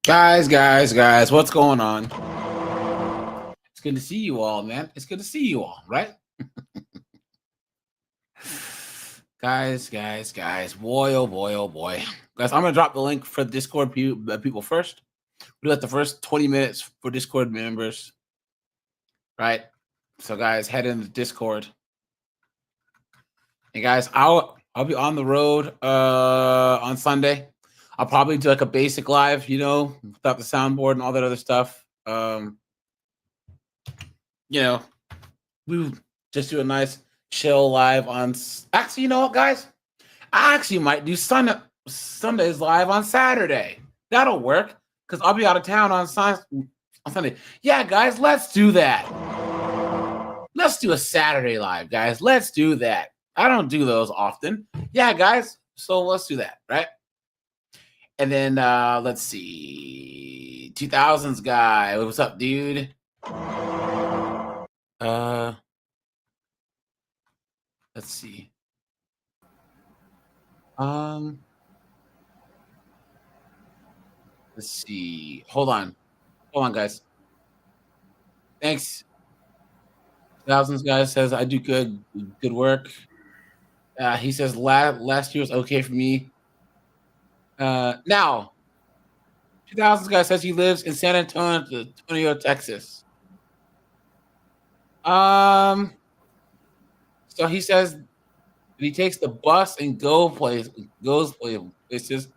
Guys, what's going on? It's good to see you all, man. It's good to see you all, right? Guys. Boy, oh boy, oh boy. Guys, I'm going to drop the link for the Discord people first. We got the first 20 minutes for Discord members, right? So, guys, head into Discord. And, guys, I'll be on the road on Sunday. I'll probably do like a basic live, without the soundboard and all that other stuff. We just do a nice chill live on. Actually, you know what, guys? I actually might do Sundays live on Saturday. That'll work because I'll be out of town on Sunday. Yeah, guys, let's do that. Let's do a Saturday live, guys. Let's do that. I don't do those often. Yeah, guys. So let's do that, right? And then let's see. 2000s guy. What's up, dude? Let's see. Let's see. Hold on, guys. Thanks. Thousands guy says I do good work. He says last year was okay for me. Now, 2000s guy says he lives in San Antonio, Texas. So he says he takes the bus and goes places.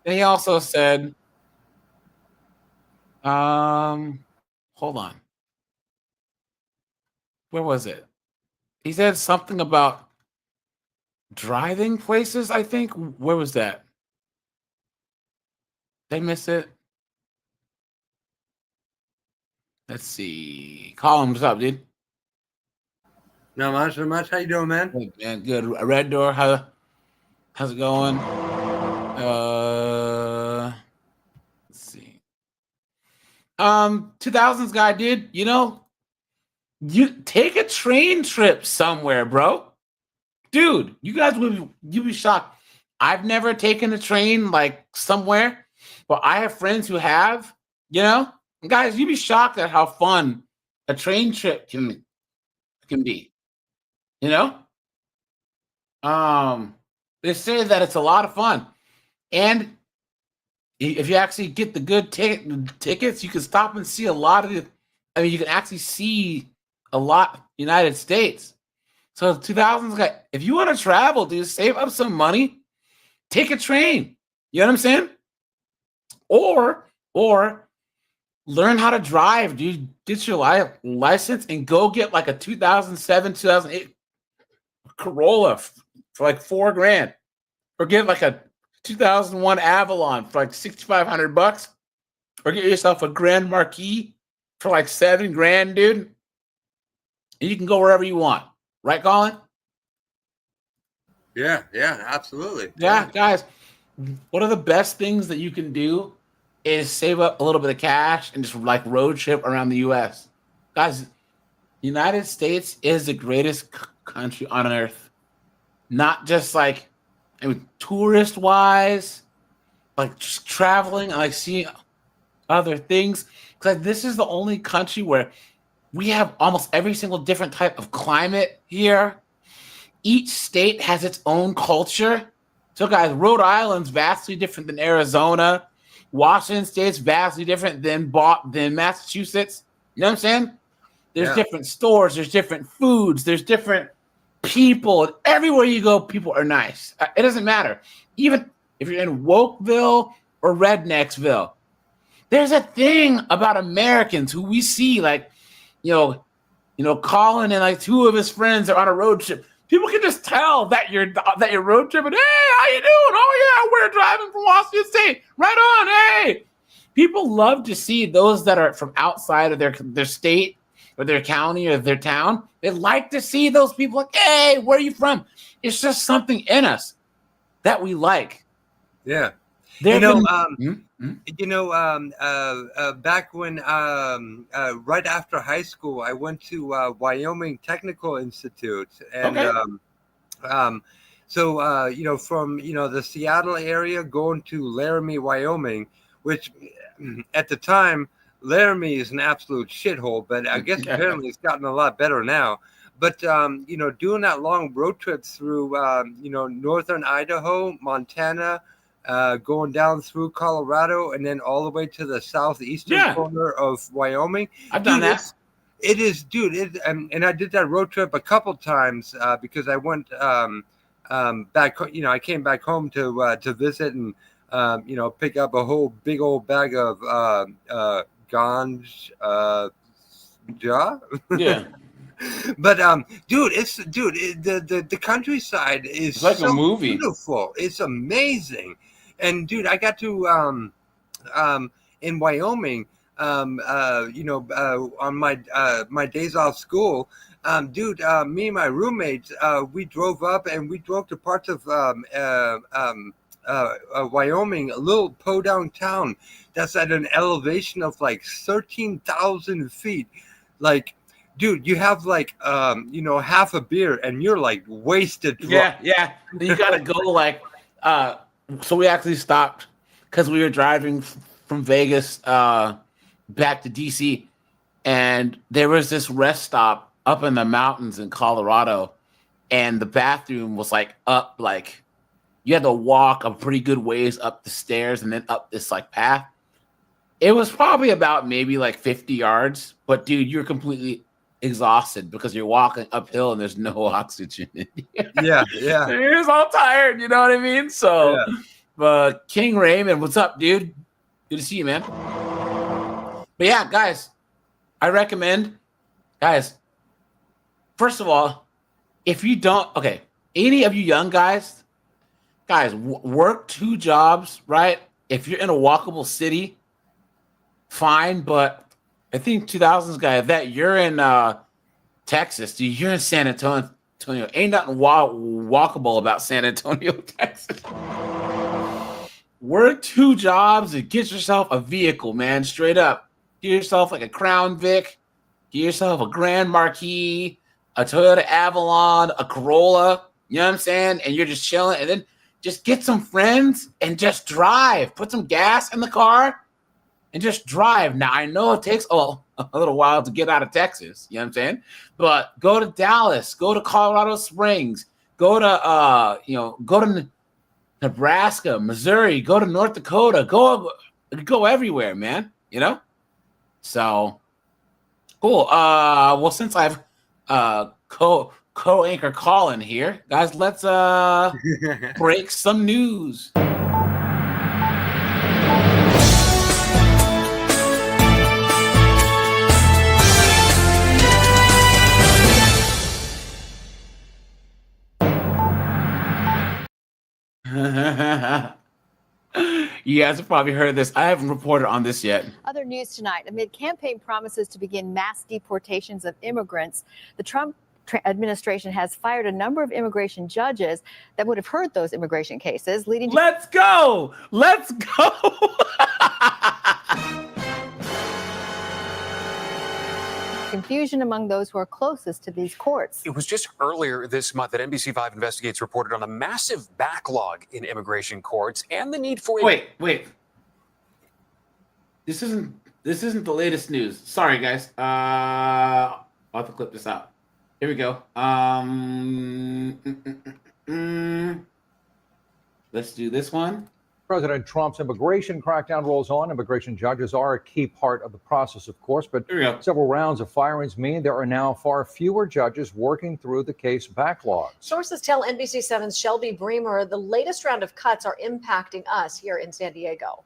And he also said, hold on. Where was it? He said something about driving places, I think. Where was that? Did I miss it? Let's see. Colin, what's up, dude? Not much. How you doing, man? Good, man. Good. Red Door, how's it going? Let's see. 2000s guy, dude. You take a train trip somewhere, bro. Dude, you guys you'd be shocked. I've never taken a train like somewhere, but I have friends who have. Guys, you'd be shocked at how fun a train trip can be. They say that it's a lot of fun, and if you actually get the good tickets, you can stop and see a lot of it. I mean, you can actually see a lot United States. So 2000s guy, if you want to travel, dude, save up some money, take a train. You know what I'm saying? Or learn how to drive, dude. Get your license and go get like a 2007, 2008 Corolla for like $4,000, or get like a 2001 Avalon for like $6,500, or get yourself a Grand Marquis for like $7,000, dude. And you can go wherever you want, right, Colin? Yeah, absolutely. Yeah, guys, one of the best things that you can do is save up a little bit of cash and just like road trip around the U.S. Guys, United States is the greatest country on earth. Not just like, tourist wise, like just traveling and like seeing other things. Because this is the only country where we have almost every single different type of climate here. Each state has its own culture. So, guys, Rhode Island's vastly different than Arizona. Washington State's vastly different than Massachusetts. You know what I'm saying? There's different stores. There's different foods. There's different people. Everywhere you go, people are nice. It doesn't matter. Even if you're in Wokeville or Rednecksville, there's a thing about Americans who we see, like, Colin and like two of his friends are on a road trip. People can just tell that you're road tripping. Hey, how you doing? Oh yeah, we're driving from Washington State. Right on. Hey, people love to see those that are from outside of their state or their county or their town. They like to see those people like, hey, where are you from? It's just something in us that we like. Yeah. Back when right after high school, I went to Wyoming Technical Institute, and from the Seattle area going to Laramie, Wyoming, which at the time, Laramie is an absolute shithole, but I guess apparently it's gotten a lot better now. But, doing that long road trip through, northern Idaho, Montana, going down through Colorado, and then all the way to the southeastern corner of Wyoming. I've done that. It is, dude. And I did that road trip a couple times because I went back. I came back home to visit and pick up a whole big old bag of ganja. Yeah. But the countryside is like a movie. Beautiful. It's amazing. And dude, I got to in Wyoming on my days off school, me and my roommates, we drove up and we drove to parts of Wyoming, a little podunk town that's at an elevation of like 13,000 feet. Like, dude, you have like half a beer and you're like wasted drunk. Yeah. You gotta go like so we actually stopped because we were driving from Vegas back to DC, and there was this rest stop up in the mountains in Colorado, and the bathroom was like up, like you had to walk a pretty good ways up the stairs and then up this like path. It was probably about maybe like 50 yards, but dude, you're completely exhausted because you're walking uphill and there's no oxygen in here. Yeah. You're just all tired, you know what I mean? So, but King Raymond, what's up, dude? Good to see you, man. But yeah, guys, I recommend, first of all, if you don't, any of you young guys, work 2 jobs, right? If you're in a walkable city, fine, but I think 2000s guy that you're in Texas, dude, you're in San Antonio. Ain't nothing walkable about San Antonio, Texas. Work 2 jobs and get yourself a vehicle, man. Straight up. Get yourself like a Crown Vic. Get yourself a Grand Marquis, a Toyota Avalon, a Corolla. You know what I'm saying? And you're just chilling. And then just get some friends and just drive. Put some gas in the car and just drive. Now, I know it takes a little while to get out of Texas. You know what I'm saying? But go to Dallas. Go to Colorado Springs. Go to Nebraska, Missouri. Go to North Dakota. Go everywhere, man. You know? So, cool. Well, since I've co-anchor Colin here, guys, let's break some news. You guys have probably heard this. I haven't reported on this yet. Other news tonight. Amid campaign promises to begin mass deportations of immigrants, the Trump administration has fired a number of immigration judges that would have heard those immigration cases, leading to... Let's go! confusion among those who are closest to these courts. It was just earlier this month that NBC5 Investigates reported on a massive backlog in immigration courts and the need for... Wait. This isn't the latest news. Sorry, guys. I'll have to clip this out. Here we go. Let's do this one. President Trump's immigration crackdown rolls on. Immigration judges are a key part of the process, of course, but several rounds of firings mean there are now far fewer judges working through the case backlog. Sources tell NBC7's Shelby Bremer the latest round of cuts are impacting us here in San Diego.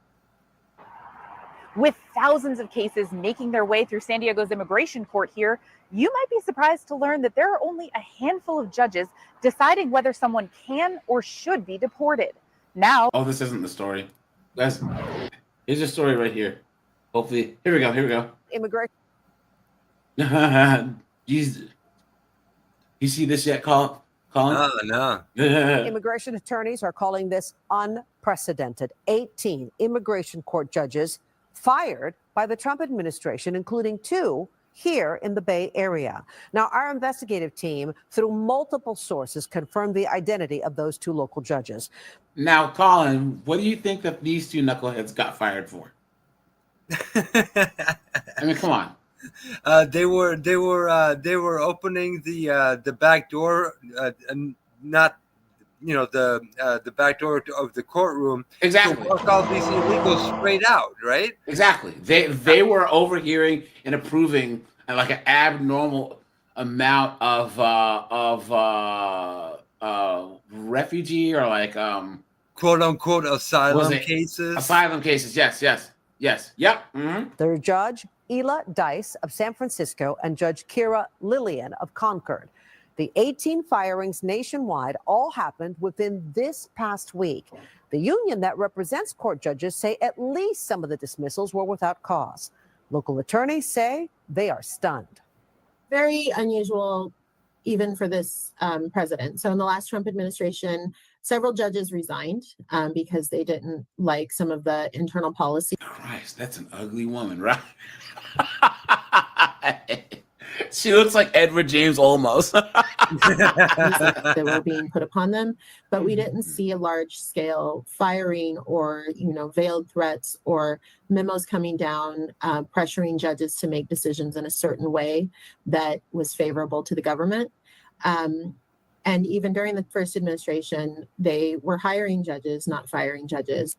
With thousands of cases making their way through San Diego's immigration court here, you might be surprised to learn that there are only a handful of judges deciding whether someone can or should be deported. Now, this isn't the story. Here's the story right here. Hopefully, here we go. Immigration. You see this yet, Colin? No. Immigration attorneys are calling this unprecedented. 18 immigration court judges fired by the Trump administration, including 2 here in the Bay Area. Now, our investigative team, through multiple sources, confirmed the identity of those 2 local judges. Now, Colin, what do you think that these 2 knuckleheads got fired for? I mean, come on. They were opening the back door, not the back door of the courtroom. Exactly. To work all these illegals straight out, right? Exactly. They were overhearing and approving like an abnormal amount of refugee or like quote unquote asylum cases. Asylum cases. Yes. Yep. Mm-hmm. Their judge, Ela Dice of San Francisco, and Judge Kira Lillian of Concord. The 18 firings nationwide all happened within this past week. The union that represents court judges say at least some of the dismissals were without cause. Local attorneys say they are stunned. Very unusual, even for this president. So in the last Trump administration, several judges resigned because they didn't like some of the internal policy. Christ, that's an ugly woman, right? She looks like Edward James Olmos. that were being put upon them, but we didn't see a large scale firing or veiled threats or memos coming down pressuring judges to make decisions in a certain way that was favorable to the government. And even during the first administration, they were hiring judges, not firing judges.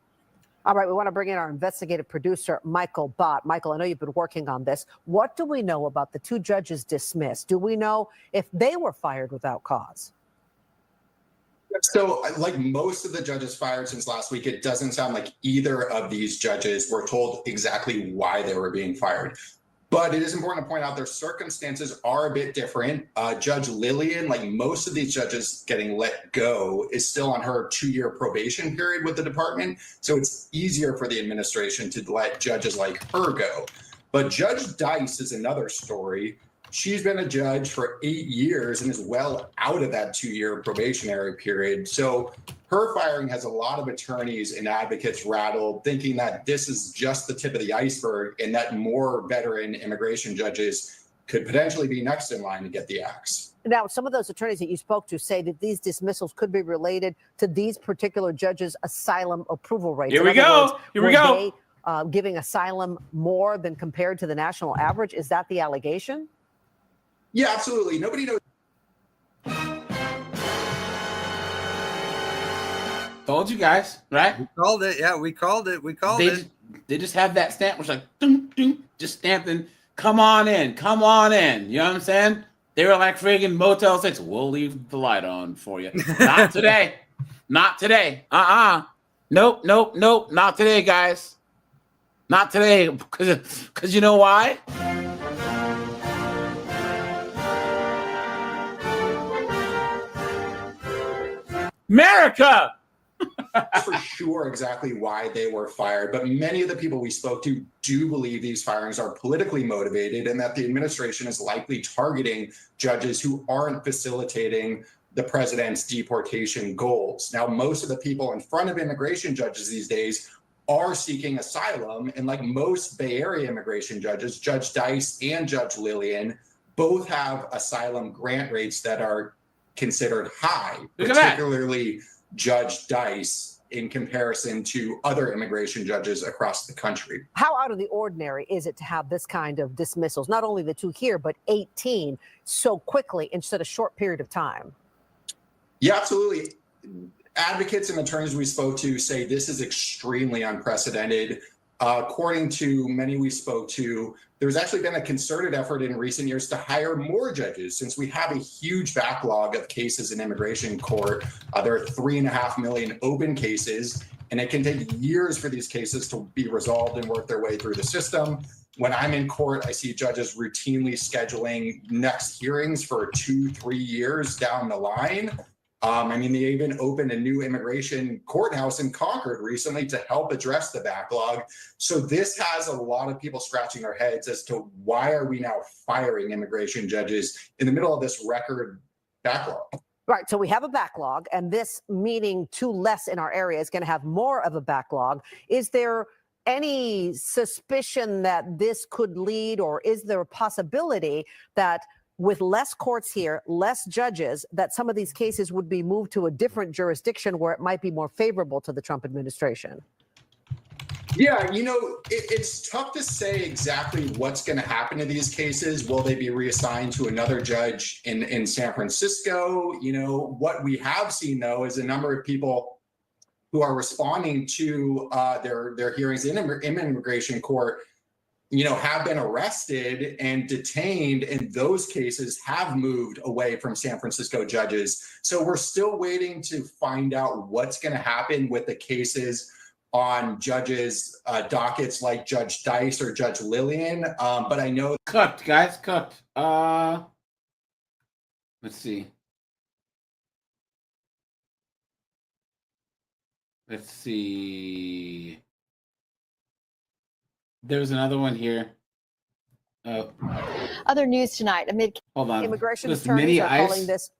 All right, we want to bring in our investigative producer, Michael Bott. Michael, I know you've been working on this. What do we know about the 2 judges dismissed? Do we know if they were fired without cause? So like most of the judges fired since last week, it doesn't sound like either of these judges were told exactly why they were being fired. But it is important to point out their circumstances are a bit different. Judge Lillian, like most of these judges getting let go, is still on her 2-year probation period with the department. So it's easier for the administration to let judges like her go. But Judge Dice is another story. She's been a judge for 8 years and is well out of that 2-year probationary period. So her firing has a lot of attorneys and advocates rattled, thinking that this is just the tip of the iceberg and that more veteran immigration judges could potentially be next in line to get the axe. Now, some of those attorneys that you spoke to say that these dismissals could be related to these particular judges' asylum approval rates. Here we go. They, giving asylum more than compared to the national average. Is that the allegation? Yeah, absolutely. Nobody knows. Told you guys, right? We called it. Yeah, we called it. They just have that stamp, which like, ding, ding, just stamped in. Come on in. You know what I'm saying? They were like friggin' Motel 6. We'll leave the light on for you. Not today. Not today. Nope. Not today, guys. Not today. Because you know why? America! For sure exactly why they were fired, but many of the people we spoke to do believe these firings are politically motivated and that the administration is likely targeting judges who aren't facilitating the president's deportation goals. Now, most of the people in front of immigration judges these days are seeking asylum, and like most Bay Area immigration judges, Judge Dice and Judge Lillian both have asylum grant rates that are considered high, particularly Judge Dice in comparison to other immigration judges across the country. How out of the ordinary is it to have this kind of dismissals, not only the 2 here, but 18 so quickly in such a short period of time? Yeah, absolutely. Advocates and attorneys we spoke to say this is extremely unprecedented. According to many we spoke to, there's actually been a concerted effort in recent years to hire more judges since we have a huge backlog of cases in immigration court. There are 3.5 million open cases, and it can take years for these cases to be resolved and work their way through the system. When I'm in court, I see judges routinely scheduling next hearings for 2-3 years down the line. They even opened a new immigration courthouse in Concord recently to help address the backlog. So this has a lot of people scratching their heads as to why are we now firing immigration judges in the middle of this record backlog? Right. So we have a backlog, and this meaning 2 less in our area is going to have more of a backlog. Is there any suspicion that this could lead, or is there a possibility that with less courts here, less judges, that some of these cases would be moved to a different jurisdiction where it might be more favorable to the Trump administration? Yeah, it's tough to say exactly what's going to happen to these cases. Will they be reassigned to another judge in San Francisco? What we have seen, though, is a number of people who are responding to their hearings in immigration court, have been arrested and detained, and those cases have moved away from San Francisco judges. So we're still waiting to find out what's going to happen with the cases on judges' dockets like Judge Dice or Judge Lillian. But I know... Cooked, guys, cooked. Let's see. Let's see. There's another one here. Other news tonight amid hold on. Immigration This attorneys mini are ICE, calling this.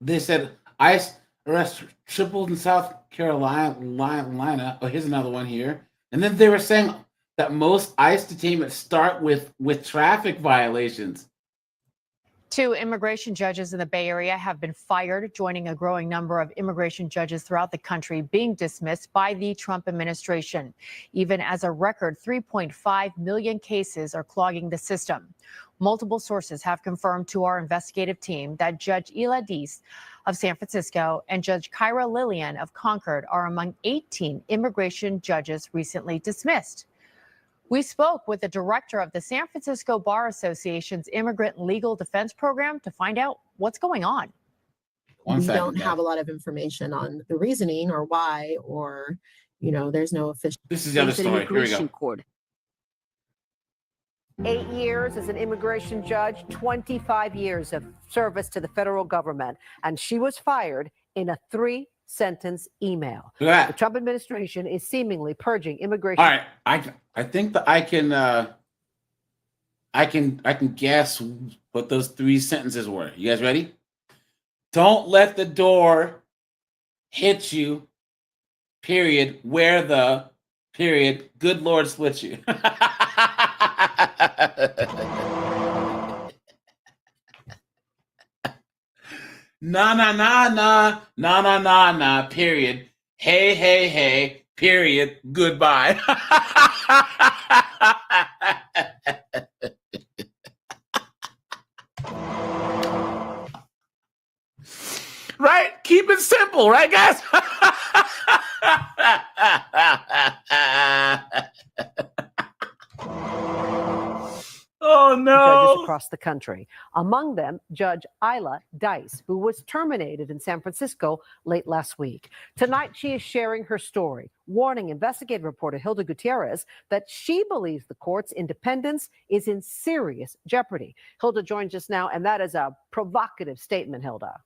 They said ICE arrests tripled in South Carolina. Oh, here's another one here. And then they were saying that most ICE detainments start with traffic violations. 2 immigration judges in the Bay Area have been fired, joining a growing number of immigration judges throughout the country being dismissed by the Trump administration, even as a record 3.5 million cases are clogging the system. Multiple sources have confirmed to our investigative team that Judge Ela Dice of San Francisco and Judge Kyra Lillian of Concord are among 18 immigration judges recently dismissed. We spoke with the director of the San Francisco Bar Association's Immigrant Legal Defense Program to find out what's going on. We don't have a lot of information on the reasoning or why, or, there's no official. This is the other story. Here we go. Court. 8 years as an immigration judge, 25 years of service to the federal government, and she was fired in a 3-sentence email. The Trump administration is seemingly purging immigration. All right, I think that I can guess what those 3 sentences were. You guys ready? Don't let the door hit you. Period. Where the period. Good Lord split you. Nah, period. Hey, period. Goodbye. Right? Keep it simple, right, guys? Oh, no. Judges across the country. Among them, Judge Ela Dice, who was terminated in San Francisco late last week. Tonight, she is sharing her story, warning investigative reporter Hilda Gutierrez that she believes the court's independence is in serious jeopardy. Hilda joins us now, and that is a provocative statement, Hilda.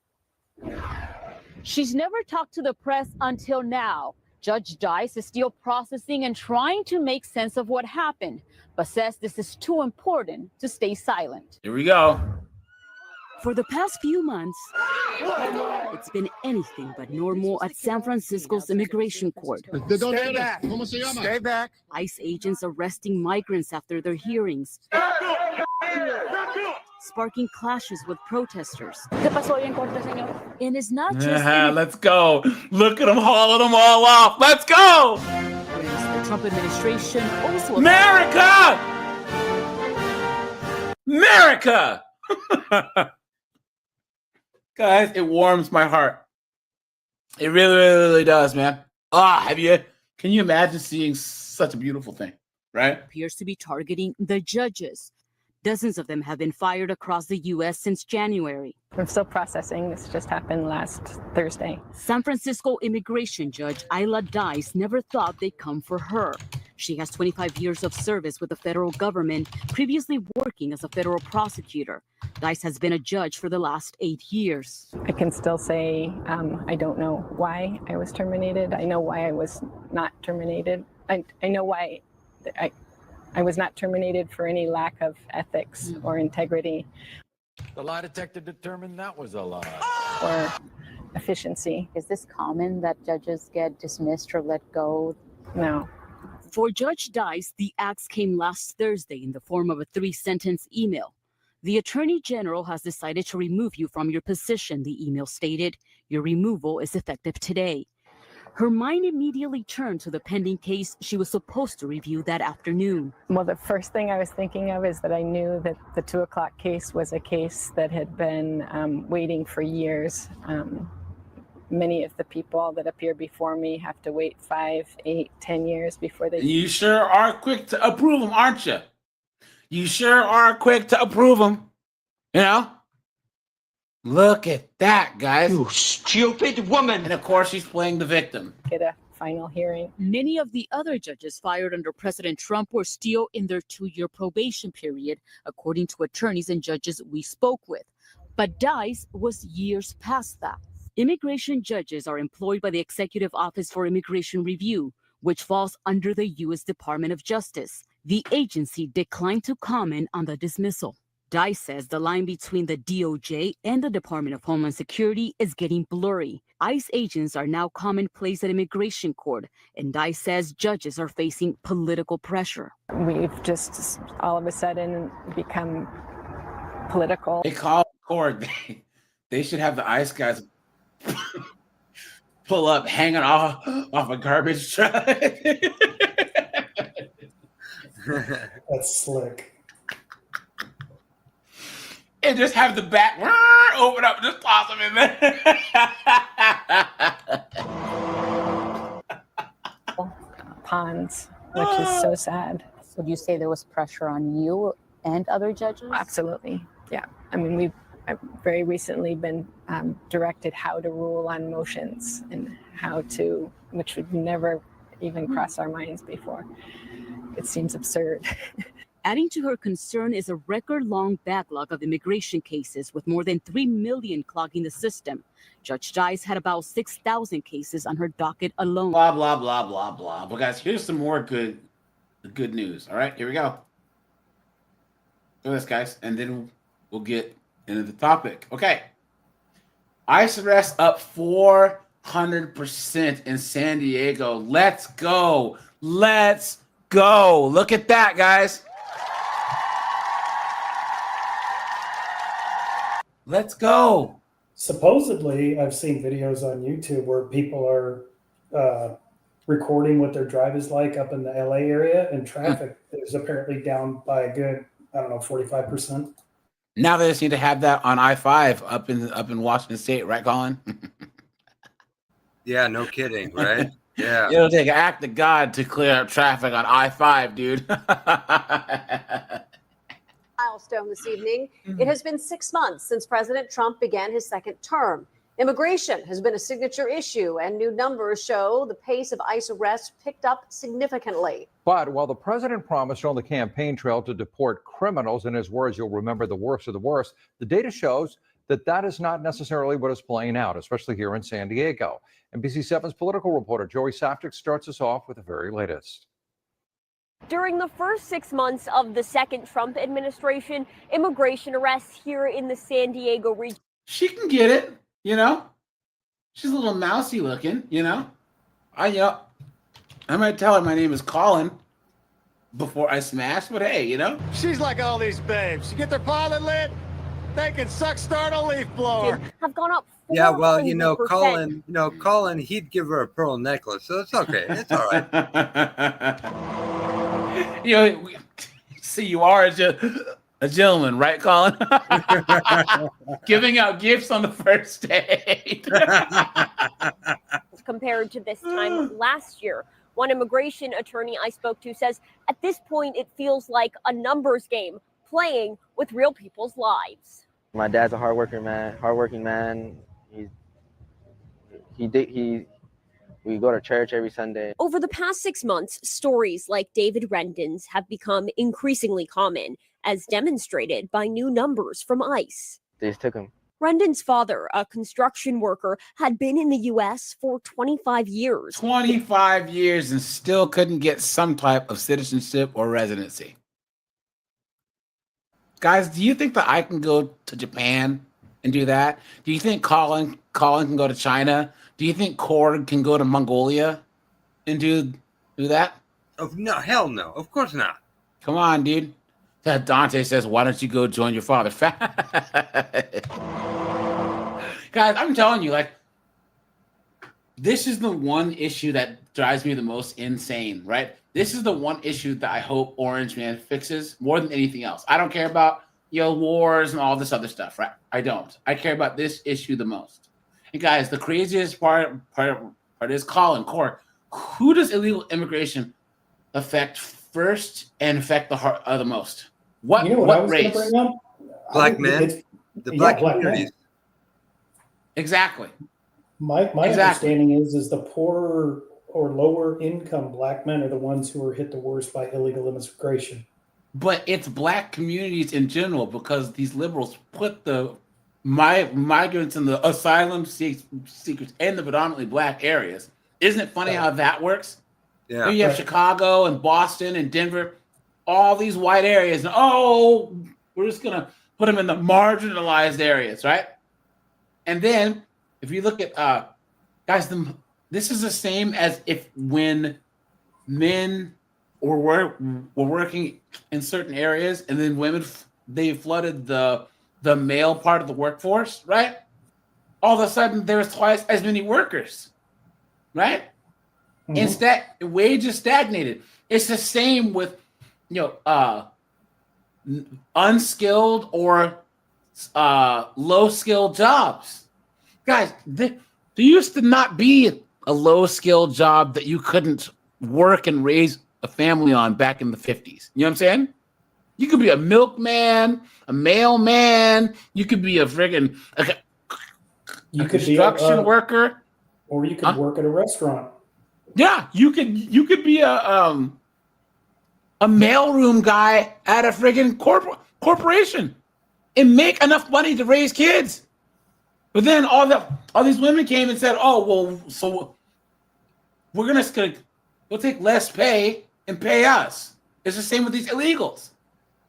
She's never talked to the press until now. Judge Dice is still processing and trying to make sense of what happened, but says this is too important to stay silent. Here we go. For the past few months, it's been anything but normal at San Francisco's immigration court. Stay back. Stay back. ICE agents arresting migrants after their hearings, sparking clashes with protesters. And it's not just let's go. Look at them hauling them all off. Let's go. The Trump administration also America! Guys, it warms my heart. It really, really, really does, man. Can you imagine seeing such a beautiful thing, right? Appears to be targeting the judges. Dozens of them have been fired across the U.S. since January. I'm still processing. This just happened last Thursday. San Francisco immigration judge Ela Dice never thought they'd come for her. She has 25 years of service with the federal government, previously working as a federal prosecutor. Dice has been a judge for the last 8 years. I can still say I don't know why I was terminated. I know why I was not terminated. I know why I was not terminated for any lack of ethics or integrity. The lie detector determined that was a lie. Or efficiency. Is this common that judges get dismissed or let go? No. For Judge Dice, the axe came last Thursday in the form of a 3-sentence email. The Attorney General has decided to remove you from your position, the email stated. Your removal is effective today. Her mind immediately turned to the pending case she was supposed to review that afternoon. Well, the first thing I was thinking of is that I knew that the 2 o'clock case was a case that had been waiting for years. Many of the people that appear before me have to wait 5, 8, 10 years before they... You sure are quick to approve them, aren't you? You sure are quick to approve them. You know? Look at that, guys. You stupid woman. And of course, she's playing the victim. Get a final hearing. Many of the other judges fired under President Trump were still in their 2-year probation period, according to attorneys and judges we spoke with. But Dice was years past that. Immigration judges are employed by the Executive Office for Immigration Review, which falls under the U.S. Department of Justice. The agency declined to comment on the dismissal. Dice says the line between the DOJ and the Department of Homeland Security is getting blurry. ICE agents are now commonplace at immigration court, and Dice says judges are facing political pressure. We've just all of a sudden become political. They call court. They should have the ICE guys pull up hanging off a garbage truck. That's slick. And just have the back open up, just toss them in there. Ponds, which is so sad. Would you say there was pressure on you and other judges? Absolutely, yeah. I mean, I've very recently been directed how to rule on motions and how to, which would never even cross our minds before. It seems absurd. Adding to her concern is a record-long backlog of immigration cases with more than 3 million clogging the system. Judge Dice had about 6,000 cases on her docket alone. Blah, blah, blah, blah, blah. But guys, here's some more good news. All right, here we go. Look at this, guys, and then we'll get into the topic. Okay. ICE arrests up 400% in San Diego. Let's go. Let's go. Look at that, guys. Let's go. Supposedly, I've seen videos on YouTube where people are recording what their drive is like up in the LA area, and traffic is apparently down by a good, 45%. Now they just need to have that on I-5 up in Washington State, right, Colin? Yeah, no kidding, right? Yeah. It'll take an act of God to clear up traffic on I-5, dude. Milestone this evening. It has been 6 months since President Trump began his second term. Immigration has been a signature issue, and new numbers show the pace of ICE arrests picked up significantly. But while the president promised on the campaign trail to deport criminals, in his words, you'll remember the worst of the worst, the data shows that that is not necessarily what is playing out, especially here in San Diego. NBC7's political reporter Joey Saftik starts us off with the very latest. During the first 6 months of the second Trump administration, immigration arrests here in the San Diego region. She can get it, you know. She's a little mousy looking, you know. I might tell her my name is Colin before I smash, but hey, you know. She's like all these babes. You get their pilot lit, they can start a leaf blower. Have gone up. Yeah, well, 400%. Colin, he'd give her a pearl necklace, so it's okay. It's all right. You are a gentleman, right, Colin? Giving out gifts on the first date. Compared to this time last year. One immigration attorney I spoke to says at this point it feels like a numbers game playing with real people's lives. My dad's a hardworking man. We go to church every Sunday. Over the past 6 months, stories like David Rendon's have become increasingly common, as demonstrated by new numbers from ICE. They just took him. Rendon's father, a construction worker, had been in the U.S. for 25 years. 25 years and still couldn't get some type of citizenship or residency. Guys, do you think that I can go to Japan and do that? Do you think Colin can go to China? Do you think Cord can go to Mongolia and do that? Oh, no, hell no. Of course not. Come on, dude. That Dante says, why don't you go join your father? Guys, I'm telling you, like, this is the one issue that drives me the most insane, right? This is the one issue that I hope Orange Man fixes more than anything else. I don't care about, wars and all this other stuff, right? I don't. I care about this issue the most. And guys, the craziest part is Colin Cord. Who does illegal immigration affect first and affect the most? What race? Bring up? Black men, the black communities. Exactly. My understanding is the poorer or lower income black men are the ones who are hit the worst by illegal immigration. But it's black communities in general, because these liberals put the migrants in the asylum seekers in the predominantly black areas. Isn't it funny how that works? Yeah. Here you have Chicago and Boston and Denver, all these white areas. And, we're just going to put them in the marginalized areas, right? And then if you look at, guys, this is the same as when men were working in certain areas, and then women, they flooded the male part of the workforce, right? All of a sudden, there's twice as many workers, right? Mm-hmm. Instead, wages stagnated. It's the same with, unskilled or low-skilled jobs. Guys, there used to not be a low-skilled job that you couldn't work and raise a family on back in the 50s. You know what I'm saying? You could be a milkman, a mailman. You could be a friggin' construction worker, or you could work at a restaurant. Yeah, you could be a mailroom guy at a friggin' corporation and make enough money to raise kids. But then all these women came and said, "Oh, well, so we'll take less pay and pay us." It's the same with these illegals.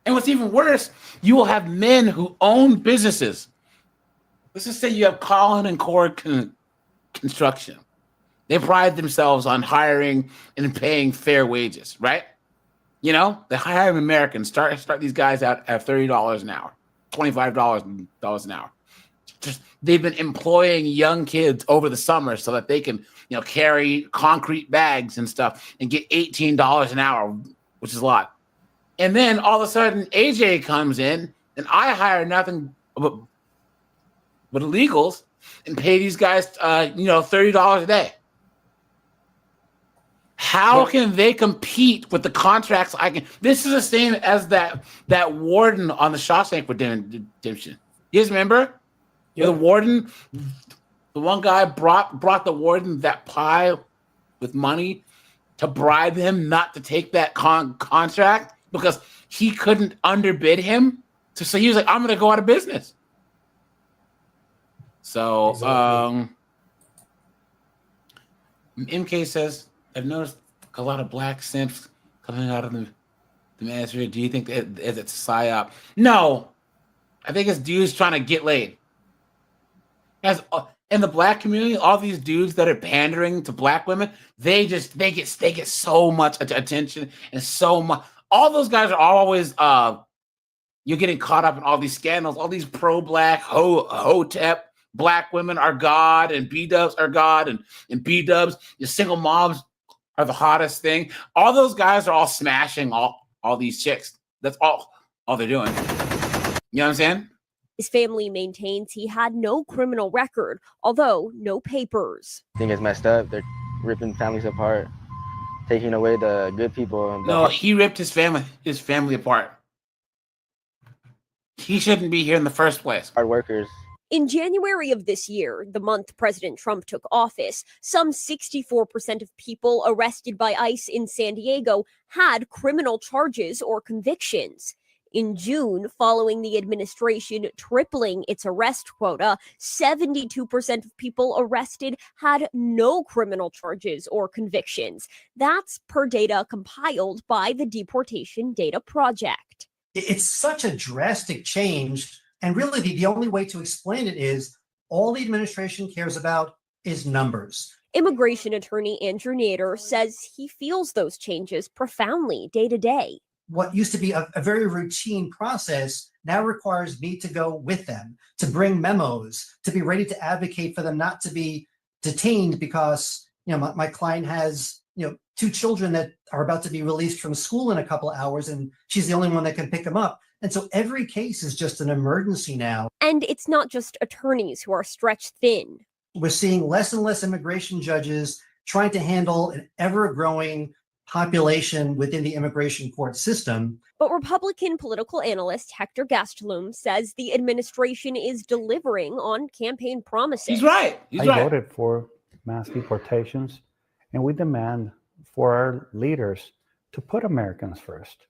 And what's even worse, you will have men who own businesses. Let's just say you have Colin and Cord Construction. They pride themselves on hiring and paying fair wages, right? They hire Americans. Start these guys out at $30 an hour, $25 an hour. They've been employing young kids over the summer so that they can, carry concrete bags and stuff and get $18 an hour, which is a lot. And then all of a sudden, AJ comes in, and I hire nothing but illegals and pay these guys, $30 a day. How can they compete with the contracts I can? This is the same as that warden on the Shawshank Redemption. You guys remember? Yep. The warden, the one guy brought the warden that pie with money to bribe him not to take that contract because he couldn't underbid him. So he was like, I'm going to go out of business. So MK says, I've noticed a lot of black simps coming out of the ministry. Do you think that it's a psyop? No. I think it's dudes trying to get laid. Guys, in the black community, all these dudes that are pandering to black women, they get so much attention and so much. All those guys are always you're getting caught up in all these scandals, all these pro-black hotep black women are God and B-dubs are God and B-dubs, your single moms are the hottest thing. All those guys are all smashing all these chicks. That's all they're doing. You know what I'm saying? His family maintains he had no criminal record, although no papers. I think it's messed up. They're ripping families apart, taking away the good people. No, he ripped his family apart. He shouldn't be here in the first place. Hard workers. In January of this year, the month President Trump took office, some 64% of people arrested by ICE in San Diego had criminal charges or convictions. In June, following the administration tripling its arrest quota, 72% of people arrested had no criminal charges or convictions. That's per data compiled by the Deportation Data Project. It's such a drastic change. And really, the only way to explain it is all the administration cares about is numbers. Immigration attorney Andrew Nader says he feels those changes profoundly day to day. What used to be a very routine process now requires me to go with them, to bring memos, to be ready to advocate for them not to be detained because, my client has, 2 children that are about to be released from school in a couple of hours, and she's the only one that can pick them up. And so every case is just an emergency now. And it's not just attorneys who are stretched thin. We're seeing less and less immigration judges trying to handle an ever-growing population within the immigration court system. But Republican political analyst Hector Gastelum says the administration is delivering on campaign promises. He's right. I voted for mass deportations, and we demand for our leaders to put Americans first,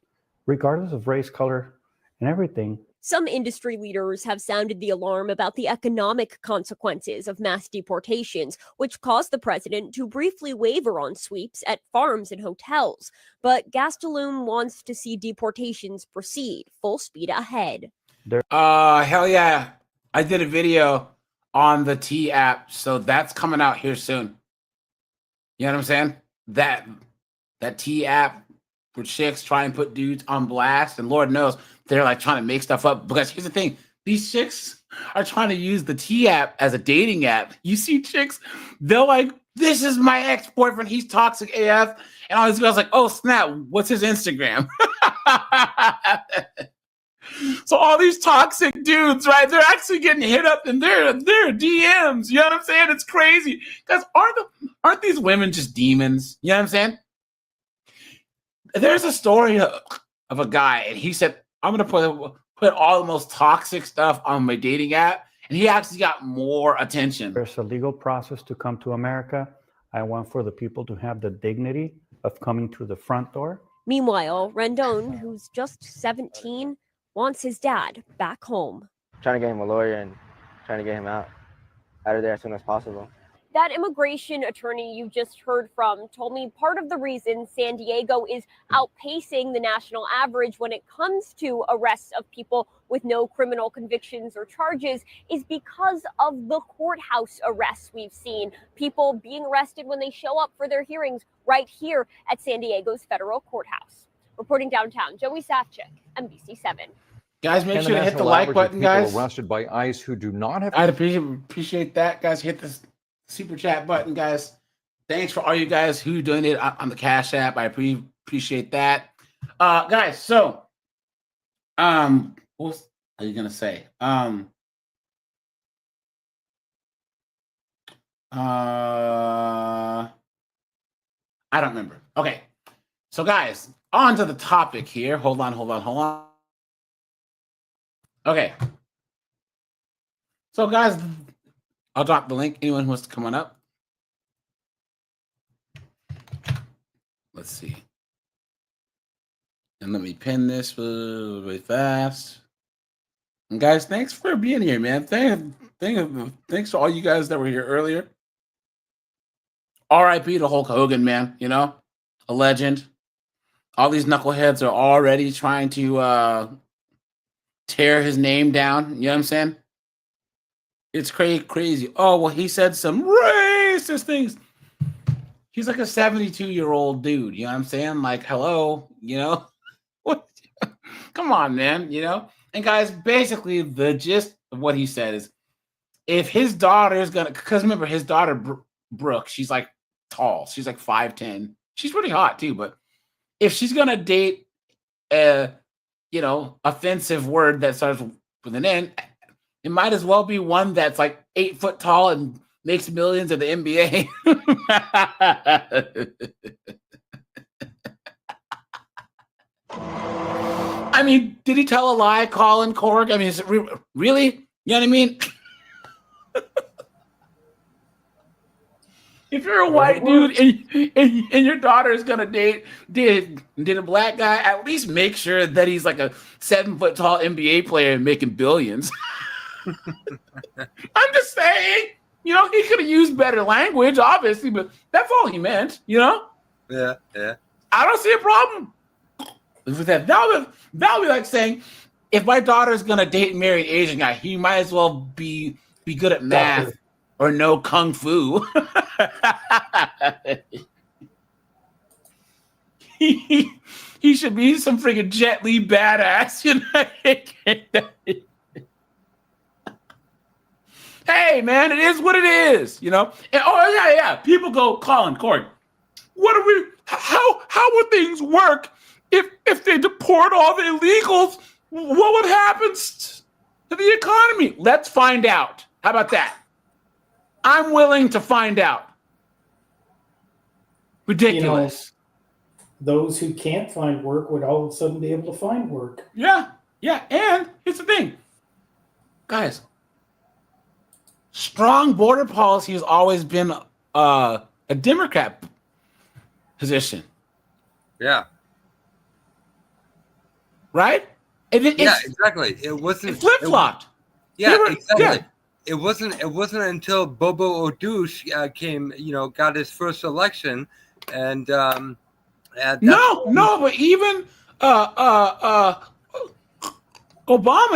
regardless of race, color, and everything. Some industry leaders have sounded the alarm about the economic consequences of mass deportations, which caused the president to briefly waver on sweeps at farms and hotels. But Gastelum wants to see deportations proceed full speed ahead. Hell yeah. I did a video on the T app, so that's coming out here soon. You know what I'm saying? That T app where chicks try and put dudes on blast, and Lord knows they're like trying to make stuff up. Because here's the thing, these chicks are trying to use the T app as a dating app. You see chicks, they're like, this is my ex-boyfriend, he's toxic AF. And all these girls like, oh snap, what's his Instagram? So all these toxic dudes, right? They're actually getting hit up in their DMs. You know what I'm saying? It's crazy. Guys, aren't these women just demons? You know what I'm saying? There's a story of a guy, and he said, I'm going to put all the most toxic stuff on my dating app, and he actually got more attention. There's a legal process to come to America. I want for the people to have the dignity of coming to the front door. Meanwhile, Rendon, who's just 17, wants his dad back home. Trying to get him a lawyer and trying to get him out of there as soon as possible. That immigration attorney you just heard from told me part of the reason San Diego is outpacing the national average when it comes to arrests of people with no criminal convictions or charges is because of the courthouse arrests we've seen. People being arrested when they show up for their hearings right here at San Diego's federal courthouse. Reporting downtown, Joey Safchik, NBC7. Guys, make sure to hit the like button, guys. Arrested by ICE who do not have. I'd appreciate that, guys. Hit the super chat button, guys. Thanks for all you guys who donated on the Cash App. I appreciate that, guys. So, what are you gonna say? I don't remember. Okay, so guys, on to the topic here. Hold on. Okay. So, guys, I'll drop the link. Anyone who wants to come on up. Let's see. And let me pin this really fast. And guys, thanks for being here, man. Thanks to all you guys that were here earlier. R.I.P. to Hulk Hogan, man. You know, a legend. All these knuckleheads are already trying to tear his name down. You know what I'm saying? It's crazy. Oh, well, he said some racist things. He's like a 72-year-old dude. You know what I'm saying? Like, hello, you know? What? Come on, man, you know? And guys, basically the gist of what he said is if his daughter is going to, because remember his daughter, Brooke, she's like tall. She's like 5'10". She's pretty hot too, but if she's going to date a, offensive word that starts with an N, it might as well be one that's like 8 foot tall and makes millions in the NBA. I mean, did he tell a lie, Colin Korg? I mean, is it really? You know what I mean? If you're a white dude and your daughter is gonna date a black guy, at least make sure that he's like a 7 foot tall NBA player and making billions. I'm just saying, he could have used better language, obviously, but that's all he meant, Yeah. I don't see a problem with that. That would be like saying if my daughter's gonna date and marry an Asian guy, he might as well be good at math or know kung fu. He should be some freaking Jet Li badass. You know? Hey, man, it is what it is. You know. And, yeah. People go, Colin, Corey, what are we? How would things work if they deport all the illegals? What would happen to the economy? Let's find out. How about that? I'm willing to find out. Ridiculous. Those who can't find work would all of a sudden be able to find work. Yeah. And here's the thing, guys. Strong border policy has always been a Democrat position. Yeah. Right? Exactly. It wasn't flip-flopped. Exactly. Yeah. It wasn't until Bobo O'Douche came, got his first election, and no, but even Obama,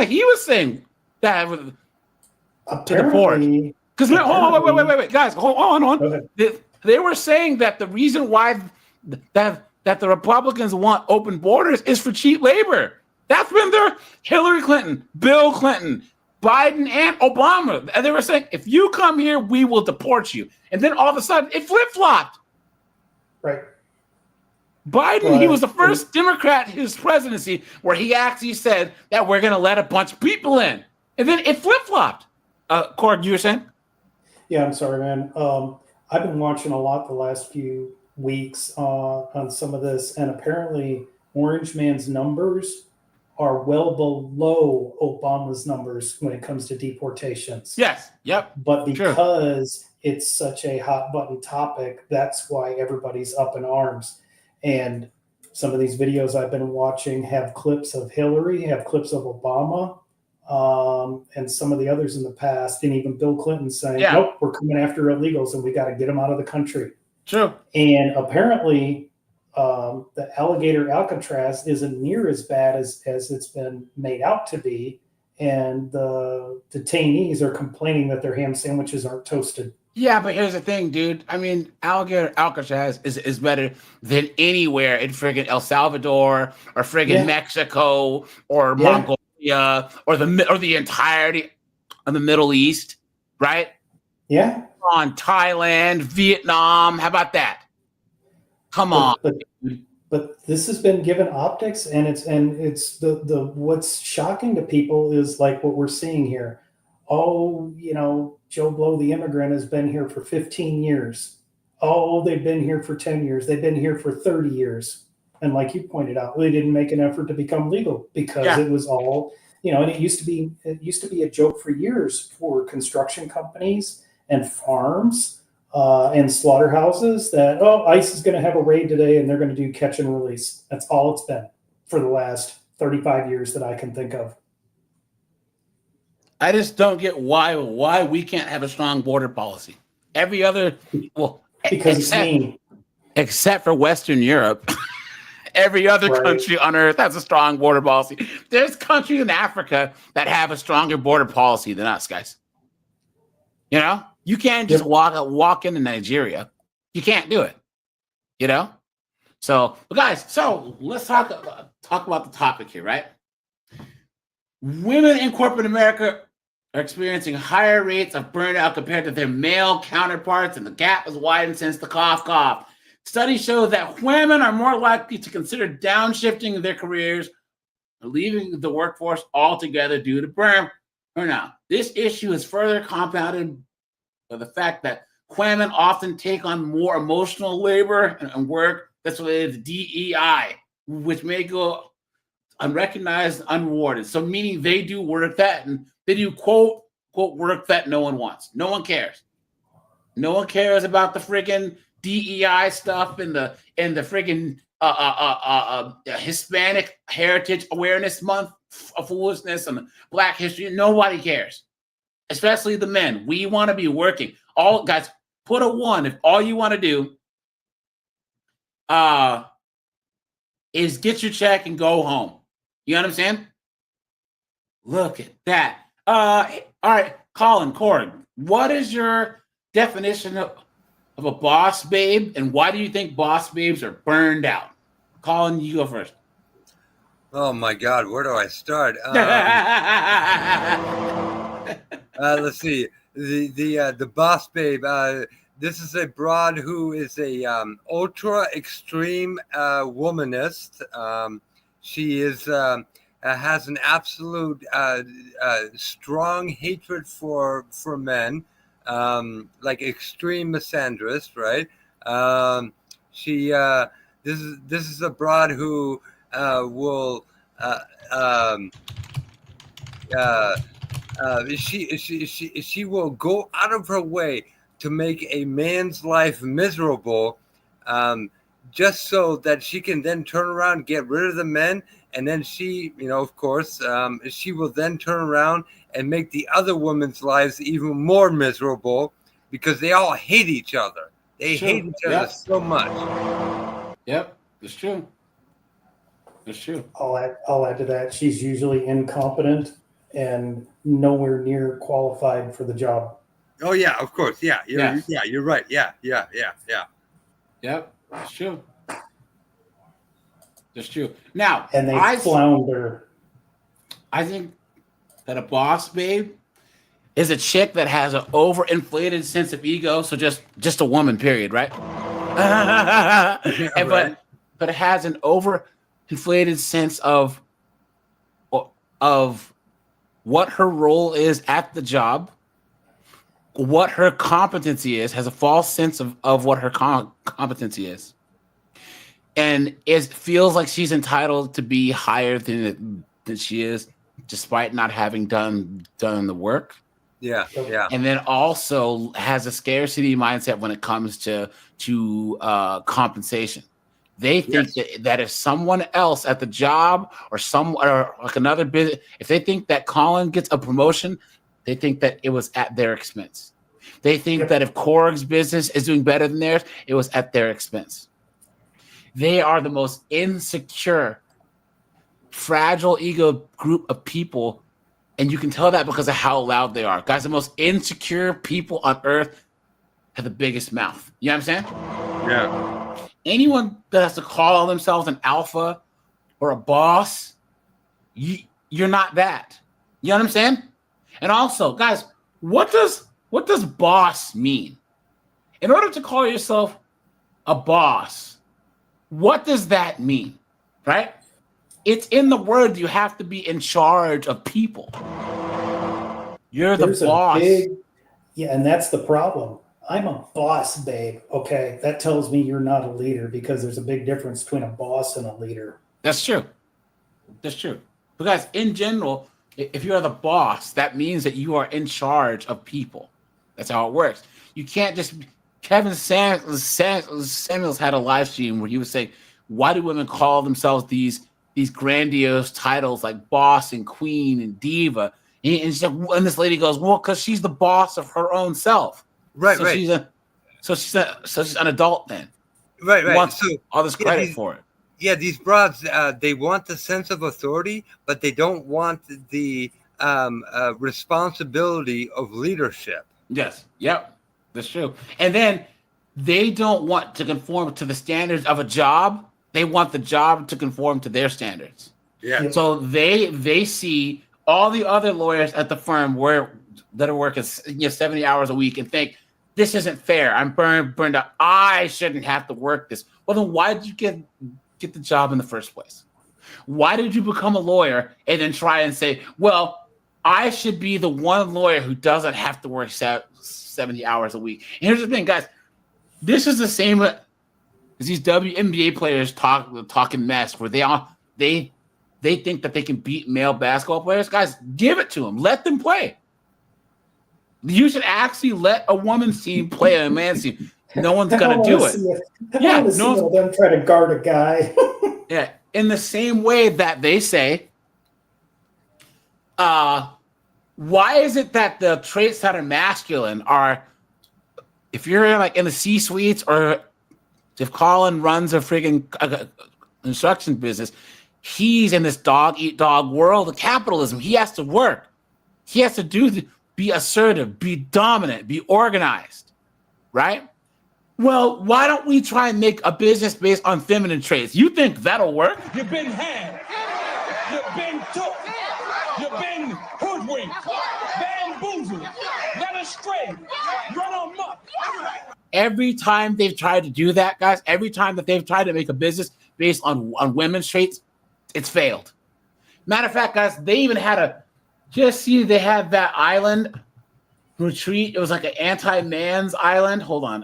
he was saying that to deport. Because wait, guys, hold on. They were saying that the reason why that the Republicans want open borders is for cheap labor. That's been their Hillary Clinton, Bill Clinton, Biden, and Obama. And they were saying, if you come here, we will deport you. And then all of a sudden, it flip-flopped. Right. Biden, he was the first Democrat in his presidency where he actually said that we're going to let a bunch of people in. And then it flip-flopped. Cord, you were saying? Yeah, I'm sorry, man. I've been watching a lot the last few weeks on some of this, and apparently Orange Man's numbers are well below Obama's numbers when it comes to deportations. Yes. Yep. But because it's such a hot button topic, that's why everybody's up in arms. And some of these videos I've been watching have clips of Hillary, have clips of Obama, and some of the others in the past, and even Bill Clinton saying, nope, we're coming after illegals and we got to get them out of the country. True. And apparently the alligator Alcatraz isn't near as bad as it's been made out to be. And the detainees are complaining that their ham sandwiches aren't toasted. Yeah, but here's the thing, dude. I mean, alligator Alcatraz is better than anywhere in friggin' El Salvador or friggin' Mexico or Mongolia or the entirety of the Middle East, right? Yeah. On Thailand, Vietnam. How about that? Come on. But this has been given optics, and it's the what's shocking to people is like what we're seeing here. Oh, Joe Blow, the immigrant, has been here for 15 years. Oh, they've been here for 10 years. They've been here for 30 years. And like you pointed out, they didn't make an effort to become legal because it was all, and it used to be a joke for years for construction companies and farms and slaughterhouses that, ICE is going to have a raid today and they're going to do catch and release. That's all it's been for the last 35 years that I can think of. I just don't get why we can't have a strong border policy. Every other, except for Western Europe, every other country on earth has a strong border policy. There's countries in Africa that have a stronger border policy than us, guys. You can't just walk into Nigeria. You can't do it. So, guys, let's talk about the topic here, right? Women in corporate America are experiencing higher rates of burnout compared to their male counterparts, and the gap has widened since the cough. Studies show that women are more likely to consider downshifting their careers or leaving the workforce altogether due to burnout. This issue is further compounded by the fact that women often take on more emotional labor and work that's related to DEI, which may go unrecognized, unrewarded. So meaning they do work and they do quote work that no one wants. No one cares. No one cares about the friggin' DEI stuff and the friggin' Hispanic Heritage Awareness Month of foolishness and Black History. Nobody cares, especially the men. We want to be working. All guys, put a 1 if all you want to do is get your check and go home. You know what I'm saying? Look at that. All right, Colin, Cord, what is your definition of a boss babe, and why do you think boss babes are burned out? Colin, you go first. Oh my God, where do I start? Let's see. The boss babe. This is a broad who is a ultra extreme womanist. She is has an absolute strong hatred for men, like extreme misandrist, right? This is a broad who will she will go out of her way to make a man's life miserable, just so that she can then turn around, get rid of the men, and then she, of course, she will then turn around and make the other women's lives even more miserable because they all hate each other. They hate each other so much. Yep, it's true. It's true. I'll add to that. She's usually incompetent and nowhere near qualified for the job. Oh yeah, of course. Yeah, you're right. Yeah. Yep, that's true. That's true. Now, And they flounder. I think that a boss babe is a chick that has an overinflated sense of ego. So just a woman, period, right? But it has an overinflated sense of what her role is at the job, what her competency is, has a false sense of what her competency is, and it feels like she's entitled to be higher than she is, despite not having done the work. Yeah. And then also has a scarcity mindset when it comes to compensation. They think that if someone else at the job or like another business, if they think that Colin gets a promotion, they think that it was at their expense. They think that if Korg's business is doing better than theirs, it was at their expense. They are the most insecure, fragile ego group of people, and you can tell that because of how loud they are. Guys, the most insecure people on earth have the biggest mouth. You know what I'm saying? Yeah. Anyone that has to call themselves an alpha or a boss, you're not that. You know what I'm saying? And also, guys, what does boss mean? In order to call yourself a boss, what does that mean? Right? It's in the word you have to be in charge of people. You're the boss. And that's the problem. I'm a boss, babe. Okay, that tells me you're not a leader because there's a big difference between a boss and a leader. That's true. That's true. Because in general, if you're the boss, that means that you are in charge of people. That's how it works. You can't just. Kevin Samuels had a live stream where he was saying, "Why do women call themselves these grandiose titles like boss and queen and diva?" And this lady goes, "Well, because she's the boss of her own self." Right. So she's an adult then. Right. Wants all this credit for it. Yeah, these broads, they want the sense of authority, but they don't want the responsibility of leadership. Yes. Yep. That's true. And then they don't want to conform to the standards of a job. They want the job to conform to their standards. Yeah. So they see all the other lawyers at the firm that are working 70 hours a week and think, this isn't fair. I'm burned out. I shouldn't have to work this. Well, then why did you get the job in the first place? Why did you become a lawyer and then try and say, well, I should be the one lawyer who doesn't have to work 70 hours a week? And here's the thing, guys. This is the same as these WNBA players talking mess where they think that they can beat male basketball players. Guys, give it to them. Let them play. You should actually let a woman's team play a man's team. No one's going to do it. Yeah, no them try to guard a guy. Yeah, in the same way that they say, why is it that the traits that are masculine are, if you're like in the C-suites or if Colin runs a freaking construction business, he's in this dog-eat-dog world of capitalism. He has to work. He has to be assertive, be dominant, be organized, right? Well, why don't we try and make a business based on feminine traits? You think that'll work? You've been had. You've been took. You've been hoodwinked, bamboozled, led astray, run amok. Every time they've tried to do that, guys, every time that they've tried to make a business based on women's traits, it's failed. Matter of fact, guys, they even had they had that island retreat. It was like an anti-man's island. Hold on.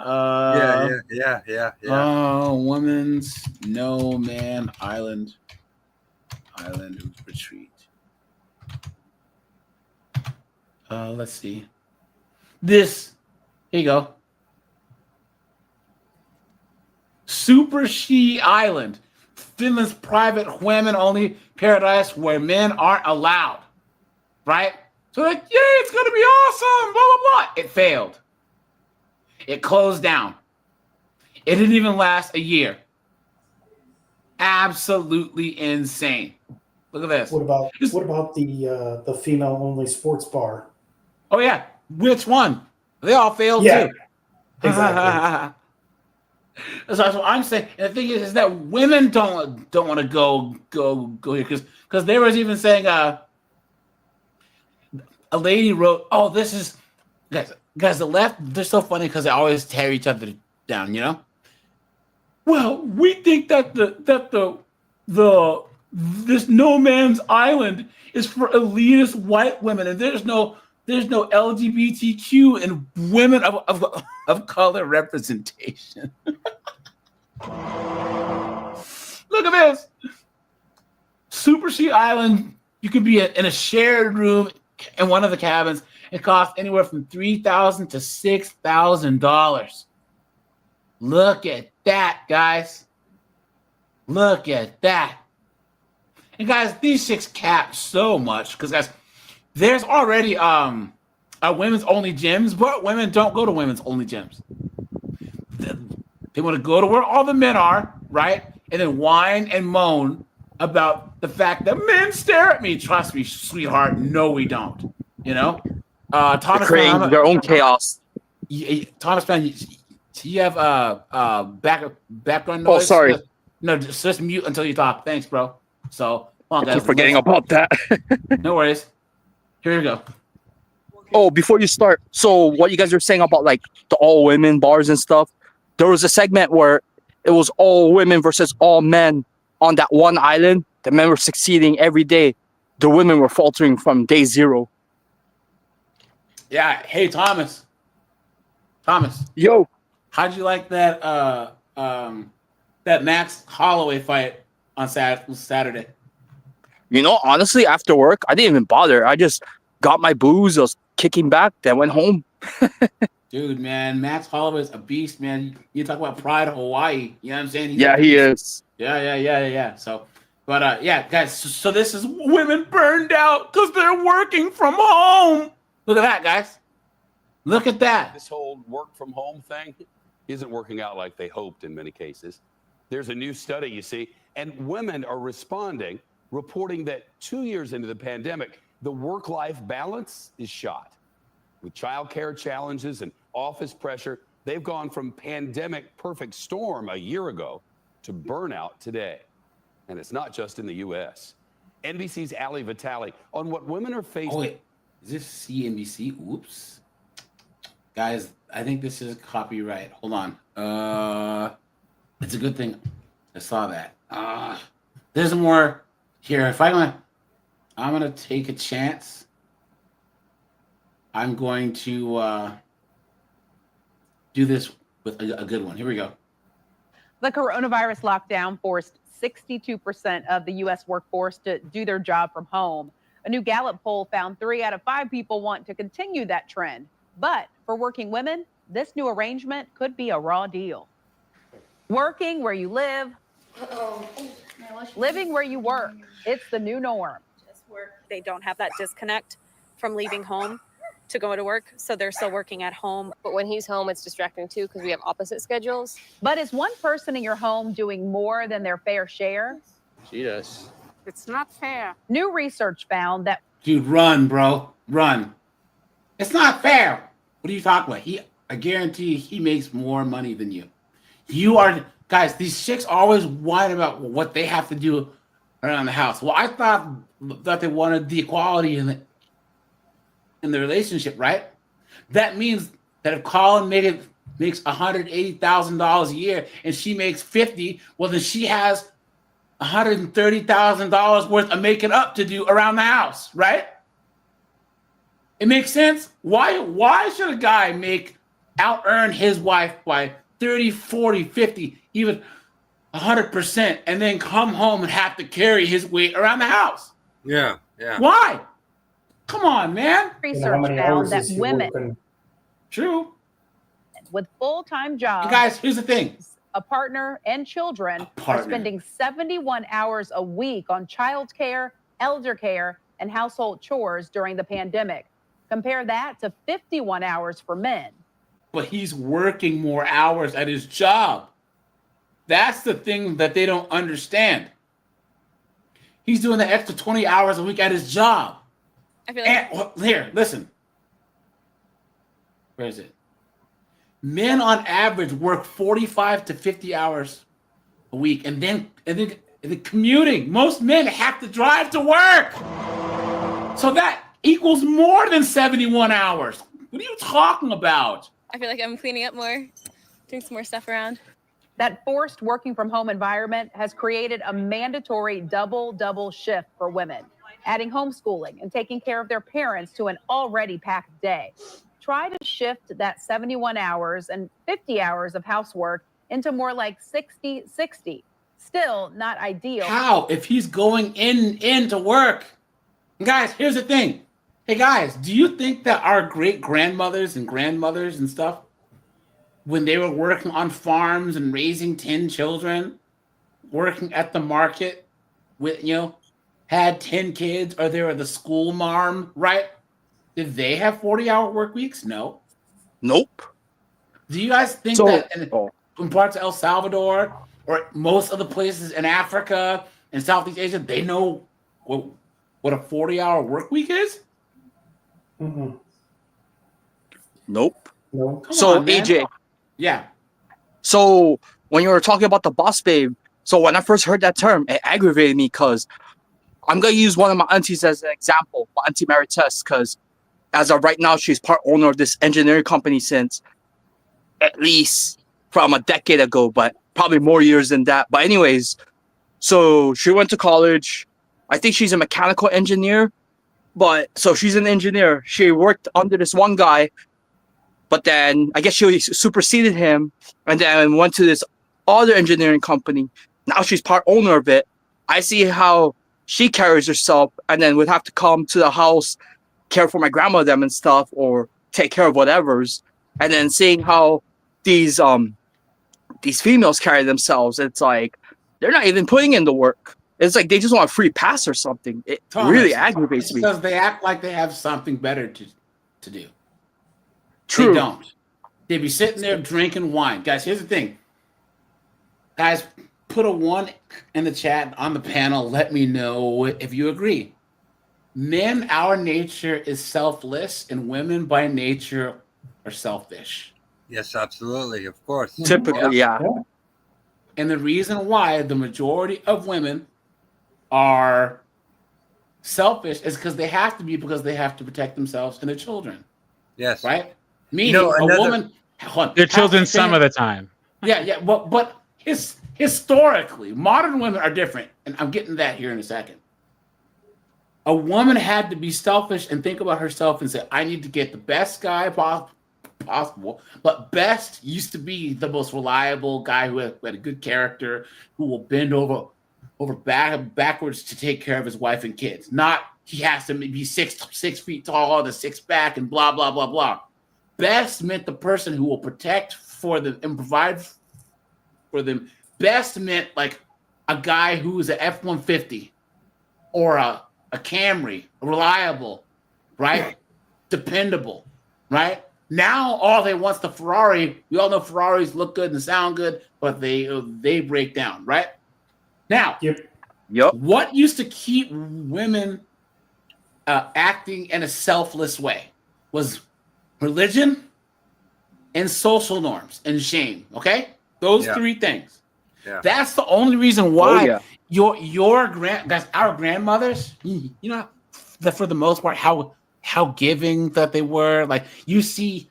Yeah. Women's no man island retreat. Let's see. Here you go. Super She Island, Finland's private women-only paradise where men aren't allowed. Right? So like, yeah, it's gonna be awesome, blah, blah, blah. It failed. It closed down. It didn't even last a year. Absolutely insane. Look at this. What about the female-only sports bar? Oh yeah, which one? They all failed too. Exactly. That's what I'm saying. And the thing is that women don't want to go here because there was even saying a lady wrote, "Oh, this is guys. The left, they're so funny because they always tear each other down, you know." Well, we think that this no man's island is for elitist white women, and there's no LGBTQ and women of color representation. Look at this. Super Sea Island, you could be in a shared room in one of the cabins. It costs anywhere from $3,000 to $6,000. Look at that, guys. Look at that. And guys, these chicks cap so much because guys, there's already women's only gyms, but women don't go to women's only gyms. They want to go to where all the men are, right? And then whine and moan about the fact that men stare at me. Trust me, sweetheart. No, we don't. You know? Thomas, creating their own chaos. Thomas, man, you have background noise? Oh, sorry. No, just mute until you talk. Thanks, bro. So, I keep forgetting about that. No worries. Here we go. Oh, before you start, so what you guys are saying about like the all women bars and stuff, there was a segment where it was all women versus all men on that one island. The men were succeeding every day. The women were faltering from day zero. Yeah. Hey, Thomas. Yo. How'd you like that that Max Holloway fight on Saturday? You know, honestly, after work, I didn't even bother. I just got my booze, I was kicking back, then went home. Dude, man, Max Holloway's a beast, man. You talk about pride of Hawaii. You know what I'm saying? He is. Yeah. So, but yeah, guys. So this is women burned out because they're working from home. Look at that, guys. Look at that. This whole work from home thing isn't working out like they hoped in many cases. There's a new study, you see, and women are responding, reporting that 2 years into the pandemic, the work-life balance is shot. With childcare challenges and office pressure, they've gone from pandemic perfect storm a year ago to burnout today. And it's not just in the U.S. NBC's Ali Vitale on what women are facing. Oh, wait. Is this CNBC? Oops. Guys, I think this is copyright. Hold on. It's a good thing I saw that. There's more here. I'm gonna take a chance. I'm going to do this with a good one. Here we go. The coronavirus lockdown forced 62% of the U.S. workforce to do their job from home. A new Gallup poll found 3 out of 5 people want to continue that trend. But for working women, this new arrangement could be a raw deal. Working where you live, living where you work. It's the new norm. They don't have that disconnect from leaving home to go to work, so they're still working at home. But when he's home, it's distracting too because we have opposite schedules. But is one person in your home doing more than their fair share? She does. It's not fair. New research found that Dude, run, bro. Run. It's not fair. What are you talking about? I guarantee he makes more money than you. You are, guys, these chicks always whine about what they have to do around the house. Well, I thought that they wanted the equality in the relationship, right? That means that if Colin makes $180,000 a year and she makes 50, well, then she has $130,000 worth of making up to do around the house, right? It makes sense. Why should a guy out earn his wife by 30, 40, 50, even 100%, and then come home and have to carry his weight around the house? Yeah. Why? Come on, man. Research found that women True. with full-time jobs, And guys, here's the thing. a partner, and children are spending 71 hours a week on childcare, elder care, and household chores during the pandemic. Compare that to 51 hours for men. But he's working more hours at his job. That's the thing that they don't understand. He's doing the extra 20 hours a week at his job. I feel like Here, listen. Where is it? Men on average work 45 to 50 hours a week, and then commuting. Most men have to drive to work. So that equals more than 71 hours. What are you talking about? I feel like I'm cleaning up more, doing some more stuff around. That forced working from home environment has created a mandatory double shift for women, adding homeschooling and taking care of their parents to an already packed day. Try to shift that 71 hours and 50 hours of housework into more like 60-60. Still not ideal. How? If he's going in to work. Guys, here's the thing. Hey guys, do you think that our great grandmothers and stuff, when they were working on farms and raising 10 children, working at the market with, had 10 kids, or they were the school marm, right? Did they have 40-hour work weeks? No. Nope. Do you guys think that in parts of El Salvador or most of the places in Africa and Southeast Asia, they know what a 40-hour work week is? Mm-hmm. Nope. No. So on, man. AJ. Yeah. So when you were talking about the boss babe, so when I first heard that term, it aggravated me because I'm gonna use one of my aunties as an example, my auntie Marites, because as of right now, she's part owner of this engineering company since at least from a decade ago, but probably more years than that. But anyways, so she went to college. I think she's a mechanical engineer, but so she's an engineer. She worked under this one guy, but then I guess she superseded him and then went to this other engineering company. Now she's part owner of it. I see how she carries herself and then would have to come to the house, care for my grandma them and stuff, or take care of whatever's, and then seeing how these females carry themselves, it's like they're not even putting in the work. It's like they just want a free pass or something. It really aggravates me. Because they act like they have something better to do. True. They don't. They be sitting there drinking wine. Guys, here's the thing. Guys, put a 1 in the chat on the panel. Let me know if you agree. Men, our nature is selfless, and women by nature are selfish. Yes, absolutely. Of course. Typically, yeah. And the reason why the majority of women are selfish is because they have to be, because they have to protect themselves and their children. Yes. Right? Meaning a woman... Their children some of the time. Yeah. But historically, modern women are different. And I'm getting that here in a second. A woman had to be selfish and think about herself and say, I need to get the best guy possible. But best used to be the most reliable guy who had a good character, who will bend over backwards to take care of his wife and kids. Not he has to be 6 feet tall, the 6 pack, and blah, blah, blah, blah. Best meant the person who will protect for them and provide for them. Best meant like a guy who is an F-150 or a Camry, reliable, right? Dependable, right? Now all they want's the Ferrari. We all know Ferraris look good and sound good, but they break down, right? Now, Yep. What used to keep women acting in a selfless way was religion and social norms and shame. Okay, those three things. Yeah. That's the only reason why our grandmothers, you know, that for the most part, how giving that they were. Like you see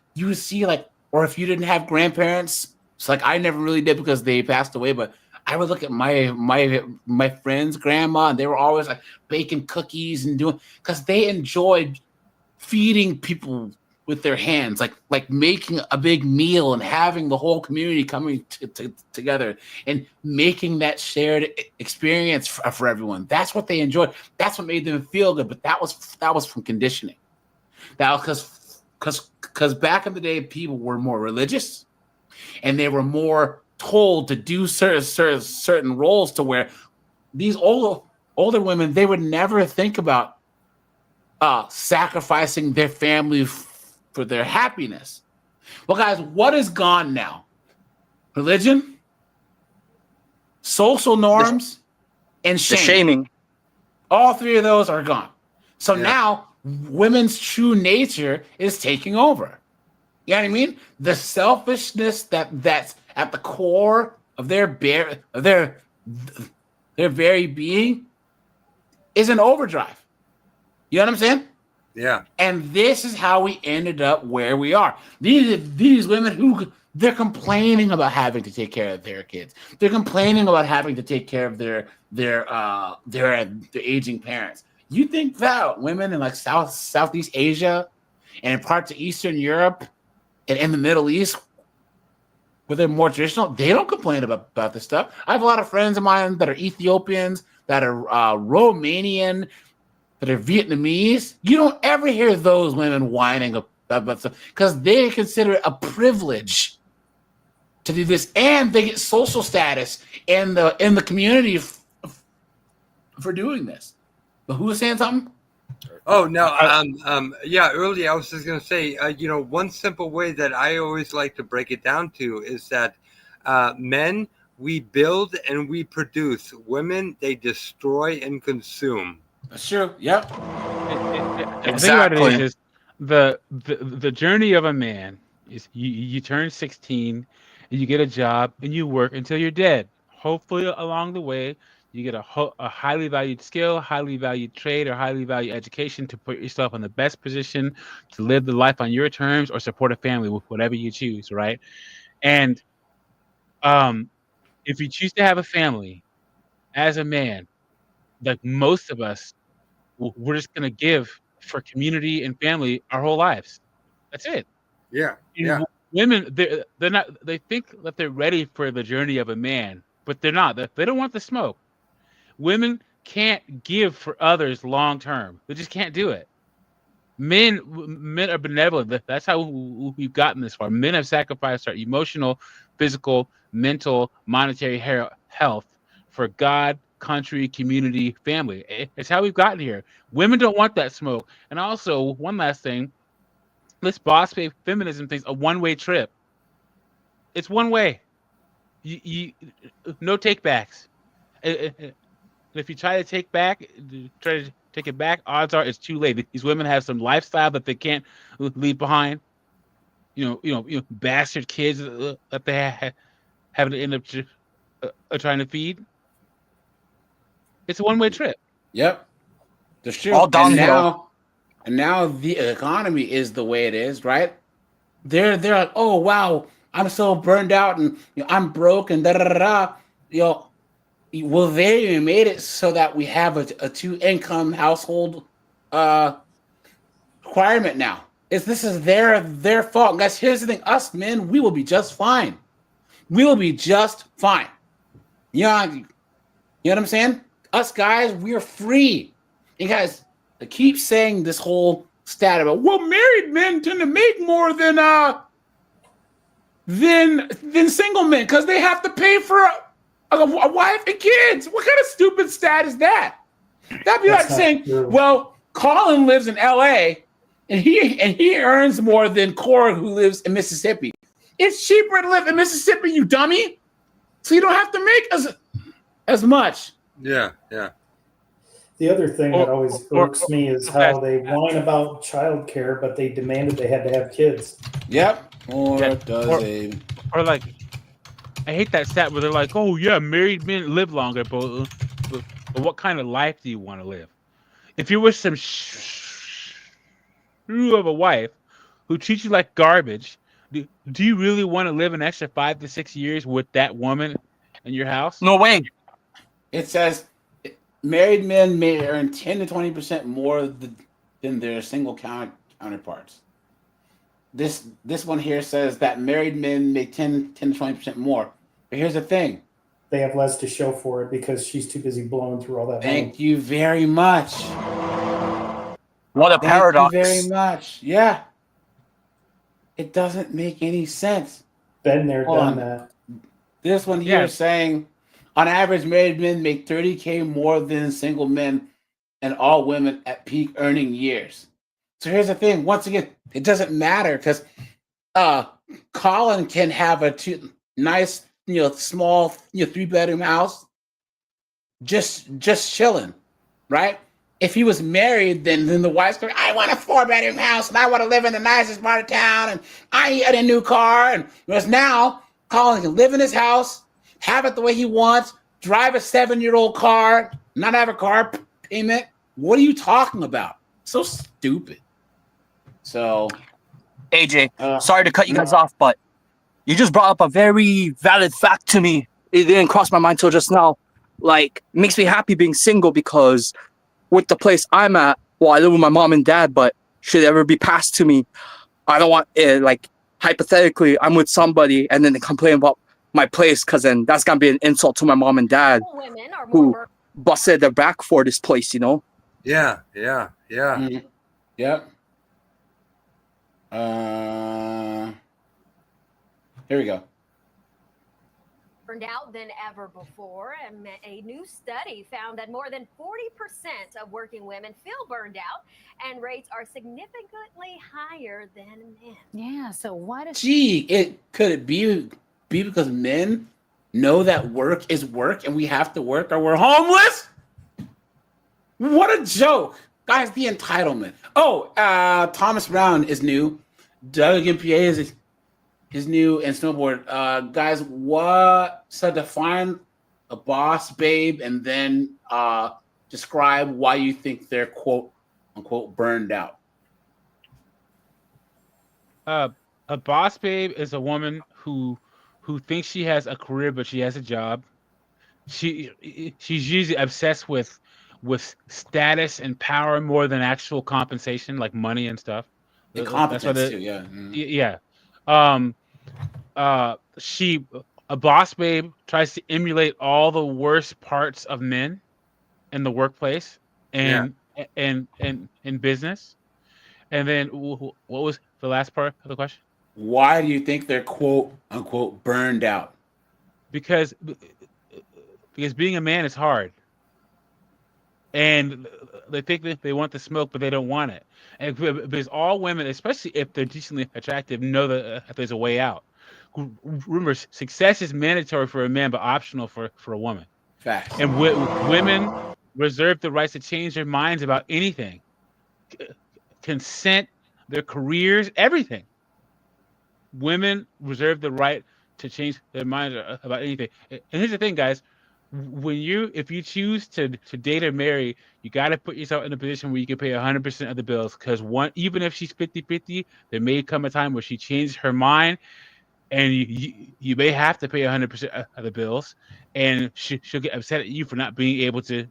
like, or if you didn't have grandparents, it's like I never really did because they passed away, but I would look at my friend's grandma, and they were always like baking cookies and doing, because they enjoyed feeding people with their hands, like making a big meal and having the whole community coming together and making that shared experience for everyone. That's what they enjoyed. That's what made them feel good. But that was from conditioning. That was because back in the day, people were more religious, and they were more told to do certain roles, to where these older women, they would never think about sacrificing their family for their happiness. Well, guys, what is gone now? Religion, social norms, and shame. The shaming. All three of those are gone. So now women's true nature is taking over. You know what I mean? The selfishness that's at the core of their very being is an overdrive. You know what I'm saying? Yeah. And this is how we ended up where we are. These women who they're complaining about having to take care of their kids. They're complaining about having to take care of their aging parents. You think that women in like Southeast Asia and in parts of Eastern Europe and in the Middle East, where they're more traditional, they don't complain about this stuff. I have a lot of friends of mine that are Ethiopians, that are Romanian, that are Vietnamese. You don't ever hear those women whining about stuff because they consider it a privilege to do this, and they get social status in the community for doing this. But who was saying something? Oh no, yeah. Earlier, I was just gonna say, one simple way that I always like to break it down to is that men, we build and we produce. Women, they destroy and consume. That's true. Yep. The thing about it is the journey of a man is you turn 16 and you get a job and you work until you're dead. Hopefully, along the way, you get a highly valued skill, highly valued trade, or highly valued education to put yourself in the best position to live the life on your terms or support a family with whatever you choose, right? And if you choose to have a family as a man, like most of us, we're just gonna give for community and family our whole lives. That's it. Yeah. Yeah. Women, they're not. They think that they're ready for the journey of a man, but they're not. They don't want the smoke. Women can't give for others long term. They just can't do it. Men are benevolent. That's how we've gotten this far. Men have sacrificed our emotional, physical, mental, monetary health for God, country, community, family. It's how we've gotten here. Women don't want that smoke. And also, one last thing, this boss babe feminism thing's a one-way trip. It's one way. You no take backs. If you try to take it back, odds are it's too late. These women have some lifestyle that they can't leave behind. You know, bastard kids that they having to end up trying to feed. It's a one-way trip. Yep, that's true. All downhill. And now the economy is the way it is, right? They're like, oh wow, I'm so burned out and I'm broke and da da da da. Well, they made it so that we have a 2-income household requirement now. This is their fault. And guys, here's the thing: us men, we will be just fine. We will be just fine. You know what I'm saying? Us guys, we're free. And guys, I keep saying this whole stat about, well, married men tend to make more than single men because they have to pay for a wife and kids. What kind of stupid stat is that? That'd be like saying, well, Colin lives in LA and he earns more than Cora, who lives in Mississippi. It's cheaper to live in Mississippi, you dummy. So you don't have to make as much. Yeah, yeah. The other thing that always irks me is how they whine about childcare, but they demanded they had to have kids. Yep. Or like, I hate that stat where they're like, "Oh yeah, married men live longer," but what kind of life do you want to live? If you're with some shrew of a wife who treats you like garbage, do you really want to live an extra 5 to 6 years with that woman in your house? No way. It says married men may earn 10 to 20% more than their single counterparts. This one here says that married men make 10 to 20% more. But here's the thing. They have less to show for it because she's too busy blowing through all that money. Thank you very much. What a paradox. Thank you very much. Yeah. It doesn't make any sense. Been there, done that. This one here is saying, on average, married men make $30K more than single men and all women at peak earning years. So here's the thing. Once again, it doesn't matter because Colin can have a nice, small, 3-bedroom house, just chilling, right? If he was married, then the wife's going, I want a 4-bedroom house and I want to live in the nicest part of town and I need a new car. And whereas now, Colin can live in his house, have it the way he wants, drive a 7-year-old car, not have a car payment. What are you talking about? So stupid. So, AJ, sorry to cut you guys off, but you just brought up a very valid fact to me. It didn't cross my mind till just now. Like, it makes me happy being single because with the place I'm at, well, I live with my mom and dad, but should it ever be passed to me, I don't want it, like, hypothetically, I'm with somebody and then they complain about my place because then that's going to be an insult to my mom and dad who busted their back for this place, Yeah. Mm-hmm. Yep. Here we go. Burned out than ever before. And a new study found that more than 40% of working women feel burned out, and rates are significantly higher than men. Yeah. So why does Could it be because men know that work is work and we have to work or we're homeless? What a joke. Guys, the entitlement. Oh, Thomas Brown is new. Doug MPA is new, and Snowboard. Guys, so define a boss babe and then describe why you think they're quote unquote burned out. A boss babe is a woman who thinks she has a career but she has a job. She's usually obsessed with status and power more than actual compensation, like money and stuff. And competence too, yeah. Yeah. A boss babe tries to emulate all the worst parts of men in the workplace and in business. And then what was the last part of the question? Why do you think they're quote unquote burned out? Because being a man is hard. And they think that they want the smoke, but they don't want it. And because all women, especially if they're decently attractive, know that there's a way out. Remember, success is mandatory for a man, but optional for a woman. Facts. And women reserve the rights to change their minds about anything. Consent, their careers, everything. Women reserve the right to change their minds about anything. And here's the thing, guys. If you choose to date or marry, you got to put yourself in a position where you can pay 100% of the bills, because even if she's 50-50, there may come a time where she changes her mind and you may have to pay 100% of the bills, and she'll get upset at you for not being able to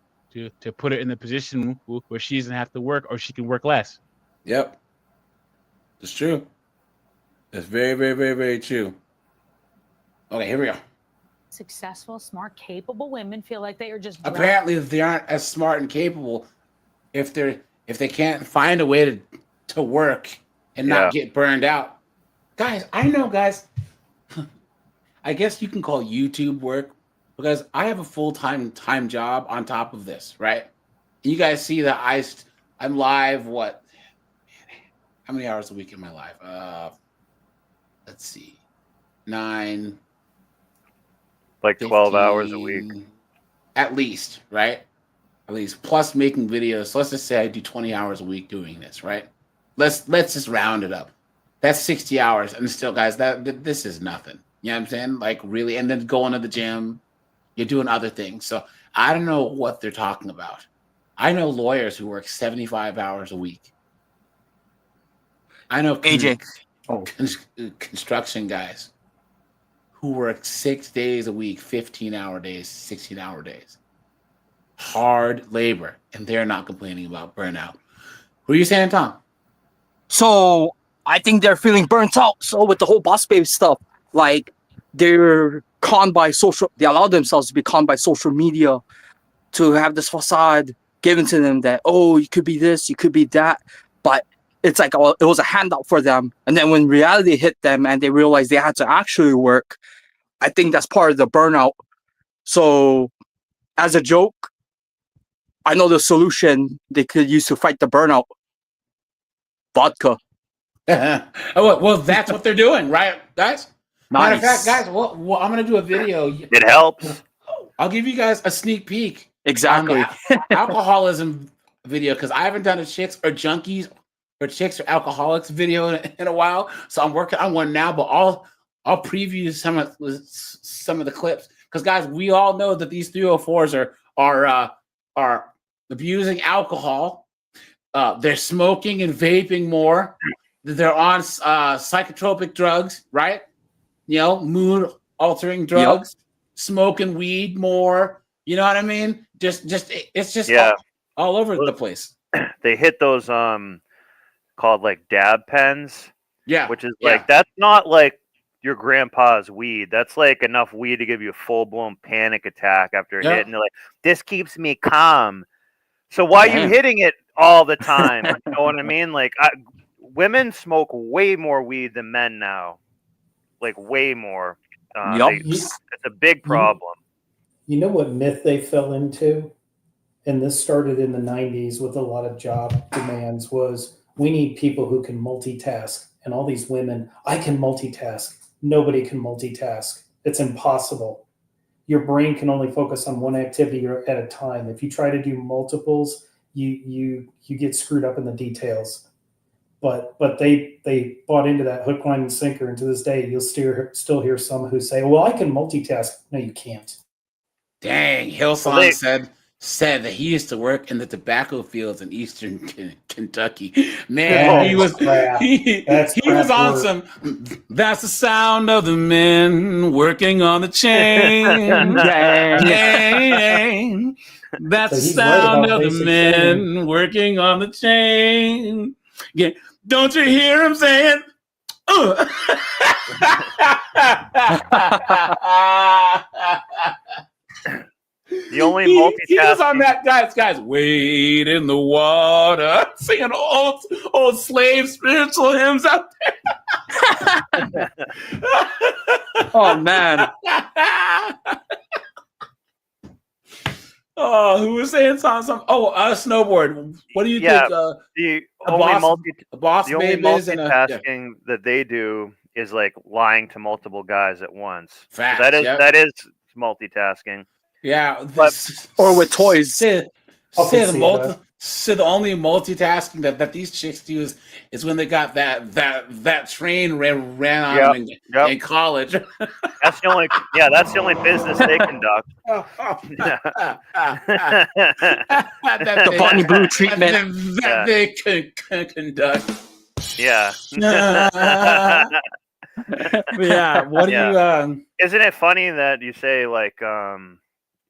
put her in the position where she doesn't have to work, or she can work less. Yep. It's true. It's very, very, very, very true. Okay, here we go. Successful, smart, capable women feel like they are just apparently they aren't as smart and capable if they can't find a way to work and not get burned out. Guys, I know, guys. I guess you can call YouTube work, because I have a full-time job on top of this, right? And you guys see that I'm live. What? How many hours a week am I live? Let's see, 9. Like 12 hours a week. at least, right? At least plus making videos. So let's just say I do 20 hours a week doing this, right? Let's just round it up. That's 60 hours, and still, guys, this is nothing. You know what I'm saying? Like, really, and then going to the gym, you're doing other things. So I don't know what they're talking about. I know lawyers who work 75 hours a week. I know construction guys who work 6 days a week, 15-hour days, 16-hour days. Hard labor, and they're not complaining about burnout. Who are you saying, Tom? So I think they're feeling burnt out. So with the whole boss babe stuff, like they're conned by they allow themselves to be conned by social media to have this facade given to them that, oh, you could be this, you could be that. But it's like, oh, it was a handout for them. And then when reality hit them and they realized they had to actually work, I think that's part of the burnout. So as a joke, I know the solution they could use to fight the burnout. Vodka. Well, that's what they're doing, right, guys? Matter of Nice. fact, guys, well, I'm going to do a video. It helps. I'll give you guys a sneak peek. Exactly. On the alcoholism video, because I haven't done a chicks or junkies or chicks or alcoholics video in a while. So I'm working on one now, but I'll preview some of the clips. Because, guys, we all know that these 304s are abusing alcohol. They're smoking and vaping more. They're on psychotropic drugs, right? You know, mood altering drugs, smoking weed more. You know what I mean? It's just all over the place. They hit those called like dab pens. Yeah. Which is like, that's not like your grandpa's weed. That's like enough weed to give you a full blown panic attack after a hit. And they're like, this keeps me calm. So why are you hitting it all the time? You know what I mean? Like, women smoke way more weed than men now. Like, way more. It's a big problem. You know what myth they fell into? And this started in the 90s with a lot of job demands was we need people who can multitask. And all these women, I can multitask. Nobody can multitask. It's impossible. Your brain can only focus on one activity at a time. If you try to do multiples, you get screwed up in the details. But they bought into that hook, line, and sinker. And to this day, you'll still hear some who say, well, I can multitask. No, you can't. Dang, Hillsong said that he used to work in the tobacco fields in eastern Kentucky. Man, he was on some. That's the sound of the men working on the chain. Dang. That's the sound of the men working on the chain. Yeah. Don't you hear him saying? The only multitasking. He was on that, guys. Wade in the water, singing old slave spiritual hymns out there. Oh man. Oh, who was saying something? Oh, snowboard. What do you think? The only multitasking that they do is like lying to multiple guys at once. Facts, that is multitasking. Yeah, or with toys. The only multitasking that these chicks do is when they got that train ran on them in college. That's the only business they conduct. The Bonnie Blue treatment that they can conduct. Yeah. What do you? Isn't it funny that you say like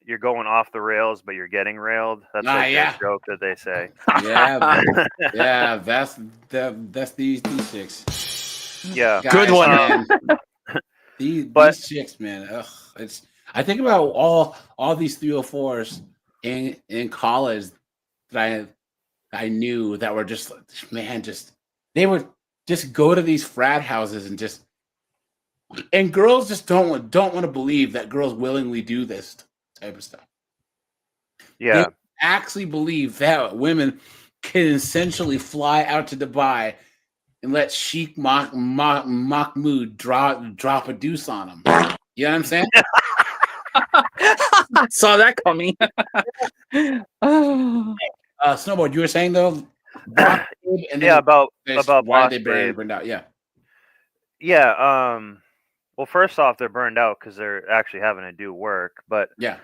you're going off the rails, but you're getting railed? That's like a joke that they say. Yeah, that's these chicks. Yeah, guys, good one. Man, these chicks, man. I think about all these 304s in college that I knew that were just they would just go to these frat houses and girls just don't want to believe that girls willingly do this type of stuff. Yeah. They actually believe that women can essentially fly out to Dubai and let Sheikh Mahmoud drop a deuce on them. You know what I'm saying? Saw that coming. Snowboard, you were saying though, Yeah, about why Boss they Babe. burned out. Yeah. Yeah. Well, first off, they're burned out because they're actually having to do work, but yeah,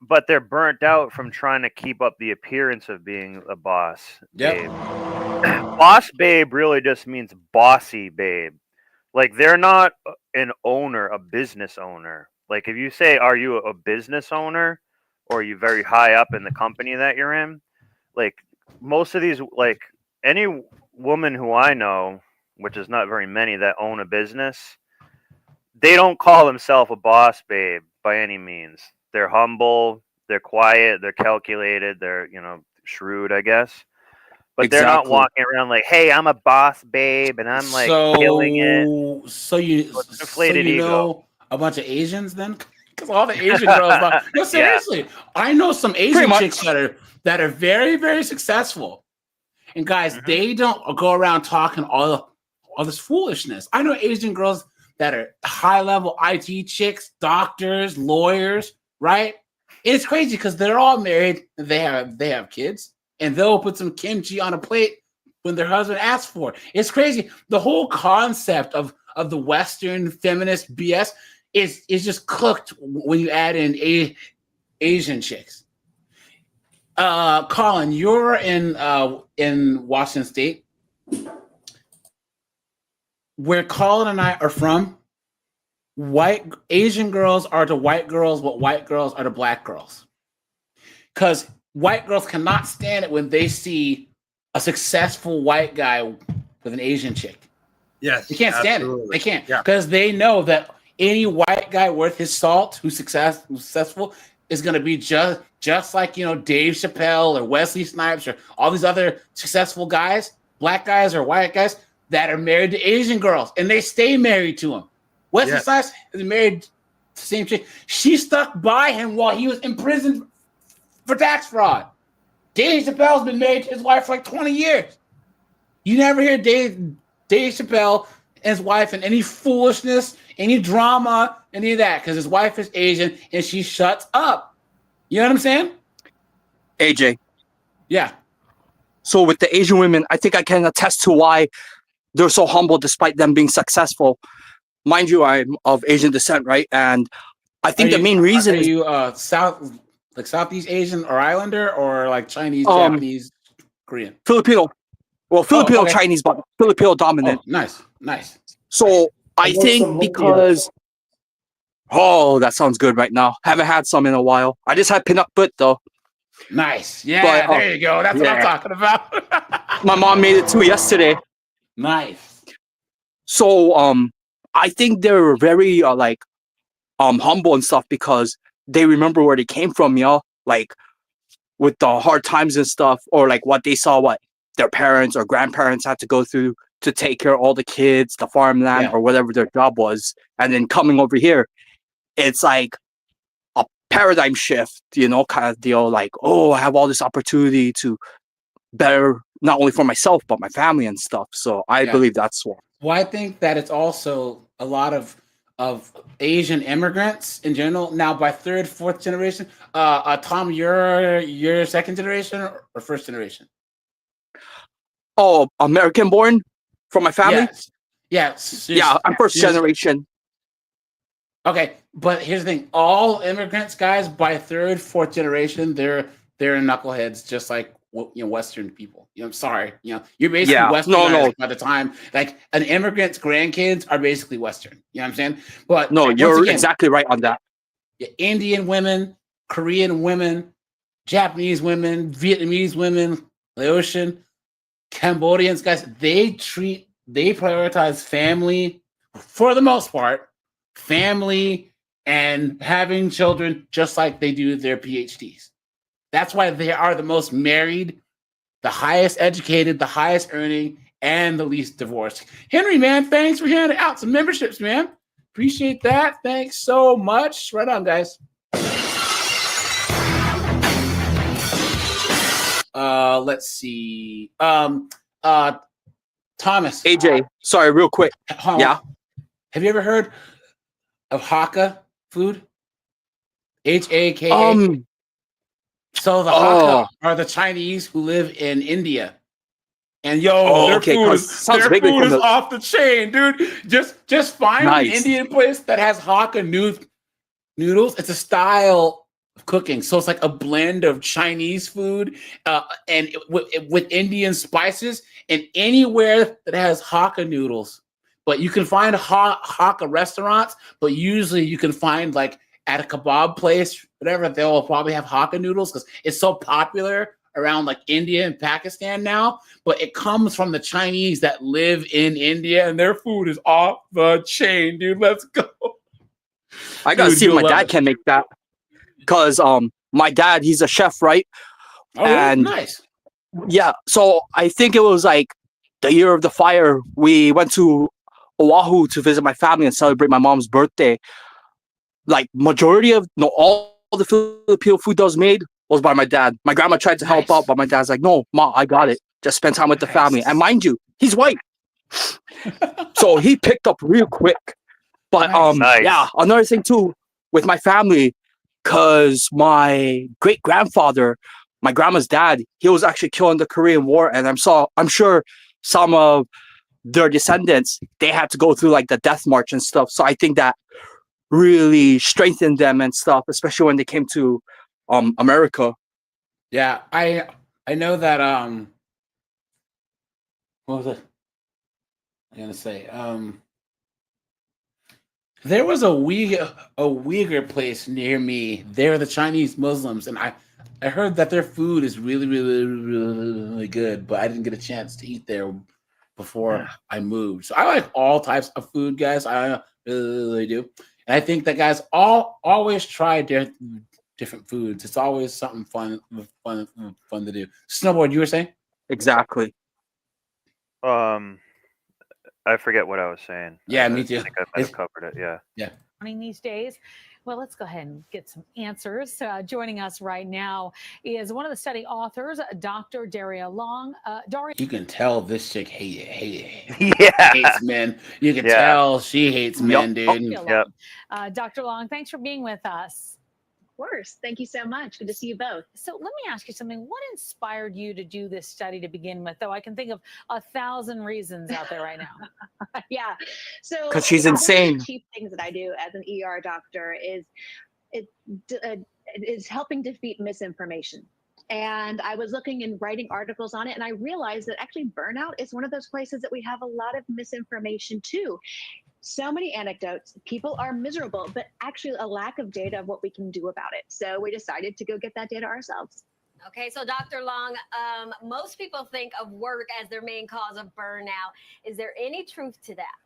but they're burnt out from trying to keep up the appearance of being a boss babe. Boss babe really just means bossy babe. Like they're not an owner, a business owner. Like if you say, "Are you a business owner?" or "Are you very high up in the company that you're in?" Like most of these, like any woman who I know, which is not very many that own a business, they don't call themselves a boss babe by any means. They're humble, they're quiet, they're calculated, they're, shrewd, I guess. But they're not walking around like, "Hey, I'm a boss babe and I'm like killing it." So you inflated ego. know a bunch of Asians then? Because all the Asian girls, no, seriously, I know some Asian chicks that are very, very successful. And guys, they don't go around talking all this foolishness. I know Asian girls that are high-level IT chicks, doctors, lawyers, right? It's crazy because they're all married and they have kids, and they'll put some kimchi on a plate when their husband asks for it. It's crazy. The whole concept of the Western feminist BS is just cooked when you add in Asian chicks. Colin, you're in Washington State. Where Colin and I are from, Asian girls are to white girls what white girls are to black girls. Because white girls cannot stand it when they see a successful white guy with an Asian chick. Yes, they can't stand it. They can't, because they know that any white guy worth his salt who's successful is going to be just like Dave Chappelle or Wesley Snipes or all these other successful guys, black guys or white guys that are married to Asian girls, and they stay married to him. Wesley Snipes is married to the same chick. She stuck by him while he was in prison for tax fraud. Dave Chappelle's been married to his wife for like 20 years. You never hear Dave Chappelle and his wife in any foolishness, any drama, any of that, because his wife is Asian and she shuts up. You know what I'm saying? AJ. Yeah. So with the Asian women, I think I can attest to why they're so humble despite them being successful. Mind you, I'm of Asian descent, right? And I think the main reason are you Southeast Asian or Islander or like Chinese, Japanese, Korean? Filipino. Well, Filipino, Chinese, but Filipino dominant. Nice. So I think because that sounds good right now. Haven't had some in a while. I just had pinakbut though. Nice. Yeah, there you go. That's what I'm talking about. My mom made it too yesterday. Nice. So I think they're very humble and stuff because they remember where they came from, like with the hard times and stuff, or like what they saw what their parents or grandparents had to go through to take care of all the kids, the farmland, or whatever their job was. And then coming over here, it's like a paradigm shift, kind of deal, like, oh, I have all this opportunity to better not only for myself but my family and stuff. So I believe that's what. Well, I think that it's also a lot of Asian immigrants in general. Now, by third, fourth generation, Tom, you're second generation or first generation? Oh, American born from my family? Yes. Yeah, I'm first generation. Okay, but here's the thing: all immigrants, guys, by third, fourth generation, they're knuckleheads, just like Western people. I'm sorry. You're basically Westernized by the time, like an immigrant's grandkids are basically Western. You know what I'm saying? But no, you're exactly right on that. Indian women, Korean women, Japanese women, Vietnamese women, Laotian, Cambodians, guys, they prioritize family for the most part, family and having children just like they do their PhDs. That's why they are the most married, the highest educated, the highest earning, and the least divorced. Henry, man, thanks for handing out some memberships, man. Appreciate that. Thanks so much. Right on, guys. Let's see. Thomas. AJ, sorry, real quick. Yeah. Have you ever heard of Hakka food? Haka. So the Hakka are the Chinese who live in India. And their food is off the chain, dude. Just find an Indian place that has Hakka noodles. It's a style of cooking, so it's like a blend of Chinese food and with Indian spices. And anywhere that has Hakka noodles, but you can find Hakka restaurants, but usually you can find like at a kebab place, whatever, they'll probably have Hakka noodles because it's so popular around like India and Pakistan now. But it comes from the Chinese that live in India, and their food is off the chain, dude. Let's go. I gotta see if my dad can make that, because my dad, he's a chef, right? Oh, and nice. Yeah, so I think it was like the year of the fire. We went to Oahu to visit my family and celebrate my mom's birthday. Like all the Filipino food that was made was by my dad. My grandma tried to help out, but my dad's like, no, Ma, I got it. Just spend time with the family. And mind you, he's white. So he picked up real quick. But yeah, another thing too with my family, because my great grandfather, my grandma's dad, he was actually killed in the Korean War, and I'm sure some of their descendants, they had to go through like the death march and stuff. So I think that really strengthened them and stuff, especially when they came to America. Yeah, I know that what was it? I'm gonna say there was a Uyghur place near me. They're the Chinese Muslims, and I heard that their food is really, really, really, really good, but I didn't get a chance to eat there before I moved. So I like all types of food, guys. I really do. And I think that guys always try different foods. It's always something fun to do. Snowboard, you were saying? Exactly. I forget what I was saying. Yeah, me too. I think I might have covered it. Yeah. Yeah. These days. Well, let's go ahead and get some answers. Joining us right now is one of the study authors, Dr. Daria Long. Daria, you can tell this chick hates men. You can Yeah. tell she hates men, dude. Yep. Dr. Long, thanks for being with us. Of course. Thank you so much. Good to see you both. So let me ask you something. What inspired you to do this study to begin with? Though I can think of 1,000 reasons out there right now. Yeah. So 'Cause she's one of insane. the chief things that I do as an ER doctor is helping defeat misinformation. And I was looking and writing articles on it, and I realized that actually burnout is one of those places that we have a lot of misinformation too. So many anecdotes, people are miserable, but actually a lack of data of what we can do about it. So we decided to go get that data ourselves. Okay, so Dr. Long, most people think of work as their main cause of burnout. Is there any truth to that?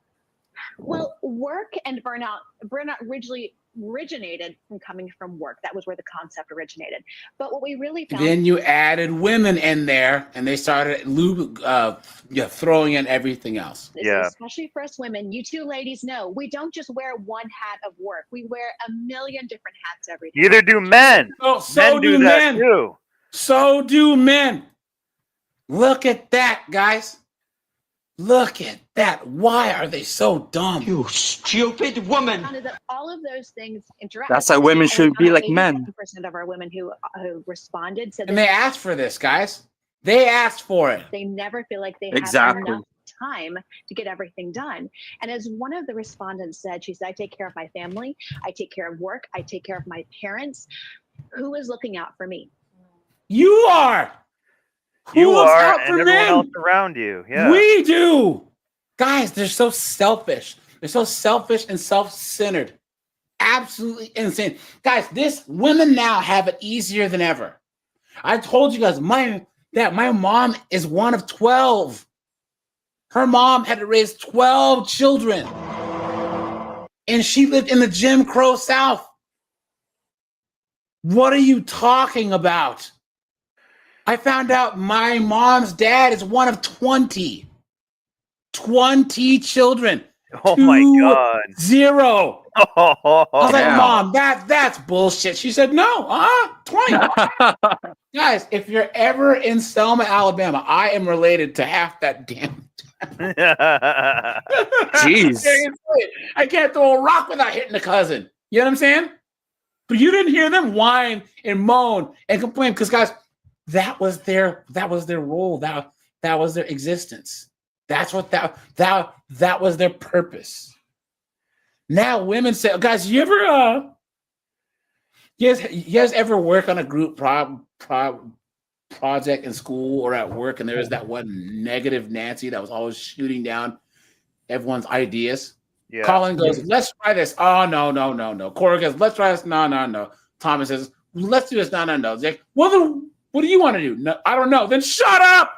Well, work and burnout originally originated from coming from work. That was where the concept originated. But what we really found— Then you added women in there, and they started throwing in everything else. Especially for us women, you two ladies know we don't just wear one hat of work. We wear a million different hats every day. Neither do men. So men do that too. So do men. Look at that, guys. Look at that. Why are they so dumb? You stupid woman. That all of those things interact. That's why women should be like men. 87% of our women who responded said And they asked for this, guys. They asked for it. They never feel like they have enough time to get everything done. And as one of the respondents said, she said, I take care of my family, I take care of work, I take care of my parents. Who is looking out for me? You are. You looks are, out and for everyone men? else around you. Yeah. We do. Guys, they're so selfish. They're so selfish and self-centered. Absolutely insane. Guys, women now have it easier than ever. I told you guys, my mom is one of 12. Her mom had to raise 12 children. And she lived in the Jim Crow South. What are you talking about? I found out my mom's dad is one of 20. 20 children. Oh my God. 0. I was like, Wow. Mom, that's bullshit. She said, no, 20. Guys, if you're ever in Selma, Alabama, I am related to half that damn. Jeez. I can't throw a rock without hitting a cousin. You know what I'm saying? But you didn't hear them whine and moan and complain because, guys, that was their role. That was their existence. That's what that was their purpose. Now women say, guys, you guys ever work on a group project in school or at work, and there was that one negative Nancy that was always shooting down everyone's ideas? Yeah. Colin goes, let's try this. Oh, no. Cora goes, let's try this. No. Thomas says, let's do this. No. It's like, well, then what do you want to do? No, I don't know. Then shut up.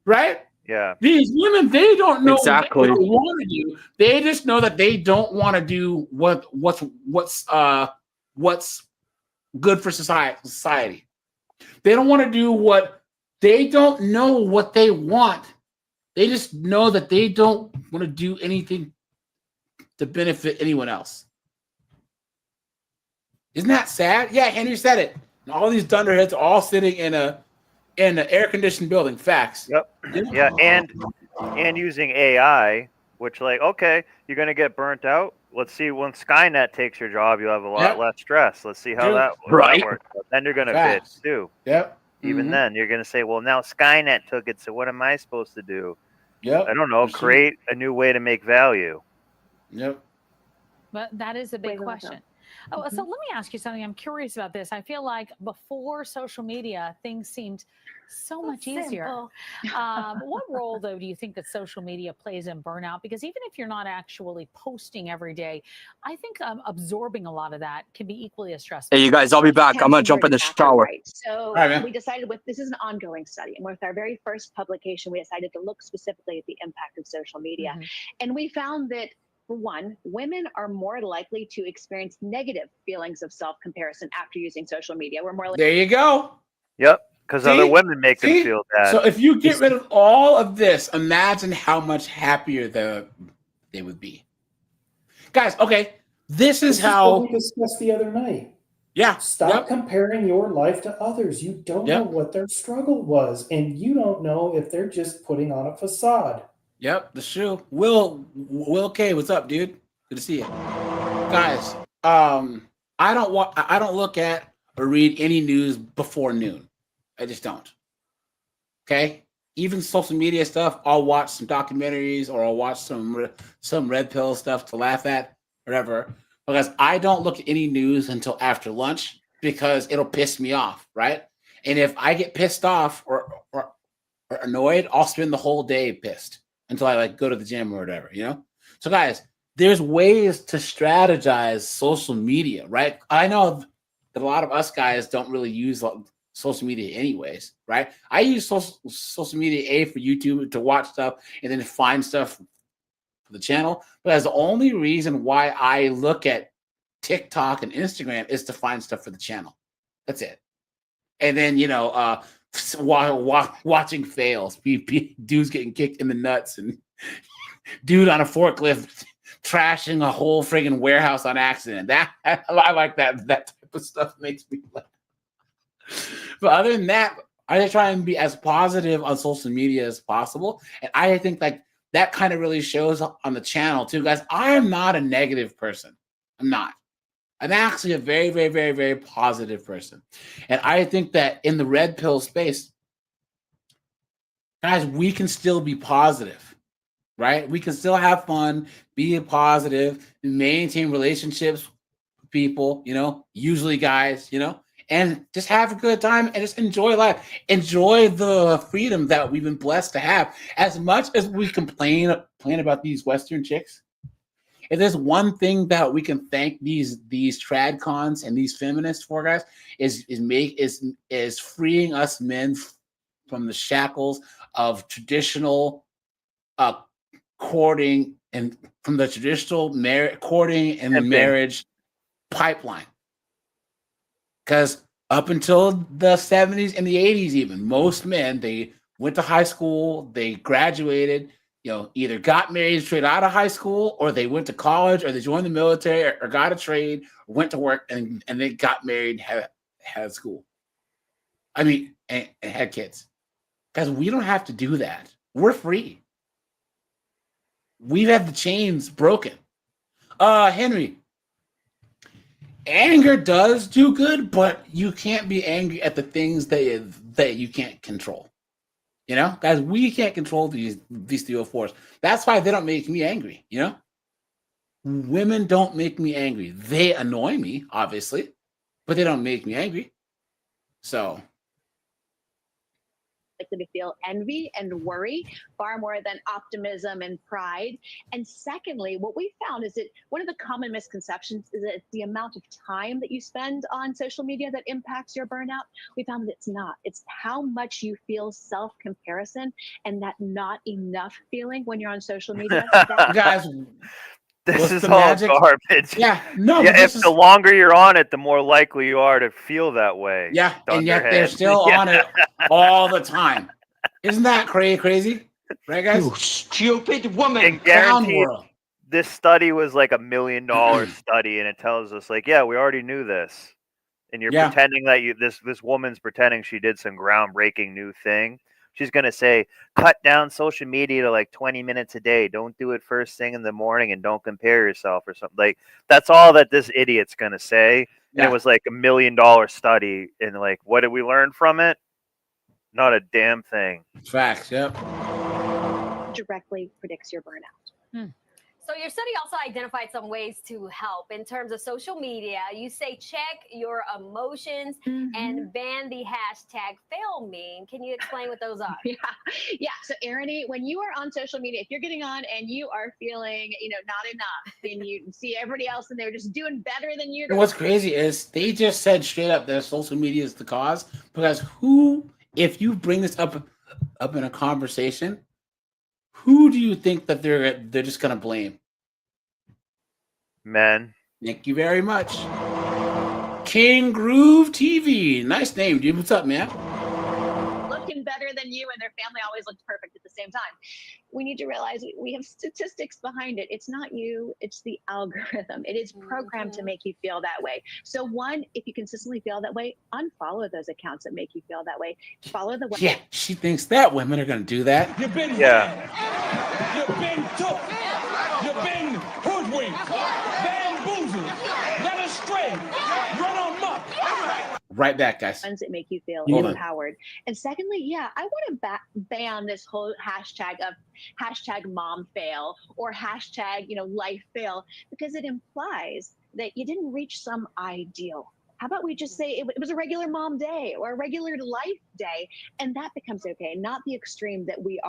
Right? Yeah. These women, they don't know Exactly. what they want to do. They just know that they don't want to do what's good for society. They don't want to do they don't know what they want. They just know that they don't want to do anything to benefit anyone else. Isn't that sad? Yeah, Henry said it. And all these dunderheads are all sitting in an air-conditioned building. Facts. Yep. Yeah, and using AI, which, like, okay, you're gonna get burnt out. Let's see, when Skynet takes your job, you'll have a lot less stress. Let's see how that works. But then you're gonna bitch too. Yep. Even then, you're gonna say, well, now Skynet took it, so what am I supposed to do? Yep. I don't know. Create a new way to make value. Yep. But that is a big question. Oh, so let me ask you something. I'm curious about this. I feel like before social media, things seemed so much easier. What role, though, do you think that social media plays in burnout? Because even if you're not actually posting every day, I think absorbing a lot of that can be equally as stressful. Hey, you guys, I'll be back. I'm going to jump in the shower. Right. So we decided this is an ongoing study. And with our very first publication, we decided to look specifically at the impact of social media. And we found that, for one, women are more likely to experience negative feelings of self-comparison after using social media. We're more likely. There you go. Yep, because other women make them feel bad. So if you get rid of all of this, imagine how much happier they would be. Guys, okay, this is how we discussed the other night. Yeah. Stop comparing your life to others. You don't know what their struggle was, and you don't know if they're just putting on a facade. Yep, the shoe. Will K, what's up, dude? Good to see you. Guys, I don't look at or read any news before noon. I just don't. Okay? Even social media stuff, I'll watch some documentaries or I'll watch some red pill stuff to laugh at, whatever. Because I don't look at any news until after lunch because it'll piss me off, right? And if I get pissed off or annoyed, I'll spend the whole day pissed until I go to the gym or whatever, you know? So guys, there's ways to strategize social media, right? I know that a lot of us guys don't really use social media anyways, right? I use social media for YouTube to watch stuff and then find stuff for the channel. But that's the only reason why I look at TikTok and Instagram is to find stuff for the channel. That's it. And then, watching fails, dudes getting kicked in the nuts and dude on a forklift trashing a whole friggin' warehouse on accident. That I like that type of stuff makes me laugh. But other than that, I just try and be as positive on social media as possible. And I think that kind of really shows on the channel too, guys. I am not a negative person. I'm not. I'm actually a very, very, very, very positive person. And I think that in the red pill space, guys, we can still be positive, right? We can still have fun, be positive, maintain relationships with people, usually guys, and just have a good time and just enjoy life. Enjoy the freedom that we've been blessed to have. As much as we complain about these Western chicks, if there's one thing that we can thank these trad cons and these feminists for, guys, is freeing us men from the shackles of traditional courting and from the traditional courting and the marriage pipeline. Because up until the 70s and the 80s, even most men, they went to high school, they graduated, either got married straight out of high school, or they went to college, or they joined the military, or got a trade, or went to work, and they got married, had school. I mean, and had kids. Guys, we don't have to do that. We're free. We've had the chains broken. Henry, anger does do good, but you can't be angry at the things that you can't control. You know, guys, we can't control these 304s. That's why they don't make me angry. You know, women don't make me angry. They annoy me, obviously, but they don't make me angry. So. Likely to feel envy and worry far more than optimism and pride. And secondly, what we found is that one of the common misconceptions is that it's the amount of time that you spend on social media that impacts your burnout. We found that it's not. It's how much you feel self-comparison and that not enough feeling when you're on social media. Guys, this is all garbage. Yeah, no. Yeah, but if the longer you're on it, the more likely you are to feel that way. Yeah, and yet they're Dunderhead. still on it all the time. Isn't that crazy? Right, guys? You stupid woman. And Clown guaranteed, world. this study was like $1 million study, and it tells us like, yeah, we already knew this, and you're Yeah. pretending that this woman's pretending she did some groundbreaking new thing. She's gonna say, cut down social media to like 20 minutes a day. Don't do it first thing in the morning, and don't compare yourself or something. Like that's all that this idiot's gonna say. And Yeah. it was like $1 million study, and like, what did we learn from it? Not a damn thing. Facts. Yep. Directly predicts your burnout. So your study also identified some ways to help in terms of social media. You say check your emotions and ban the hashtag fail meme. Can you explain what those are? Yeah. So Erin, when you are on social media, if you're getting on and you are feeling, not enough, and you see everybody else and they're just doing better than you. And what's crazy is they just said straight up that social media is the cause, because if you bring this up in a conversation, who do you think that they're just gonna blame? Men. Thank you very much. King Groove TV. Nice name, dude. What's up, man? Looking better than you, and their family always looked perfect at the same time. We need to realize we have statistics behind it. It's not you, it's the algorithm. It is programmed to make you feel that way. So one, if you consistently feel that way, unfollow those accounts that make you feel that way. Follow the way. Yeah, she thinks that women are gonna do that. You've been Yeah. You've been took. You've been hoodwinked, bamboozled, led astray, run amok. Right back, guys. Ones that make you feel Hold on. empowered. And secondly, I want to ban this whole hashtag of mom fail or hashtag, life fail, because it implies that you didn't reach some ideal. How about we just say it was a regular mom day or a regular life day, and that becomes okay, not the extreme that we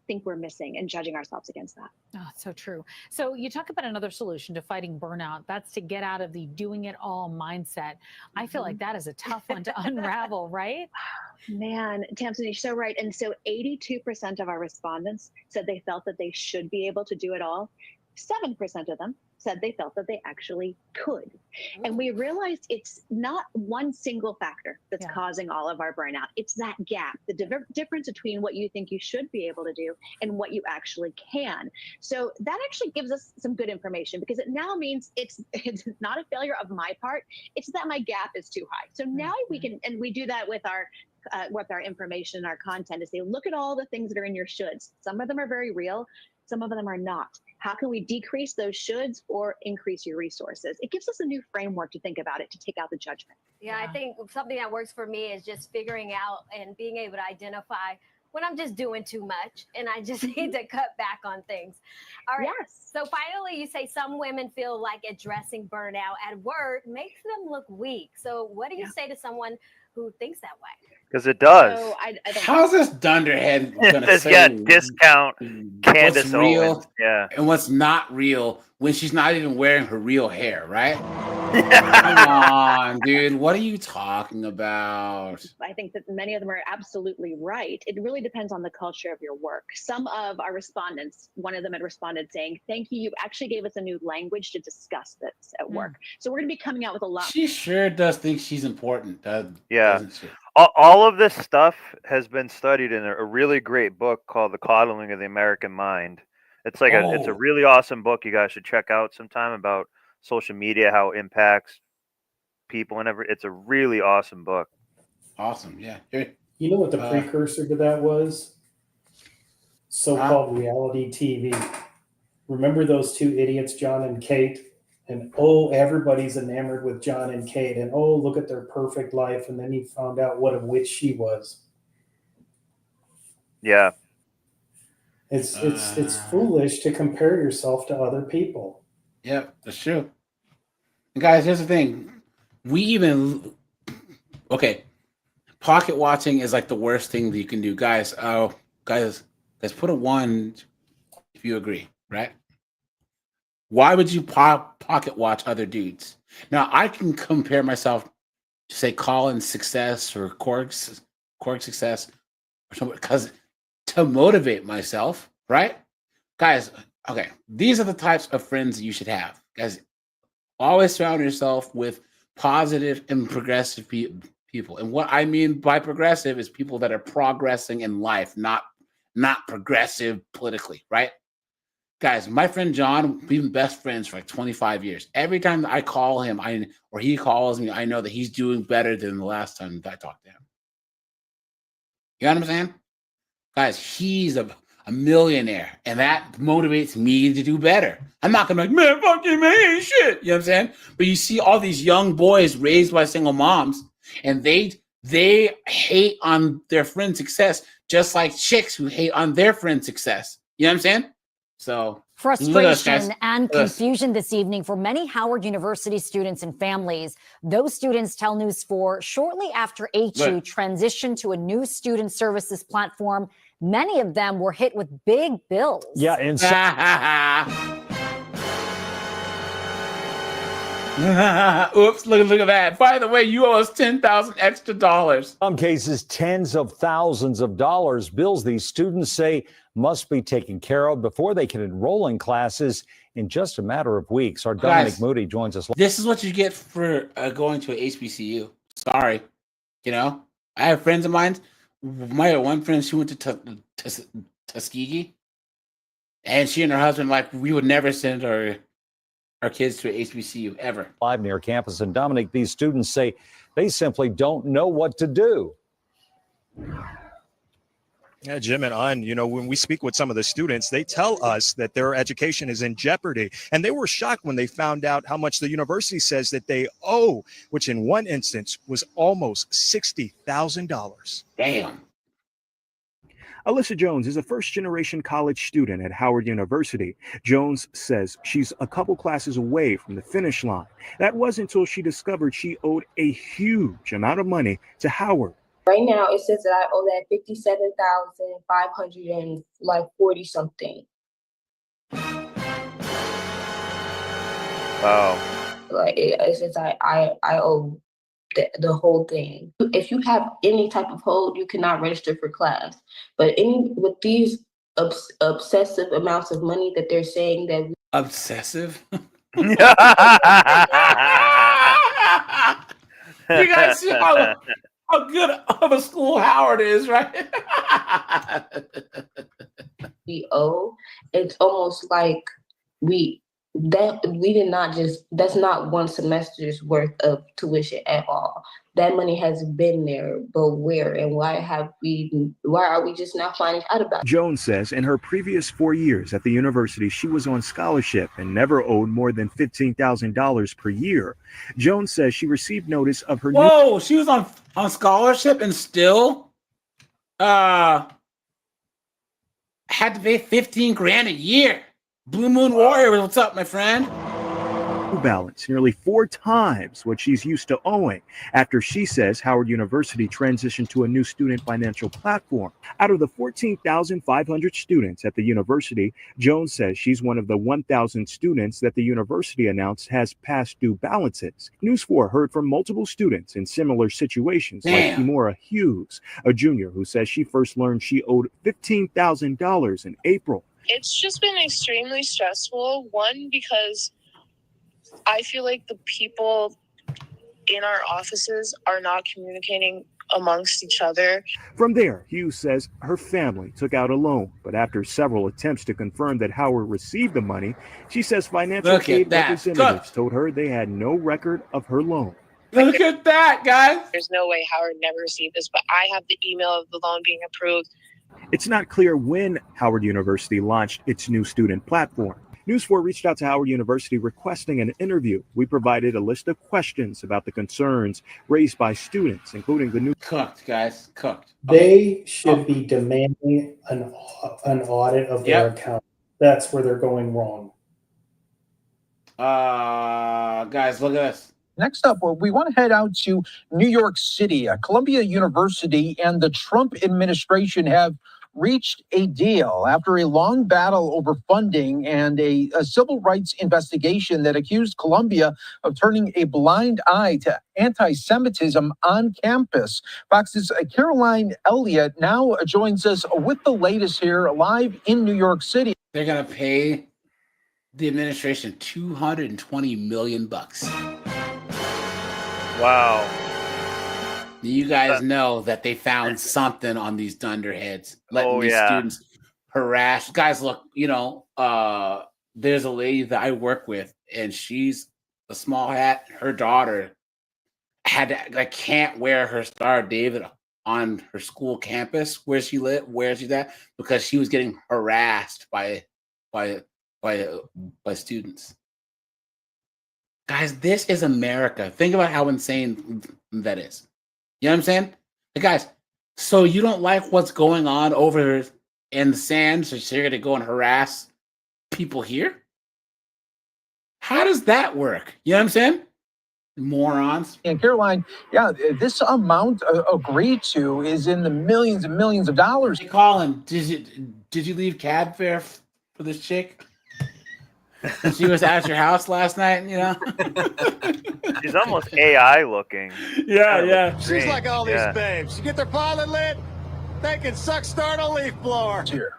think we're missing and judging ourselves against that. Oh, so true. So you talk about another solution to fighting burnout. That's to get out of the doing it all mindset. I feel like that is a tough one to unravel, right? Man, Tamsin, you're so right. And so 82% of our respondents said they felt that they should be able to do it all. 7% of them said they felt that they actually could. And we realized it's not one single factor that's causing all of our burnout. It's that gap, the difference between what you think you should be able to do and what you actually can. So that actually gives us some good information, because it now means it's not a failure of my part. It's that my gap is too high. So now we can, and we do that with our information and our content, is say, look at all the things that are in your shoulds. Some of them are very real. Some of them are not. How can we decrease those shoulds or increase your resources? It gives us a new framework to think about it, to take out the judgment. Yeah, I think something that works for me is just figuring out and being able to identify when I'm just doing too much and I just need to cut back on things. All right. Yes. So finally, you say some women feel like addressing burnout at work makes them look weak. So what do you say to someone who thinks that way? Because it does. So How's this dunderhead gonna This, say discount Candace what's real Owens. Yeah. and what's not real when she's not even wearing her real hair, right? Come on, dude. What are you talking about? I think that many of them are absolutely right. It really depends on the culture of your work. Some of our respondents, one of them had responded saying, thank you. You actually gave us a new language to discuss this at work. So we're going to be coming out with a lot. She sure does think she's important. Yeah. Doesn't she? All of this stuff has been studied in a really great book called The Coddling of the American Mind. It's like it's a really awesome book you guys should check out sometime, about social media, how it impacts people and it's a really awesome book. Awesome. Yeah. You know what the precursor to that was? So-called reality TV. Remember those two idiots, John and Kate, And oh, everybody's enamored with John and Kate, and oh, look at their perfect life. And then he found out what a witch she was. Yeah. It's foolish to compare yourself to other people. Yep, that's true. And guys, here's the thing. Pocket watching is like the worst thing that you can do. Guys, guys, put a 1 if you agree, right? Why would you pocket watch other dudes? Now, I can compare myself to, say, Colin's success or Korg's success or something, because to motivate myself, right? Guys, okay, these are the types of friends that you should have. Guys, always surround yourself with positive and progressive people. And what I mean by progressive is people that are progressing in life, not progressive politically, right? Guys, my friend John, we've been best friends for like 25 years. Every time that I call him, or he calls me, I know that he's doing better than the last time that I talked to him. You know what I'm saying? Guys, he's a millionaire, and that motivates me to do better. I'm not gonna be like, man, fuck you, man, ain't shit. You know what I'm saying? But you see all these young boys raised by single moms, and they hate on their friend's success, just like chicks who hate on their friend's success. You know what I'm saying? So frustration and confusion this evening for many Howard University students and families. Those students tell News 4 shortly after HU transitioned to a new student services platform, many of them were hit with big bills. Yeah, oops, look at that. By the way, you owe us $10,000 extra dollars. In some cases, tens of thousands of dollars, bills these students say must be taken care of before they can enroll in classes in just a matter of weeks. Our Dominic Moody joins us. This is what you get for going to a HBCU. Sorry. You know, I have friends of mine. My one friend, she went to Tuskegee, and she and her husband, like, we would never send our kids to a HBCU ever. Live near campus. And Dominic, these students say they simply don't know what to do. Yeah, Jim and An, you know, when we speak with some of the students, they tell us that their education is in jeopardy. And they were shocked when they found out how much the university says that they owe, which in one instance was almost $60,000. Damn. Alyssa Jones is a first-generation college student at Howard University. Jones says she's a couple classes away from the finish line. That was until she discovered she owed a huge amount of money to Howard. Right now, it says that I owe that $57,540 something. Wow. Like it says I owe the whole thing. If you have any type of hold, you cannot register for class. But with these obsessive amounts of money that they're saying that obsessive. You guys see how good of a school Howard is, right? we owe, it's almost like that's not one semester's worth of tuition at all. That money has been there, but where and why are we just now finding out about it? Jones says in her previous 4 years at the university, she was on scholarship and never owed more than $15,000 per year. Jones says she received notice of her she was on scholarship and still had to pay $15,000 a year. Blue Moon Warrior, what's up, my friend? balance, nearly 4 times what she's used to owing, after she says Howard University transitioned to a new student financial platform. Out of the 14,500 students at the university, Jones says she's one of the 1,000 students that the university announced has past due balances. News 4 heard from multiple students in similar situations, like Kimora Hughes, a junior who says she first learned she owed $15,000 in April. It's just been extremely stressful. One, because I feel like the people in our offices are not communicating amongst each other. From there, Hughes says her family took out a loan, but after several attempts to confirm that Howard received the money, she says financial aid representatives told her they had no record of her loan. Look at that, guys. There's no way Howard never received this, but I have the email of the loan being approved. It's not clear when Howard University launched its new student platform. News 4 reached out to Howard University requesting an interview. We provided a list of questions about the concerns raised by students, including the new... Cooked, guys. Cooked. They should be demanding an audit of their account. That's where they're going wrong. Guys, look at this. Next up, we want to head out to New York City. Columbia University and the Trump administration have reached a deal after a long battle over funding and a civil rights investigation that accused Columbia of turning a blind eye to anti-Semitism on campus. Fox's Caroline Elliott now joins us with the latest here live in New York City. They're going to pay the administration $220 million. Wow. You guys know that they found something on these dunderheads, letting these students harass. Guys, look, there's a lady that I work with, and she's a small hat. Her daughter can't wear her Star of David on her school campus where she's at, because she was getting harassed by students. Guys, this is America. Think about how insane that is. You know what I'm saying? Hey guys, so you don't like what's going on over in the sand, so you're going to go and harass people here? How does that work? You know what I'm saying? Morons. And Caroline, this amount agreed to is in the millions and millions of dollars. Hey, Colin, did you leave cab fare for this chick? She was at your house last night, She's almost AI looking. Yeah. She's like all these babes. You get their pilot lit, they can suck start a leaf blower. Here.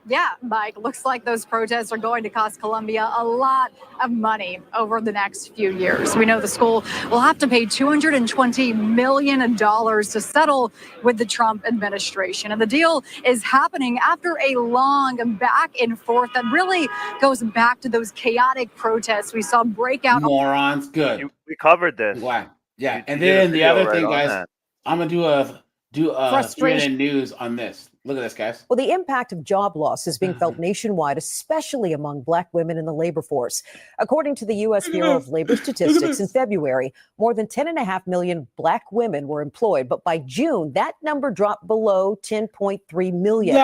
Yeah, Mike, looks like those protests are going to cost Columbia a lot of money over the next few years. We know the school will have to pay $220 million to settle with the Trump administration. And the deal is happening after a long back and forth that really goes back to those chaotic protests we saw break out. Morons, good. We covered this. Wow. Yeah, You and did a then the video other right thing, on guys, that. I'm going to do a Frustration. CNN news on this. Look at this, guys. Well, the impact of job loss is being felt nationwide, especially among Black women in the labor force. According to the U.S. Bureau of Labor Statistics, in February, more than 10.5 million Black women were employed. But by June, that number dropped below 10.3 million. Yo.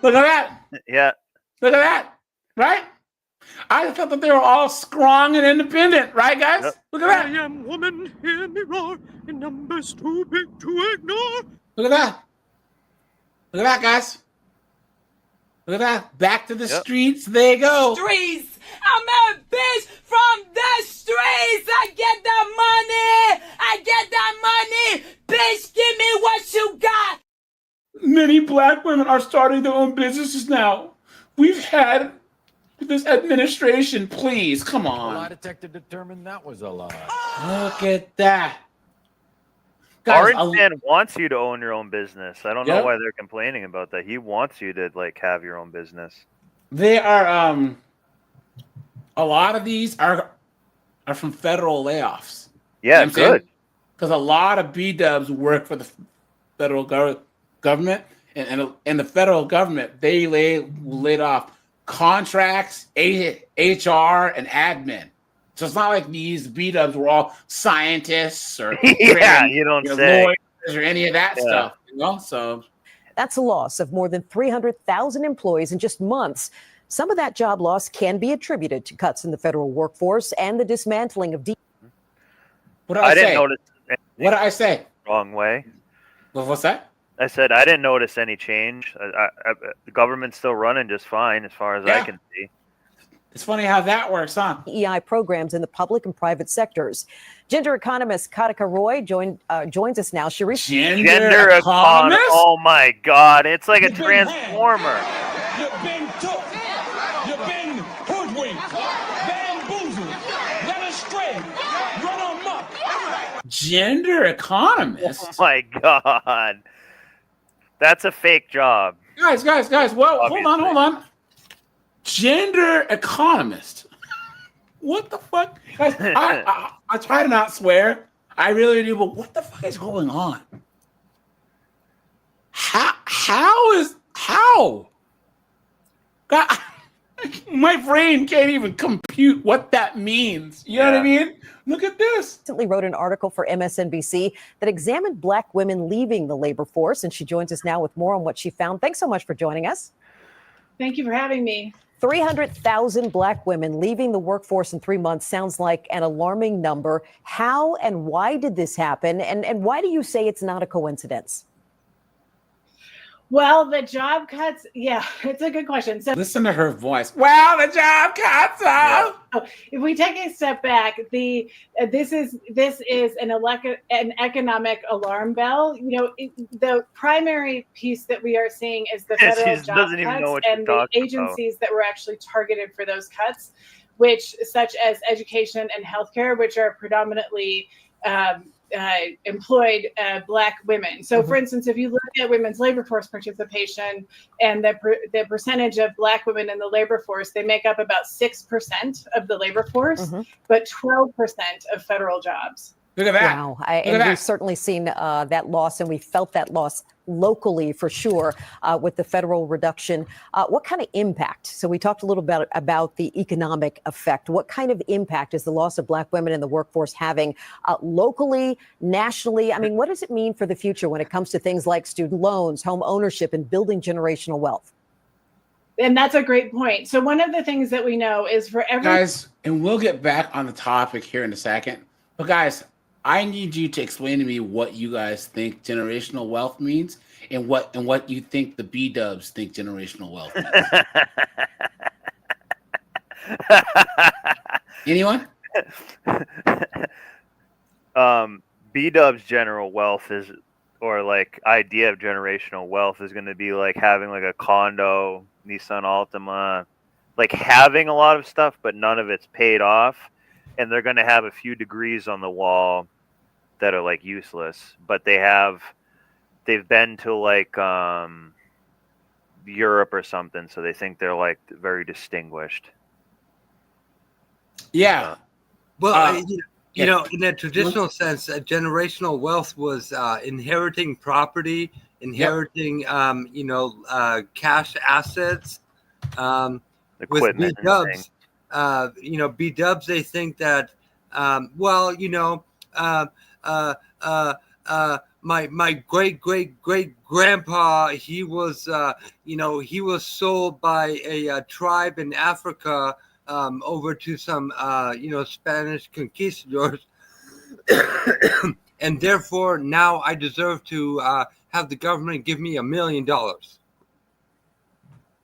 Look at that. Yeah. Look at that. Right? I thought that they were all strong and independent, right, guys? Yep. Look at that. I am woman, hear me roar, in numbers too big to ignore. Look at that. Look at that, guys. Look at that. Back to the streets they go. Streets. I'm a bitch from the streets. I get that money. I get that money. Bitch, give me what you got. Many Black women are starting their own businesses now. We've had this administration, please, come on. Lie detector determined that was a lie. Look at that. Guys, Orange Man wants you to own your own business. I don't know Yep. why they're complaining about that. He wants you to have your own business. They are a lot of these are from federal layoffs. Yeah, good. Because a lot of B-dubs work for the federal government, and the federal government, they laid off contracts, HR, and admin. So it's not like these B-dubs were all scientists or you don't say. lawyers or any of that stuff. So That's a loss of more than 300,000 employees in just months. Some of that job loss can be attributed to cuts in the federal workforce and the dismantling of what did I say? didn't notice. What did I say? Wrong way. What's that? I said I didn't notice any change. The government's still running just fine as far as I can see. It's funny how that works, huh? EI programs in the public and private sectors. Gender economist Katika Roy joins us now. She Gender economist? Oh my God! It's like a transformer. You've been took. You've been hoodwinked, bamboozled, led astray, run amok. Gender economist? Oh my God. That's a fake job. Guys. Well, hold on. Gender economist. What the fuck? Guys, I try to not swear. I really do, but what the fuck is going on? how? God, my brain can't even compute what that means. You know what I mean? Look at this. Recently wrote an article for MSNBC that examined Black women leaving the labor force, and she joins us now with more on what she found. Thanks so much for joining us. Thank you for having me. 300,000 Black women leaving the workforce in 3 months sounds like an alarming number. How and why did this happen? And why do you say it's not a coincidence? Well, the job cuts, yeah, it's a good question. So Listen to her voice. Well, the job cuts off. if we take a step back, this is an economic alarm bell. You know, the primary piece that we are seeing is the federal job doesn't even know cuts what you're and the talking agencies that were actually targeted for those cuts, which such as education and healthcare, which are predominantly employed Black women. So, for instance, if you look at women's labor force participation and the percentage of Black women in the labor force, they make up about 6% of the labor force, but 12% of federal jobs. Look at that. Wow. And we've certainly seen that loss, and we felt that loss locally for sure with the federal reduction. What kind of impact? So we talked a little bit about the economic effect. What kind of impact is the loss of Black women in the workforce having locally, nationally? I mean, what does it mean for the future when it comes to things like student loans, home ownership, and building generational wealth? And that's a great point. So one of the things that we know is for every Guys, and we'll get back on the topic here in a second. But guys, I need you to explain to me what you guys think generational wealth means and what you think the B-dubs think generational wealth means. Anyone? B-dubs general wealth is, or like idea of generational wealth is going to be like having like a condo, Nissan Altima, like having a lot of stuff, but none of it's paid off. And they're going to have a few degrees on the wall that are like useless, but they've been to like Europe or something, so they think they're like very distinguished. Yeah. Well, you know, in a traditional sense, generational wealth was inheriting property, inheriting, cash assets. With B-dubs, B-dubs, they think that, my great grandpa, he was sold by a tribe in Africa over to some Spanish conquistadors, and therefore now I deserve to have the government give me $1 million.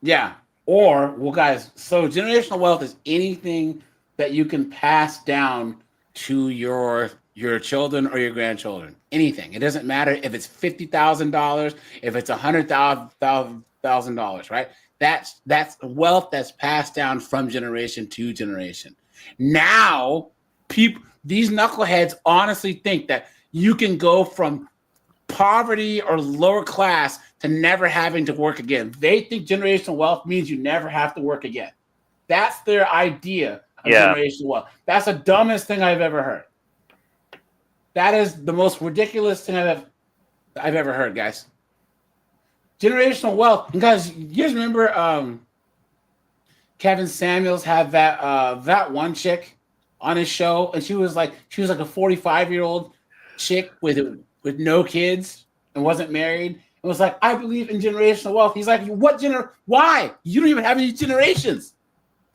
Yeah. Or, well, guys, so generational wealth is anything that you can pass down to your children or your grandchildren. Anything. It doesn't matter if it's $50,000, if it's $100,000, right? That's wealth that's passed down from generation to generation. Now, these knuckleheads honestly think that you can go from poverty or lower class to never having to work again. They think generational wealth means you never have to work again. That's their idea of generational wealth. That's the dumbest thing I've ever heard. That is the most ridiculous thing I've ever heard, guys. Generational wealth. And guys, you guys remember Kevin Samuels had that one chick on his show, and she was like a 45-year-old chick with no kids and wasn't married, and was like, I believe in generational wealth. He's like, why? You don't even have any generations.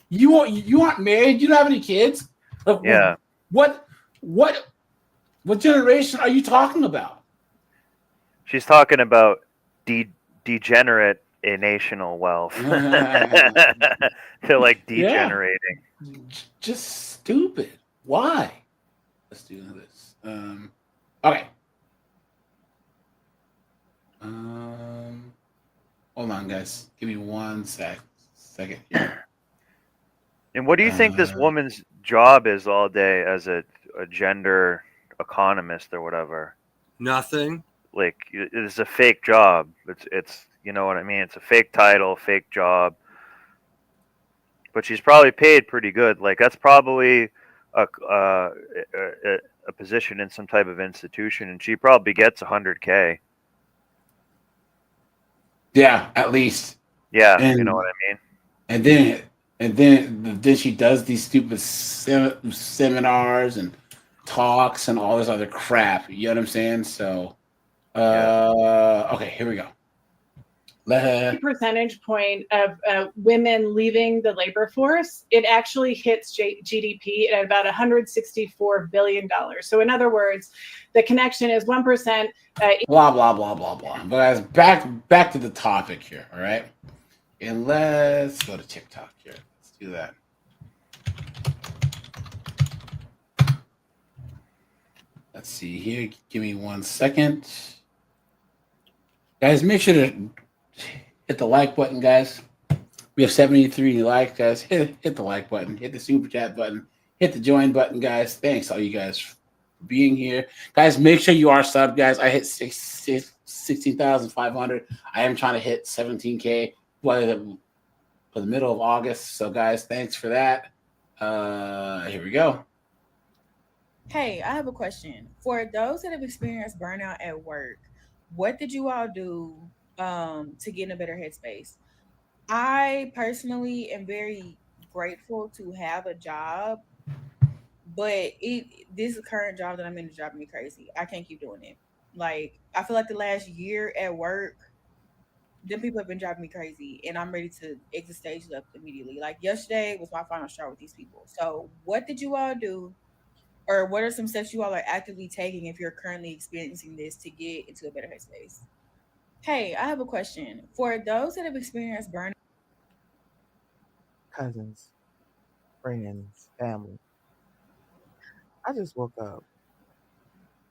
You aren't married. You don't have any kids. Like, yeah. What generation are you talking about? She's talking about degenerate national wealth. They're like degenerating. Yeah. Just stupid. Why? Let's do this. Okay. Hold on, guys. Give me 1 second here. And what do you think this woman's job is all day as a gender economist or whatever? Nothing. Like, it's a fake job. It's you know what I mean? It's a fake title, fake job. But she's probably paid pretty good. Like, that's probably a position in some type of institution, and she probably gets $100K. Yeah, at least. Yeah, And, you know what I mean. And then she does these stupid seminars and talks and all this other crap. You know what I'm saying? So, okay, here we go. Percentage point of women leaving the labor force, it actually hits GDP at about $164 billion. So in other words, the connection is 1%. Blah blah blah blah blah. But guys, back to the topic here. All right, and let's go to TikTok here. Let's do that. Let's see here. Give me 1 second, guys. Make sure to hit the like button, guys. We have 73 likes, guys. Hit the like button. Hit the super chat button. Hit the join button, guys. Thanks all you guys for being here, guys. Make sure you are subbed, guys. I hit 16,500. I am trying to hit 17K for the middle of August. So, guys, thanks for that. Here we go. Hey, I have a question. For those that have experienced burnout at work, what did you all do to get in a better headspace? I personally am very grateful to have a job, but this current job that I'm in is driving me crazy. I can't keep doing it. Like, I feel like the last year at work, them people have been driving me crazy, and I'm ready to exit stage left immediately. Like, yesterday was my final straw with these people. So what did you all do, or what are some steps you all are actively taking if you're currently experiencing this to get into a better headspace? Hey, I have a question. For those that have experienced burnout, cousins, friends, family. I just woke up.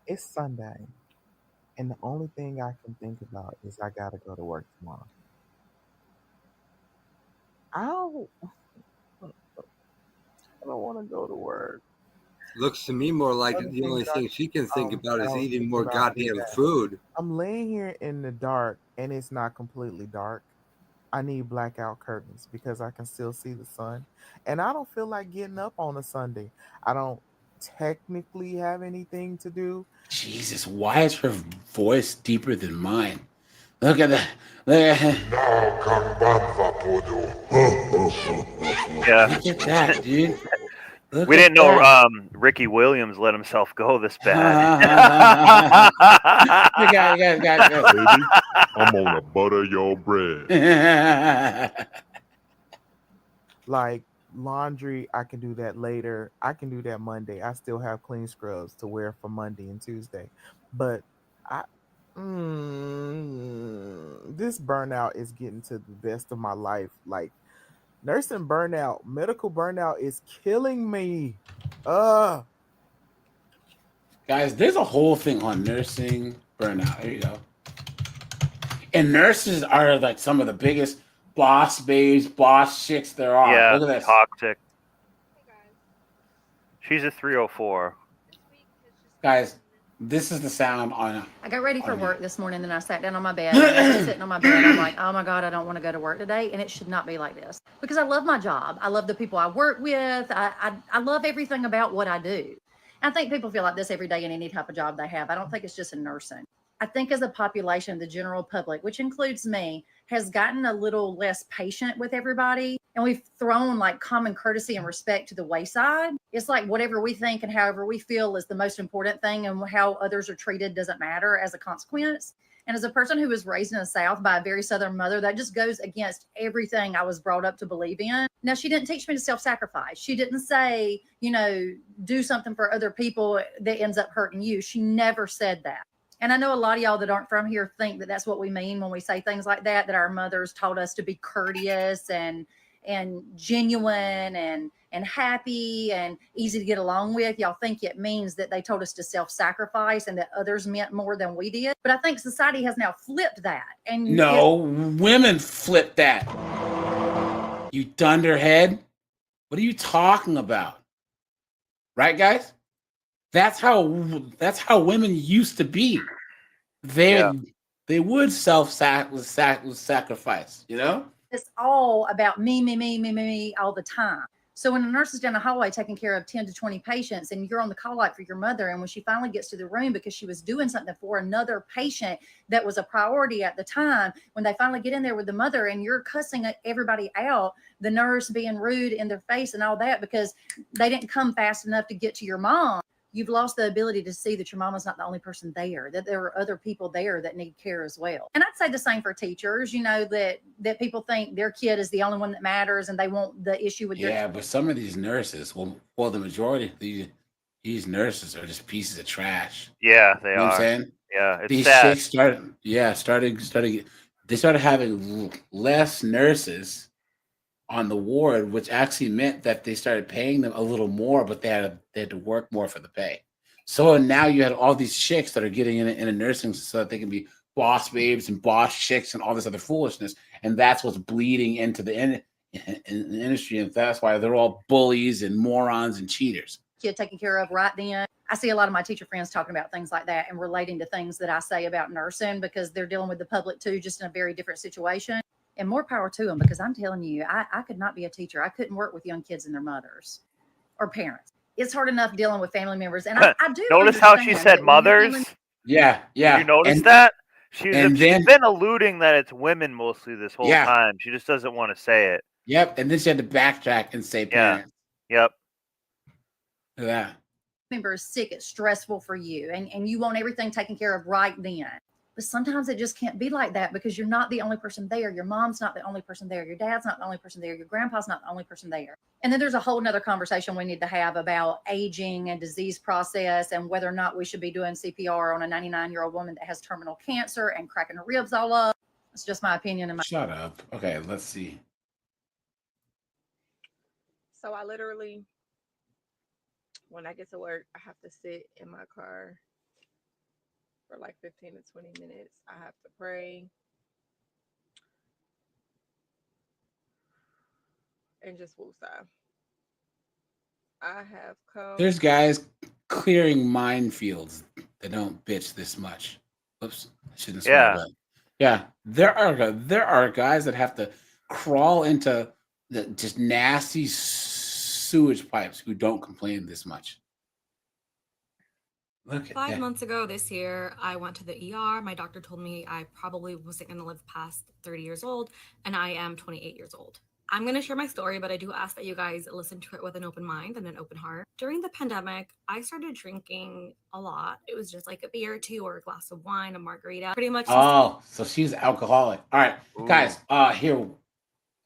It's Sunday, and the only thing I can think about is I gotta go to work tomorrow. I don't want to go to work. Looks to me more like the only thing she can think about is eating more goddamn food. I'm laying here in the dark, and it's not completely dark. I need blackout curtains because I can still see the sun. And I don't feel like getting up on a Sunday. I don't technically have anything to do. Jesus, why is her voice deeper than mine? Look at that. Look at Yeah. Look at that, dude. Look We at didn't know that. Ricky Williams let himself go this bad. You got. Baby, I'm gonna butter your bread. Like laundry, I can do that later. I can do that Monday. I still have clean scrubs to wear for Monday and Tuesday. But this burnout is getting to the best of my life. Like nursing burnout, medical burnout is killing me. Guys, there's a whole thing on nursing burnout. Here you go. And nurses are like some of the biggest boss babes, boss chicks there are. Yeah, Look at this. toxic. She's a 304. Guys, this is the sound on. I got ready for work this morning, and I sat down on my bed. And I was sitting on my bed. I'm like, oh my God, I don't want to go to work today. And it should not be like this because I love my job. I love the people I work with. I love everything about what I do. I think people feel like this every day in any type of job they have. I don't think it's just in nursing. I think as a population, the general public, which includes me, has gotten a little less patient with everybody. And we've thrown like common courtesy and respect to the wayside. It's like whatever we think and however we feel is the most important thing, and how others are treated doesn't matter as a consequence. And as a person who was raised in the South by a very Southern mother, that just goes against everything I was brought up to believe in. Now, she didn't teach me to self-sacrifice. She didn't say, do something for other people that ends up hurting you. She never said that. And I know a lot of y'all that aren't from here think that that's what we mean when we say things like that our mothers taught us to be courteous and genuine and happy and easy to get along with. Y'all think it means that they told us to self-sacrifice and that others meant more than we did. But I think society has now flipped that. And No, women flipped that. You dunderhead. What are you talking about? Right, guys? That's how women used to be. They would sacrifice, It's all about me all the time. So when a nurse is down the hallway taking care of 10 to 20 patients and you're on the call light for your mother, and when she finally gets to the room because she was doing something for another patient that was a priority at the time, when they finally get in there with the mother and you're cussing everybody out, the nurse being rude in their face and all that because they didn't come fast enough to get to your mom, you've lost the ability to see that your mama's not the only person there, that there are other people there that need care as well. And I'd say the same for teachers, you know, that people think their kid is the only one that matters and they want the issue with their But some of these nurses, well, the majority of these nurses are just pieces of trash. Yeah, they You know are. what I'm saying? Yeah, it's These sad. chicks they started having less nurses on the ward, which actually meant that they started paying them a little more, but they had to work more for the pay. So now you had all these chicks that are getting in a nursing so that they can be boss babes and boss chicks and all this other foolishness, and that's what's bleeding into the industry, and that's why they're all bullies and morons and cheaters. kid taken care of right then. I see a lot of my teacher friends talking about things like that and relating to things that I say about nursing because they're dealing with the public too, just in a very different situation. And more power to them, because I'm telling you, I could not be a teacher. I couldn't work with young kids and their mothers or parents. It's hard enough dealing with family members. And I do notice how she said mothers. Yeah. Did you notice that? She's then- been alluding that it's women mostly this whole Yeah. time. She just doesn't want to say it. Yep. And then she had to backtrack and say parents. Yep. Look at that. member is sick, it's stressful for you, and you want everything taken care of right then. But sometimes it just can't be like that because you're not the only person there. Your mom's not the only person there. Your dad's not the only person there. Your grandpa's not the only person there. And then there's a whole nother conversation we need to have about aging and disease process and whether or not we should be doing CPR on a 99-year-old woman that has terminal cancer and cracking her ribs all up. It's just my opinion. And Shut up. Okay, let's see. So I literally, when I get to work, I have to sit in my car for like 15 to 20 minutes. I have to pray and just woosah. I have come. There's guys clearing minefields that don't bitch this much. Oops, I shouldn't swear. Yeah. But yeah, there are guys that have to crawl into the just nasty sewage pipes who don't complain this much. Look at 5 that. months ago this year, I went to the ER. My doctor told me I probably wasn't going to live past 30 years old, and I am 28 years old. I'm going to share my story, but I do ask that you guys listen to it with an open mind and an open heart. During the pandemic, I started drinking a lot. It was just like a beer or two or a glass of wine, a margarita. Pretty much. Oh, so she's alcoholic. All right, guys. Here,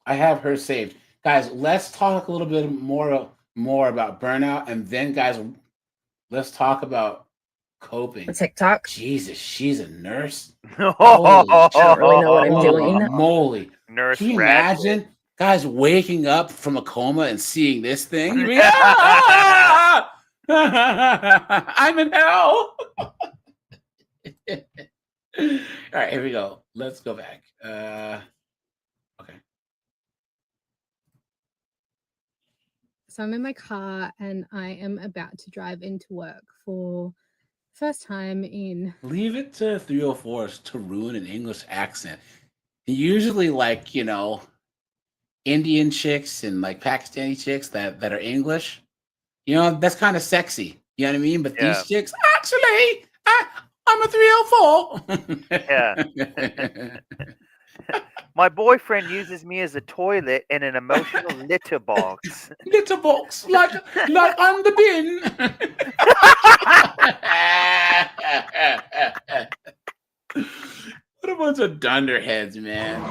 I have her saved. Guys, let's talk a little bit more about burnout, and then, guys, let's talk about coping. TikTok. Jesus, she's a nurse. I don't really know what I'm doing. Moly. Nurse Can you Ratchet. imagine guys waking up from a coma and seeing this thing? You'd be, "Ah! I'm in hell." All right, here we go. Let's go back. Okay. So I'm in my car and I am about to drive into work for first time in Leave it to 304s to ruin an English accent. Usually, like, Indian chicks and like Pakistani chicks that are English, that's kind of sexy. You know what I mean? But Yeah. these chicks, actually, I'm a 304. Yeah. My boyfriend uses me as a toilet and an emotional litter box. Litter box, like I'm the bin. What a bunch of dunderheads, man.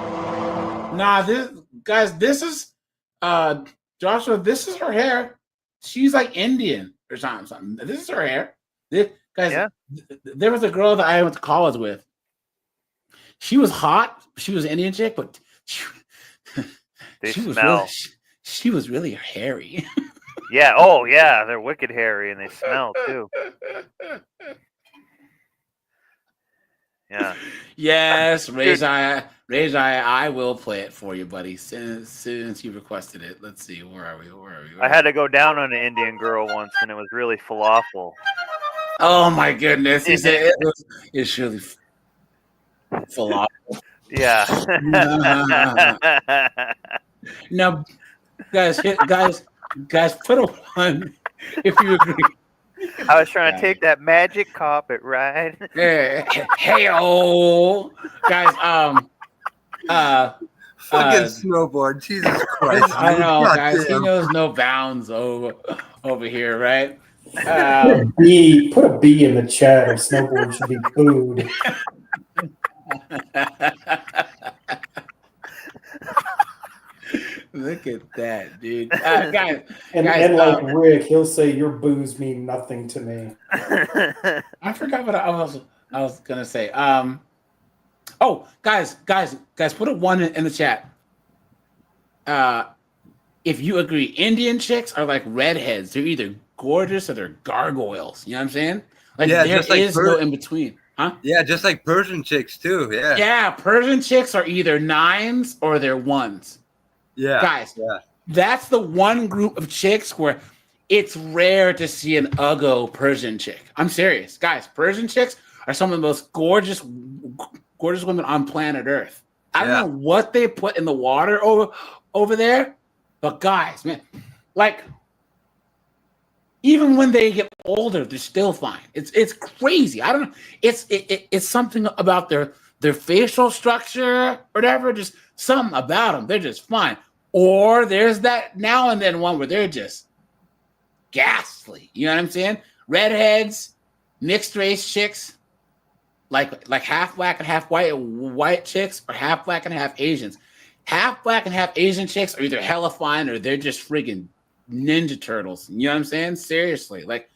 Nah, this is Joshua, this is her hair. She's like Indian or something. This is her hair. Guys, there was a girl that I went to college with. She was hot. She was an Indian chick, but she was really hairy. Yeah. Oh, yeah. They're wicked hairy and they smell too. Yeah. Yes, raise eye. I will play it for you, buddy. Since you requested it. Let's see. Where are we? I had to go down on an Indian girl once, and it was really falafel. Oh my goodness! He said it's really falafel. Yeah. Now, guys, Guys, put a 1 if you agree. I was trying to take that magic carpet ride. Hey, oh, guys. Fucking snowboard, Jesus Christ! I know, God guys. damn. He knows no bounds over here, right? Put a B in the chat if snowboard should be booed. Look at that, dude. Guys, and like Rick, he'll say your boos mean nothing to me. I forgot what I was gonna say. Oh, guys, put a 1 in the chat. If you agree, Indian chicks are like redheads. They're either gorgeous or they're gargoyles. You know what I'm saying? Like Yeah, there just like is no in between, huh? Yeah, just like Persian chicks too. Yeah. Yeah, Persian chicks are either 9s or they're 1s. Yeah. Guys, Yeah. that's the one group of chicks where it's rare to see an uggo Persian chick. I'm serious. Guys, Persian chicks are some of the most gorgeous women on planet Earth. I don't know what they put in the water over there, but guys, man, like even when they get older, they're still fine. It's crazy. I don't know. It's something about their facial structure or whatever, just something about them. They're just fine. Or there's that now and then one where they're just ghastly. You know what I'm saying? Redheads, mixed race chicks, like half black and half white chicks, or half black and half Asians. Half black and half Asian chicks are either hella fine or they're just friggin' Ninja Turtles. You know what I'm saying? Seriously. Like,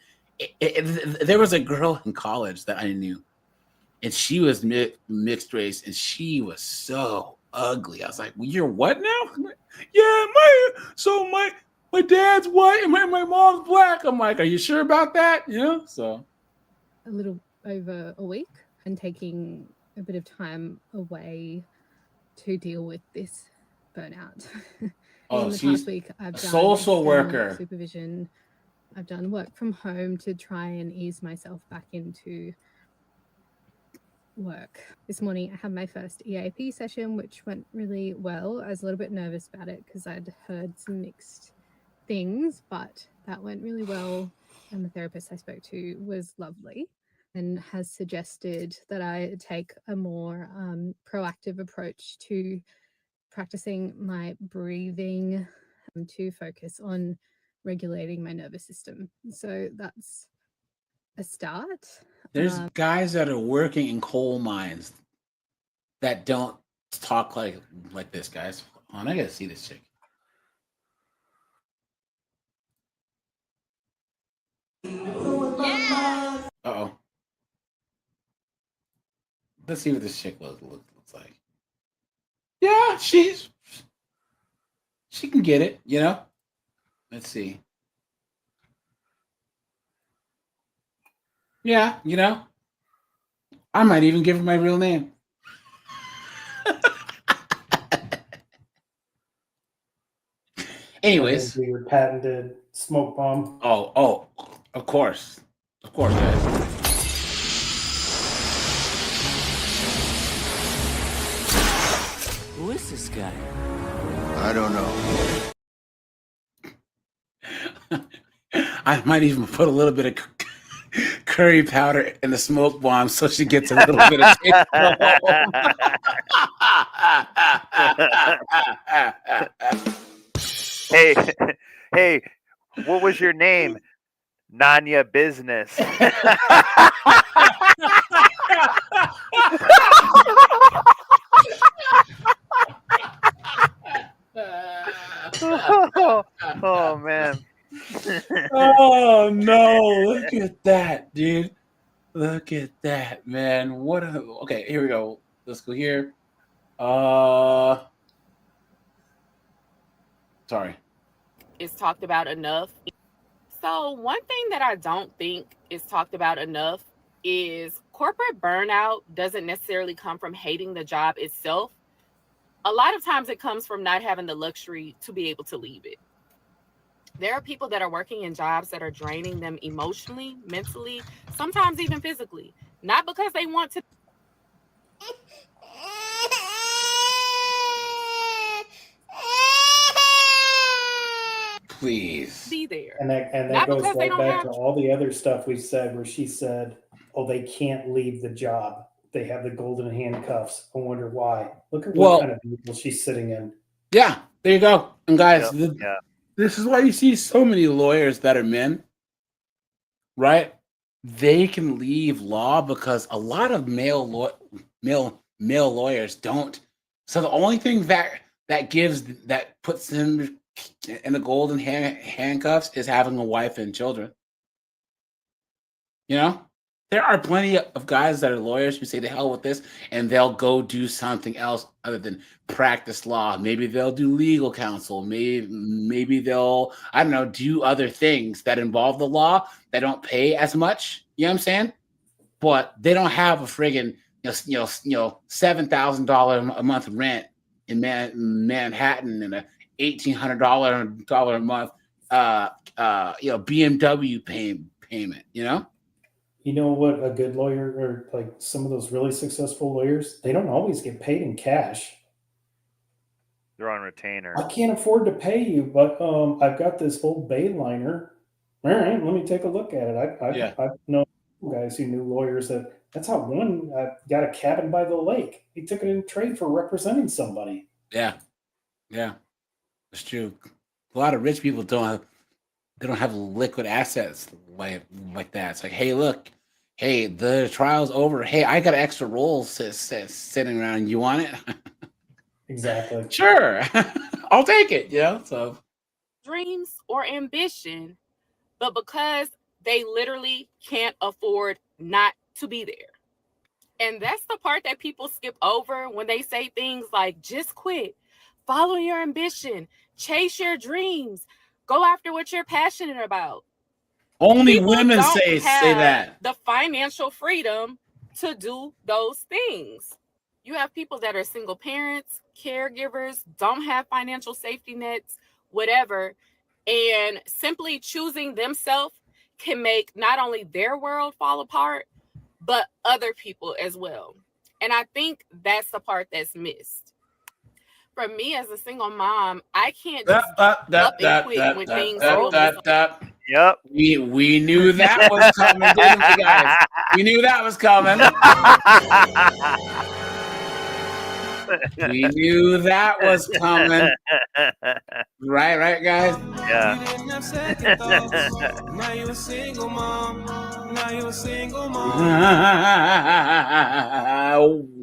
there was a girl in college that I knew, and she was mixed race, and she was so ugly. I was like, well, you're what now? Yeah, my dad's white and my mom's black. I'm like, are you sure about that? You know, so a little over a week and taking a bit of time away to deal with this burnout. In the past week, I've done social worker supervision. I've done work from home to try and ease myself back into work. This morning, I had my first EAP session, which went really well. I was a little bit nervous about it because I'd heard some mixed things, but that went really well. And the therapist I spoke to was lovely and has suggested that I take a more proactive approach to practicing my breathing to focus on regulating my nervous system. So that's a start. there's guys that are working in coal mines that don't talk like this, guys. Hold on, I gotta see this chick. Uh-oh. Let's see what this chick looks like. Yeah, she can get it, you know? Let's see. Yeah, you know? I might even give her my real name. Anyways. Your patented smoke bomb. Oh, of course. Of course, guys. Who is this guy? I don't know. I might even put a little bit of curry powder in the smoke bomb so she gets a little bit of taste. Hey, what was your name? Nanya Business. Oh man. Oh no, look at that, dude. Look at that, man. Okay, here we go. Let's go here. Sorry. Is talked about enough. So one thing that I don't think is talked about enough is corporate burnout doesn't necessarily come from hating the job itself. A lot of times it comes from not having the luxury to be able to leave it. There are people that are working in jobs that are draining them emotionally, mentally, sometimes even physically, not because they want to. Please. Be there. And that Not goes because they right don't back have to all the other stuff we said where she said, oh, they can't leave the job. They have the golden handcuffs. I wonder why. Look at what kind of vehicle she's sitting in. Yeah, there you go. And guys, Yeah. this is why you see so many lawyers that are men, right? They can leave law because a lot of male lawyers don't. So the only thing that puts them in the golden handcuffs is having a wife and children. You know, there are plenty of guys that are lawyers who say to hell with this, and they'll go do something else other than practice law. Maybe they'll do legal counsel. Maybe they'll, I don't know, do other things that involve the law that don't pay as much. You know what I'm saying? But they don't have a friggin' $7,000 a month rent in Manhattan and a $1,800 a month BMW payment. You know. You know what? A good lawyer, or like some of those really successful lawyers, they don't always get paid in cash. They're on retainer. I can't afford to pay you, but I've got this old Bayliner. All right, let me take a look at it. I know guys who knew lawyers that's how one got a cabin by the lake. He took it in trade for representing somebody. Yeah, it's true. A lot of rich people don't have liquid assets like that. It's like, hey, look, hey, the trial's over. Hey, I got extra rolls sitting around. You want it? Exactly. Sure, I'll take it. So dreams or ambition, but because they literally can't afford not to be there. And that's the part that people skip over when they say things like, just quit, follow your ambition, chase your dreams, go after what you're passionate about. Only People women don't say have that. the financial freedom to do those things. You have people that are single parents, caregivers, don't have financial safety nets, whatever, and simply choosing themselves can make not only their world fall apart, but other people as well. And I think that's the part that's missed. For me as a single mom, I can't just up and quit when things feel Yep. We knew that was coming, didn't we, guys? We knew that was coming. We knew that was coming. Right, guys? Yeah. Now you're a single mom. Now you're a single mom.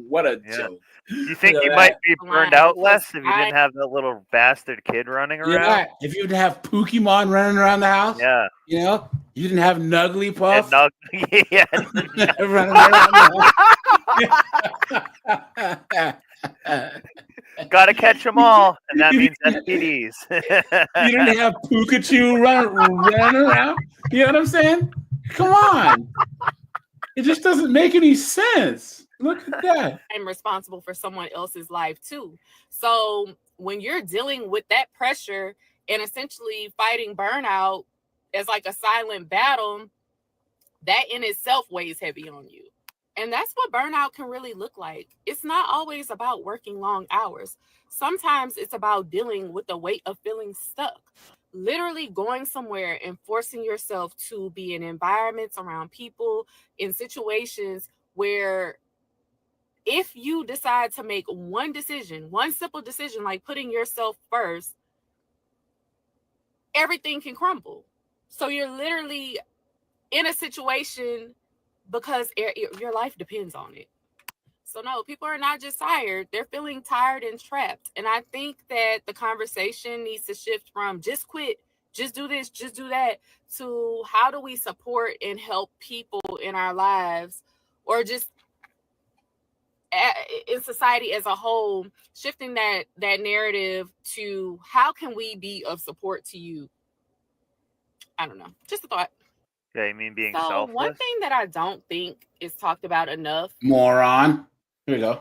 What a joke. You think you might be burned out less if you didn't have that little bastard kid running around? Yeah, if you didn't have Pokemon running around the house. Yeah. You know, you didn't have Nuggly Puff. Yeah. Running around the house. Gotta catch them all, and that means STDs. You didn't have Pikachu running around. You know what I'm saying? Come on. It just doesn't make any sense. Look at that. I'm responsible for someone else's life too. So when you're dealing with that pressure and essentially fighting burnout as like a silent battle, that in itself weighs heavy on you. And that's what burnout can really look like. It's not always about working long hours. Sometimes it's about dealing with the weight of feeling stuck. Literally going somewhere and forcing yourself to be in environments around people, in situations where if you decide to make one decision, one simple decision, like putting yourself first, everything can crumble. So you're literally in a situation because your life depends on it. So no, people are not just tired. They're feeling tired and trapped. And I think that the conversation needs to shift from just quit, just do this, just do that, to how do we support and help people in our lives, or just in society as a whole, shifting that narrative to how can we be of support to you? I don't know. Just a thought. Yeah, you mean being So selfless? one thing that I don't think is talked about enough. Moron. Here we go.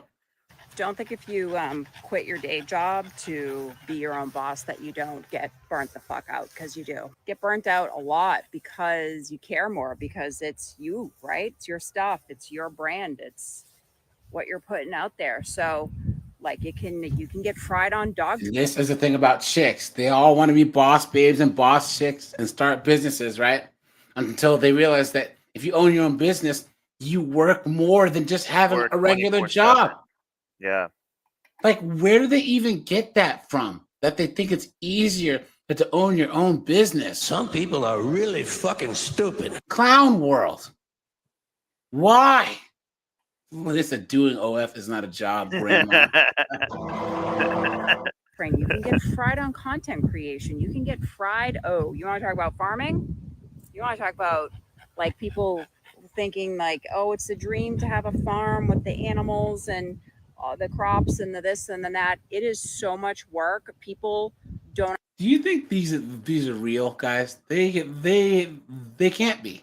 Don't think if you quit your day job to be your own boss that you don't get burnt the fuck out, because you do. Get burnt out a lot because you care more, because it's you, right? It's your stuff. It's your brand. It's what you're putting out there. So Like you can get fried on dog. And this is the thing about chicks. They all want to be boss babes and boss chicks and start businesses, right? Until they realize that if you own your own business, you work more than just having Work a regular 24/7. job. Yeah. Like, where do they even get that from? That they think it's easier to own your own business? Some people are really fucking stupid. Clown world. Why? Well, they said doing OF is not a job, grandma. You can get fried on content creation. You can get fried. Oh, you want to talk about farming? You want to talk about like people thinking like, oh, it's a dream to have a farm with the animals and the crops and the this and the that. It is so much work. People don't. Do you think these are real, guys? They can't be.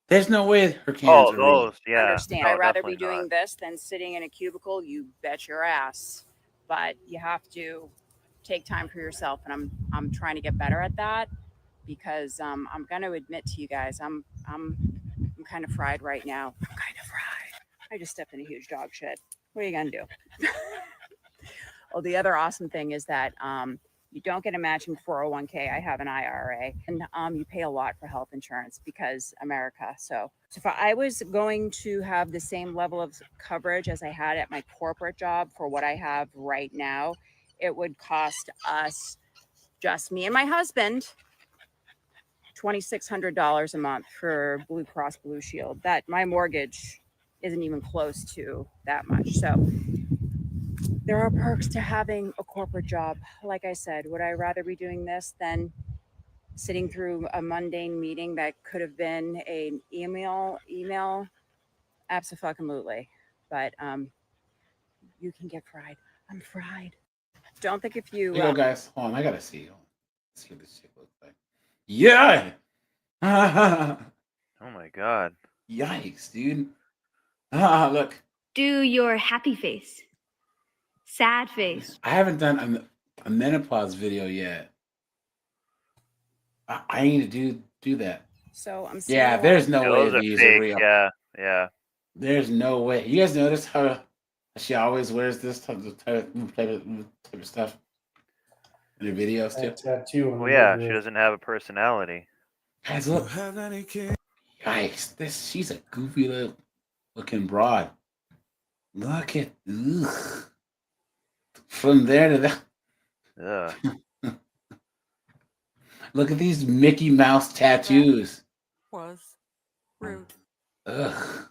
There's no way her cans are real. Understand. No, I'd rather be definitely doing not. this than sitting in a cubicle. You bet your ass. But you have to take time for yourself, and I'm trying to get better at that because I'm going to admit to you guys, I'm kind of fried right now. I'm kind of fried. I just stepped in a huge dog shit. What are you going to do? Oh, the other awesome thing is that you don't get a matching 401k. I have an IRA, and you pay a lot for health insurance because America. So if I was going to have the same level of coverage as I had at my corporate job for what I have right now, it would cost us, just me and my husband, $2,600 a month for Blue Cross Blue Shield. That my mortgage isn't even close to that much. So there are perks to having a corporate job. Like I said, would I rather be doing this than sitting through a mundane meeting that could have been an email? Absolutely. But you can get fried. I'm fried. Don't think if you... Here you go, guys. Hold on, I gotta see. Let's see what this shit looks like. Yeah! Oh my god. Yikes, dude. Look. Do your happy face. Sad face. I haven't done a menopause video yet. I need to do that. So I'm yeah, there's no way Those these fake. are real. Yeah. There's no way. You guys notice how she always wears this type of stuff in her videos too? Tattoo. Well, yeah, she doesn't have a personality. Guys, look. Yikes! She's a goofy looking broad. Look at from there to that. Yeah. Look at these Mickey Mouse tattoos. Was rude. Ugh.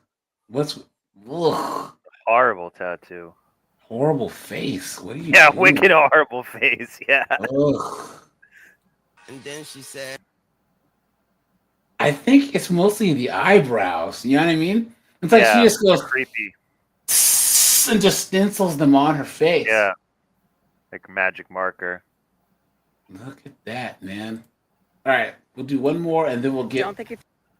Ugh. Horrible tattoo. Horrible face. What are you Yeah, doing? wicked horrible face. Yeah. Ugh. And then she said, I think it's mostly the eyebrows. You know what I mean? It's like she just goes creepy and just stencils them on her face. Yeah. Like a magic marker. Look at that, man. All right, we'll do one more and then we'll get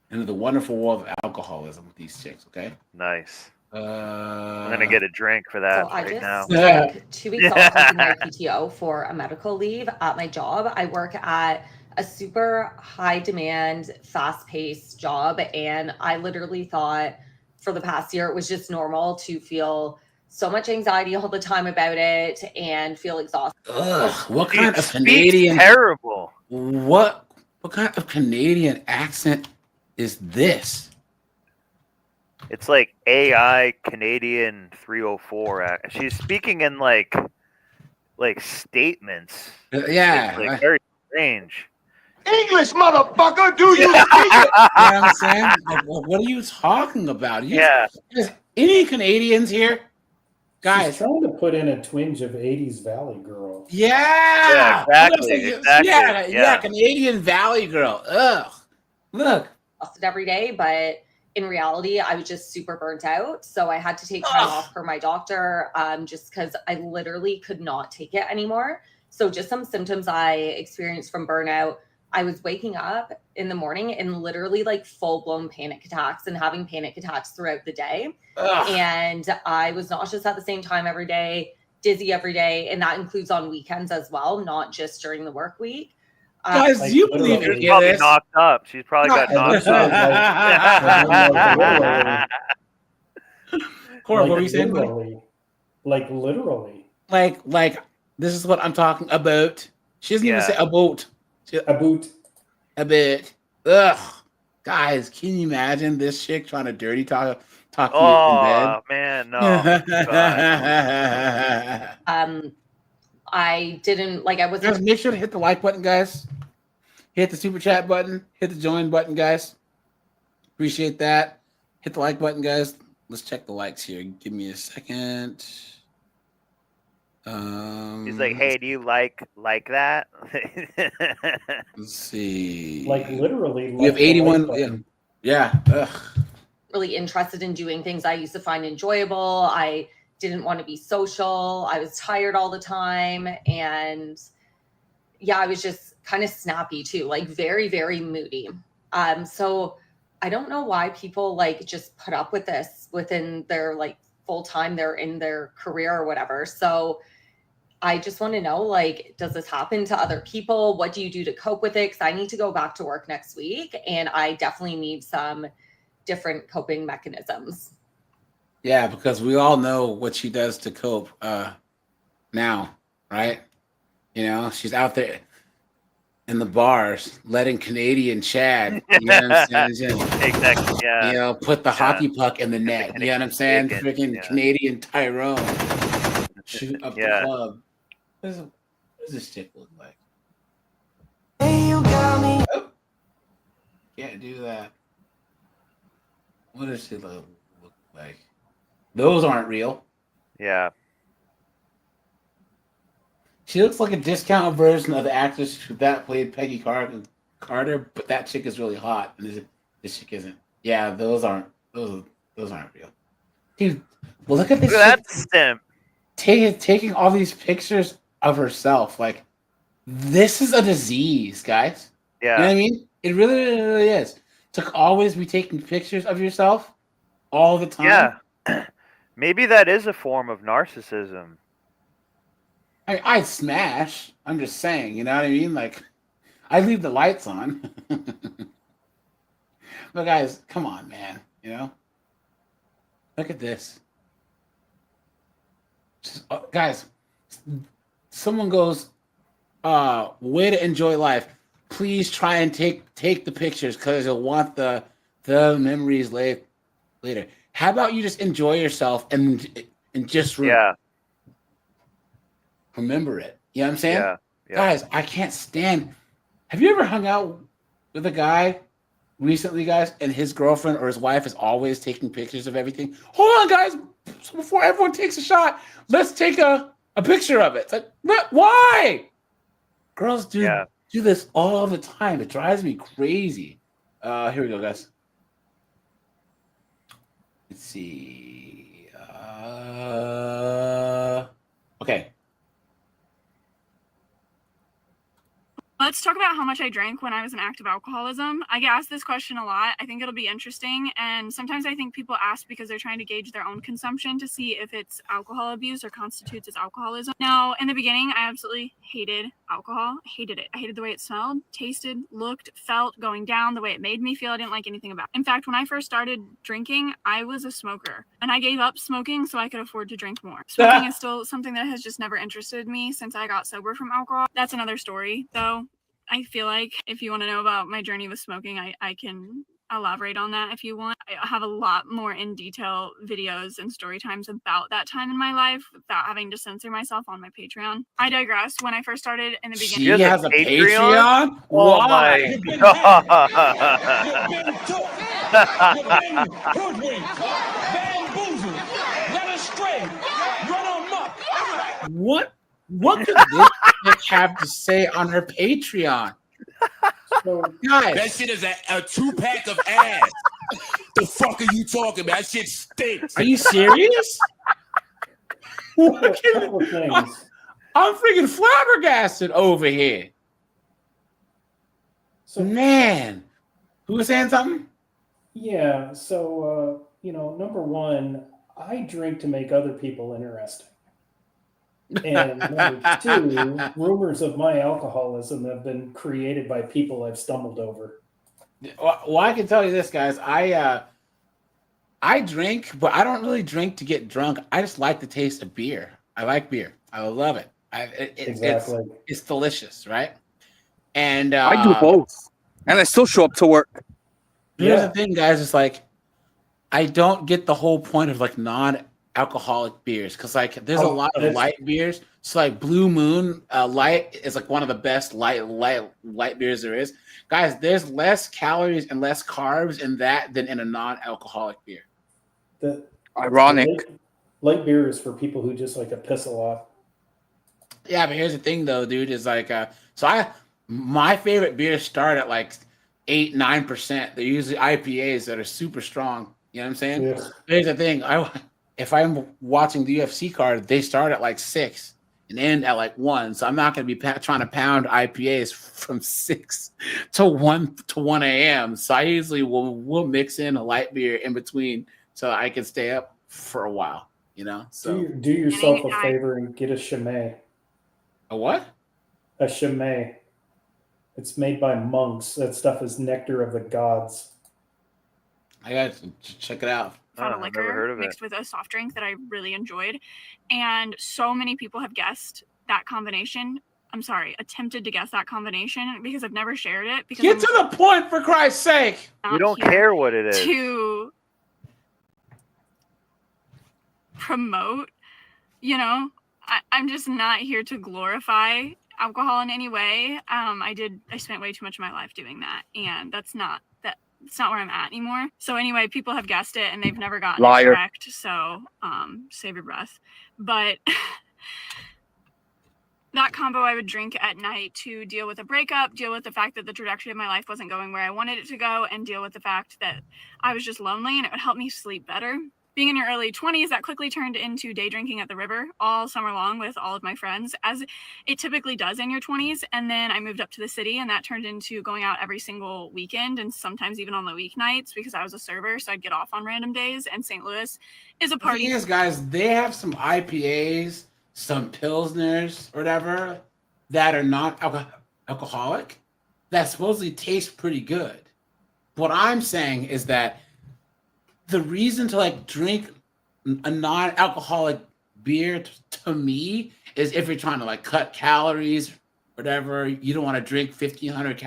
into the wonderful world of alcoholism with these chicks, okay? Nice. I'm gonna get a drink for that So I right now. took 2 weeks off taking my PTO for a medical leave at my job. I work at a super high demand, fast paced job. And I literally thought for the past year, it was just normal to feel so much anxiety all the time about it and feel exhausted. Ugh, what kind of Canadian? Terrible. What kind of Canadian accent is this? It's like AI Canadian 304. She's speaking in like statements. Yeah. It's like very strange. English, motherfucker, do you You know what I'm saying? Like, what are you talking about? Is any Canadians here? Guys, she's trying to put in a twinge of 80s Valley Girl. Yeah, exactly. Yeah, Canadian Valley Girl. Ugh, look. Every day, but in reality, I was just super burnt out. So I had to take time off for my doctor, just because I literally could not take it anymore. So just some symptoms I experienced from burnout. I was waking up in the morning and literally like full-blown panic attacks and having panic attacks throughout the day. Ugh. And I was nauseous at the same time every day, dizzy every day. And that includes on weekends as well, not just during the work week. Guys, do you believe She's probably knocked up. She's probably got knocked up. Cora, what were you saying? Like literally. Like this is what I'm talking about. She doesn't even say about. A bit. Ugh. Guys, can you imagine this chick trying to dirty talk you in bed? Oh man, no. I didn't like. I wasn't. Guys, make sure to hit the like button, guys. Hit the super chat button. Hit the join button, guys. Appreciate that. Hit the like button, guys. Let's check the likes here. Give me a second. He's like, hey, do you like that? Let's see. Like literally. You have 81. Yeah. Ugh. Really interested in doing things I used to find enjoyable. I didn't want to be social. I was tired all the time. And yeah, I was just kind of snappy too, like very, very moody. So I don't know why people like just put up with this within their like full time they're in their career or whatever. So I just want to know, like, does this happen to other people? What do you do to cope with it? Because I need to go back to work next week and I definitely need some different coping mechanisms. Yeah, because we all know what she does to cope now, right? You know, she's out there in the bars letting Canadian Chad, you know what I'm saying? Exactly, yeah. You know, put the hockey puck in the net. You know what I'm saying? Freaking Canadian Tyrone shoot up the club. What does this chick look like? Hey, you got me. Oh. Can't do that. What does she look like? Those aren't real. Yeah. She looks like a discounted version of the actress that played Peggy Carter, but that chick is really hot, and this chick isn't. Yeah, those aren't real. Dude, well, look at this. Look at that simp. Taking all these pictures of herself. Like, this is a disease, guys. Yeah. You know what I mean? It really, really, really is. To always be taking pictures of yourself all the time. Yeah. Maybe that is a form of narcissism. I'd smash. I'm just saying, you know what I mean? Like, I'd leave the lights on. But guys, come on, man. You know? Look at this. Guys, someone goes, way to enjoy life. Please try and take the pictures because you'll want the memories later. How about you just enjoy yourself and just remember it? You know what I'm saying? Yeah. Guys, I can't stand. Have you ever hung out with a guy recently, guys, and his girlfriend or his wife is always taking pictures of everything? Hold on, guys. Before everyone takes a shot, let's take a picture of it. It's like, why? Girls do this all the time. It drives me crazy. Here we go, guys. Let's see. Okay. Let's talk about how much I drank when I was in active alcoholism. I get asked this question a lot. I think it'll be interesting. And sometimes I think people ask because they're trying to gauge their own consumption to see if it's alcohol abuse or constitutes as alcoholism. Now, in the beginning, I absolutely hated alcohol. I hated it. I hated the way it smelled, tasted, looked, felt, going down, the way it made me feel. I didn't like anything about it. In fact, when I first started drinking, I was a smoker. And I gave up smoking so I could afford to drink more. Smoking is still something that has just never interested me since I got sober from alcohol. That's another story, though. I feel like if you want to know about my journey with smoking, I can elaborate on that if you want. I have a lot more in detail videos and story times about that time in my life without having to censor myself on my Patreon. I digress. When I first started in the beginning. She has a Patreon? Oh Why? my You've been hoodwinked, bamboozled, led astray, run amok. What could this bitch have to say on her Patreon? Guys, That shit is a 2-pack of ass. The fuck are you talking about? That shit stinks. Are you serious? I'm freaking flabbergasted over here. Man, who was saying something? Yeah, so, number one, I drink to make other people interesting. And number two, rumors of my alcoholism have been created by people I've stumbled over. Well, I can tell you this, guys. I I drink, but I don't really drink to get drunk. I just like the taste of beer. I like beer. I love it. Exactly. It's delicious, right? And I do both, and I still show up to work. here's the thing, guys. It's like I don't get the whole point of like non-alcoholic beers because like there's a lot of light beers. So like Blue Moon Light is like one of the best light beers there is. Guys, there's less calories and less carbs in that than in a non-alcoholic beer. Ironic. Light beer is for people who just like to piss a lot. Yeah, but here's the thing though, dude, is like my favorite beers start at like 8-9%. They're usually IPAs that are super strong. You know what I'm saying? Yeah. Here's the thing. If I'm watching the UFC card, they start at like 6 and end at like 1. So I'm not going to be trying to pound IPAs from 6 to 1 a.m. So I usually will mix in a light beer in between so I can stay up for a while, you know? So Do yourself a favor and get a Chimay. A what? A Chimay. It's made by monks. That stuff is nectar of the gods. I got to check it out. Found a liquor mixed with a soft drink that I really enjoyed. And so many people have guessed that combination. I'm sorry, attempted to guess that combination because I've never shared it. Because Get to the point, for Christ's sake. You don't care what it is. To promote, you know, I'm just not here to glorify alcohol in any way. I spent way too much of my life doing that, and it's not where I'm at anymore. So anyway, people have guessed it and they've never gotten it correct. So save your breath. But that combo I would drink at night to deal with a breakup, deal with the fact that the trajectory of my life wasn't going where I wanted it to go, and deal with the fact that I was just lonely, and it would help me sleep better. Being in your early 20s, that quickly turned into day drinking at the river all summer long with all of my friends, as it typically does in your 20s. And then I moved up to the city, and that turned into going out every single weekend and sometimes even on the weeknights because I was a server, so I'd get off on random days. And St. Louis is a party. The thing is, guys, they have some IPAs, some Pilsners, or whatever, that are not alcoholic that supposedly taste pretty good. What I'm saying is that the reason to like drink a non-alcoholic beer to me is if you're trying to like cut calories, whatever. You don't want to drink 1,500